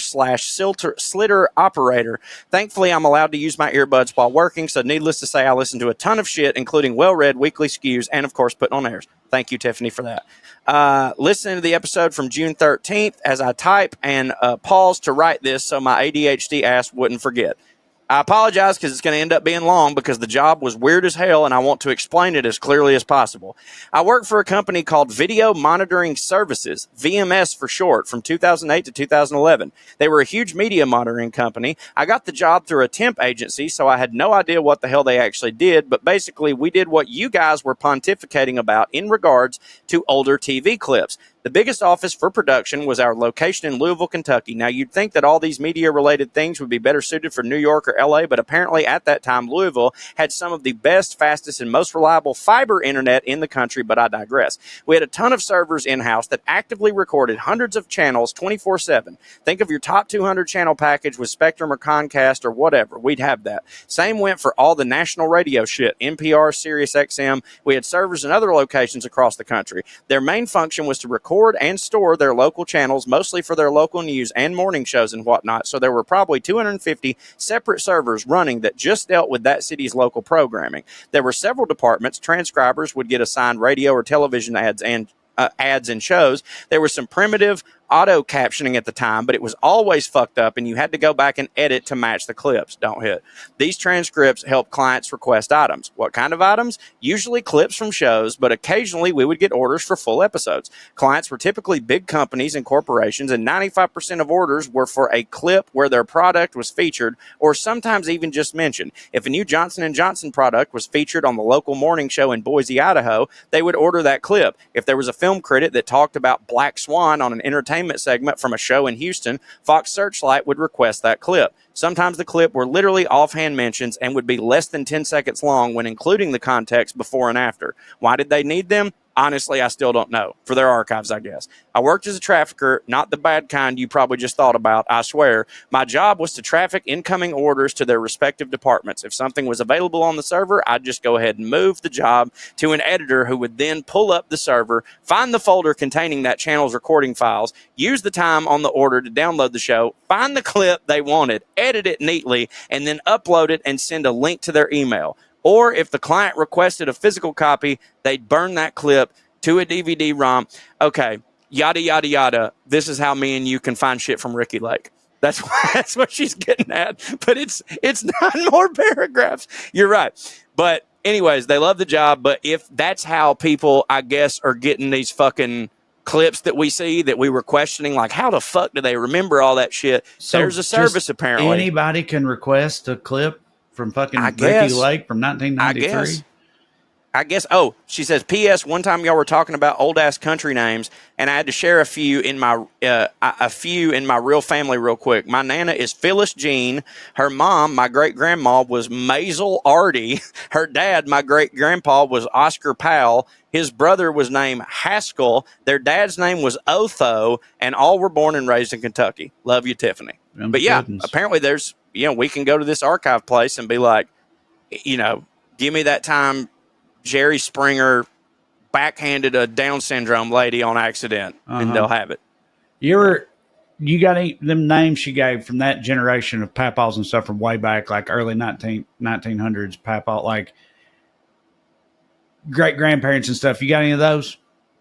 Speaker 2: / slitter operator. Thankfully, I'm allowed to use my earbuds while working, so needless to say, I listen to a ton of shit, including well-read weekly skews and, of course, Putting on Airs. Thank you, Tiffany, for that. Listening to the episode from June 13th as I type and pause to write this so my ADHD ass wouldn't forget. I apologize because it's going to end up being long because the job was weird as hell and I want to explain it as clearly as possible. I work for a company called Video Monitoring Services, VMS for short, from 2008 to 2011. They were a huge media monitoring company. I got the job through a temp agency, so I had no idea what the hell they actually did, but basically we did what you guys were pontificating about in regards to older TV clips. The biggest office for production was our location in Louisville, Kentucky. Now, you'd think that all these media-related things would be better suited for New York or L.A., but apparently at that time, Louisville had some of the best, fastest, and most reliable fiber internet in the country, but I digress. We had a ton of servers in-house that actively recorded hundreds of channels 24/7. Think of your top 200 channel package with Spectrum or Comcast or whatever. We'd have that. Same went for all the national radio shit, NPR, Sirius XM. We had servers in other locations across the country. Their main function was to record and store their local channels, mostly for their local news and morning shows and whatnot. So there were probably 250 separate servers running that just dealt with that city's local programming. There were several departments. Transcribers would get assigned radio or television ads and shows. There was some primitive auto captioning at the time, but it was always fucked up and you had to go back and edit to match the clips. Don't hit. These transcripts help clients request items. What kind of items? Usually clips from shows, but occasionally we would get orders for full episodes. Clients were typically big companies and corporations, and 95% of orders were for a clip where their product was featured or sometimes even just mentioned. If a new Johnson & Johnson product was featured on the local morning show in Boise, Idaho, they would order that clip. If there was a film critic that talked about Black Swan on an entertainment segment from a show in Houston, Fox Searchlight would request that clip. Sometimes the clip were literally offhand mentions and would be less than 10 seconds long when including the context before and after. Why did they need them? Honestly, I still don't know. For their archives, I guess. I worked as a trafficker, not the bad kind you probably just thought about, I swear. My job was to traffic incoming orders to their respective departments. If something was available on the server, I'd just go ahead and move the job to an editor who would then pull up the server, find the folder containing that channel's recording files, use the time on the order to download the show, find the clip they wanted, edit it neatly, and then upload it and send a link to their email. Or if the client requested a physical copy, they'd burn that clip to a DVD-ROM. Okay, yada, yada, yada. This is how me and you can find shit from Ricky Lake. That's what she's getting at. But it's 9 more paragraphs. You're right. But anyways, they love the job. But if that's how people, I guess, are getting these fucking clips that we see that we were questioning, like, how the fuck do they remember all that shit? So there's a service, apparently.
Speaker 1: Anybody can request a clip from fucking Ricky Lake from 1993?
Speaker 2: I guess. Oh, she says, P.S. One time y'all were talking about old ass country names, and I had to share a few in my real family real quick. My nana is Phyllis Jean. Her mom, my great grandma, was Maisel Artie. Her dad, my great grandpa, was Oscar Powell. His brother was named Haskell. Their dad's name was Otho, and all were born and raised in Kentucky. Love you, Tiffany. But yeah, apparently there's, we can go to this archive place and be like, give me that time Jerry Springer backhanded a Down syndrome lady on accident, and they'll have it.
Speaker 1: You got any them names she gave from that generation of papaws and stuff from way back, like early 1900s papa, like great grandparents and stuff. You got any of those?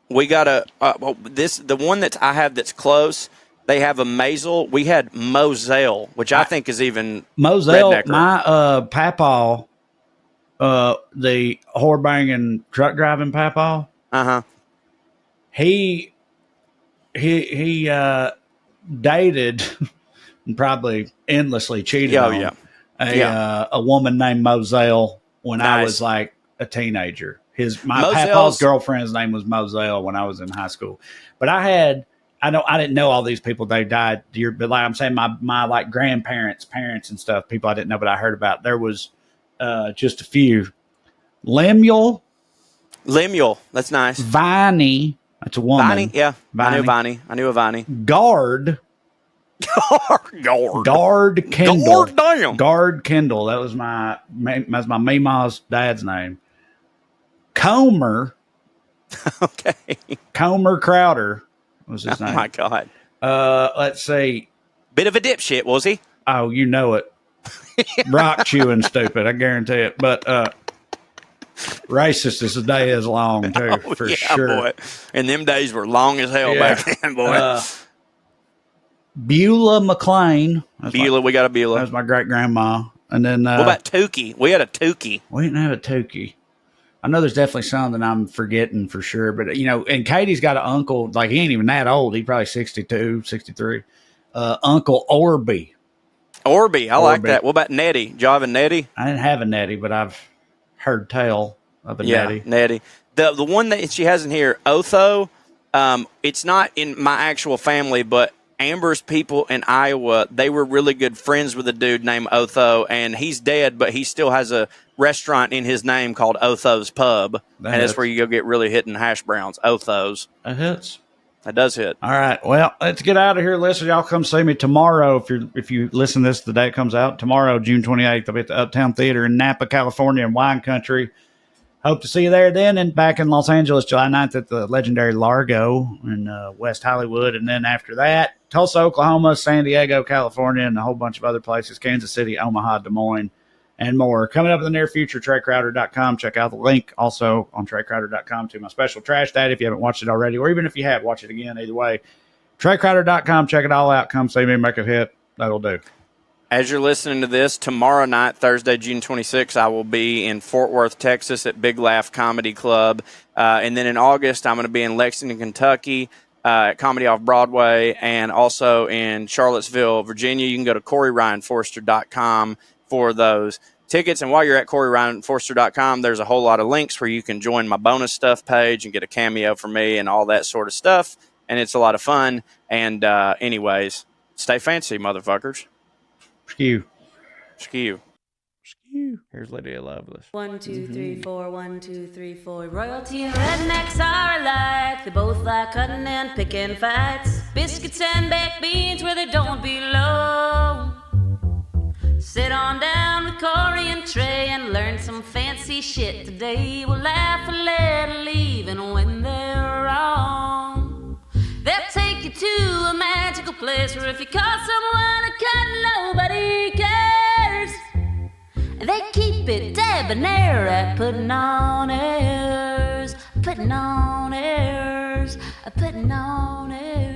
Speaker 2: We got the one that I have that's close. They have a Maisel. We had Moselle, which I think is even
Speaker 1: Moselle.
Speaker 2: rednecker.
Speaker 1: My papa, the whore banging truck driving papa. He dated and probably endlessly cheated on a woman named Moselle when I was like a teenager. My papa's girlfriend's name was Moselle when I was in high school. But I didn't know all these people. They died, but like I'm saying, my like grandparents, parents and stuff, people I didn't know, but I heard about. There was just a few. Lemuel,
Speaker 2: that's nice.
Speaker 1: Viney, that's a woman.
Speaker 2: Viney, yeah. Viney. I knew a Viney.
Speaker 1: Guard Kendall. Guard Kendall. That was my Meemaw's dad's name. Comer.
Speaker 2: Okay.
Speaker 1: Comer Crowder was his name.
Speaker 2: Oh my God.
Speaker 1: Let's see.
Speaker 2: Bit of a dipshit, was he?
Speaker 1: Oh, you know it. Rock chewing stupid, I guarantee it. But racist as the day is long too, for sure. Boy.
Speaker 2: And them days were long as hell back then, boy.
Speaker 1: Beulah McLean.
Speaker 2: We got a Beulah.
Speaker 1: That was my great grandma. And then
Speaker 2: what about Tukey? We had a Tukey.
Speaker 1: We didn't have a Tukey. I know there's definitely some that I'm forgetting for sure, but and Katie's got an uncle, like he ain't even that old. He's probably 62, 63. Uncle Orby.
Speaker 2: Orby, I like that. What about Nettie? Did y'all have a Nettie?
Speaker 1: I didn't have a Nettie, but I've heard tell of a Nettie.
Speaker 2: Yeah, Nettie. The one that she has in here, Otho, it's not in my actual family, but Amber's people in Iowa, they were really good friends with a dude named Otho, and he's dead, but he still has a restaurant in his name called Otho's Pub, and that's where you go get really hitting hash browns. Otho's.
Speaker 1: That hits.
Speaker 2: That does hit.
Speaker 1: All right. Well, let's get out of here, listeners. Y'all come see me tomorrow. If you listen to this the day it comes out, tomorrow, June 28th, I'll be at the Uptown Theater in Napa, California, in wine country. Hope to see you there then. And back in Los Angeles, July 9th at the legendary Largo in West Hollywood. And then after that, Tulsa, Oklahoma, San Diego, California, and a whole bunch of other places, Kansas City, Omaha, Des Moines, and more. Coming up in the near future, TraeCrowder.com. Check out the link also on TraeCrowder.com to my special Trash Dad if you haven't watched it already, or even if you have, watch it again. Either way, TraeCrowder.com. Check it all out. Come see me, make a hit. That'll do.
Speaker 2: As you're listening to this, tomorrow night, Thursday, June 26th, I will be in Fort Worth, Texas at Big Laugh Comedy Club. And then in August, I'm going to be in Lexington, Kentucky at Comedy Off Broadway, and also in Charlottesville, Virginia. You can go to CoreyRyanForrester.com for those tickets. And while you're at CoreyRyanForrester.com, there's a whole lot of links where you can join my bonus stuff page and get a cameo from me and all that sort of stuff. And it's a lot of fun. And anyways, stay fancy, motherfuckers.
Speaker 1: Skew.
Speaker 2: Skew.
Speaker 1: Skew. Here's Lydia Lovelace.
Speaker 10: 1, 2, 3, 4, 1, 2, 3, 4. Royalty and rednecks are alike. They both like cutting and picking fights. Biscuits and baked beans where they don't belong. Sit on down with Corey and Trae and learn some fancy shit today. We'll laugh a little even when they're wrong. They'll take you to a magical place where if you call someone a cunt, nobody cares. They keep it debonair at putting on airs, putting on airs, putting on airs.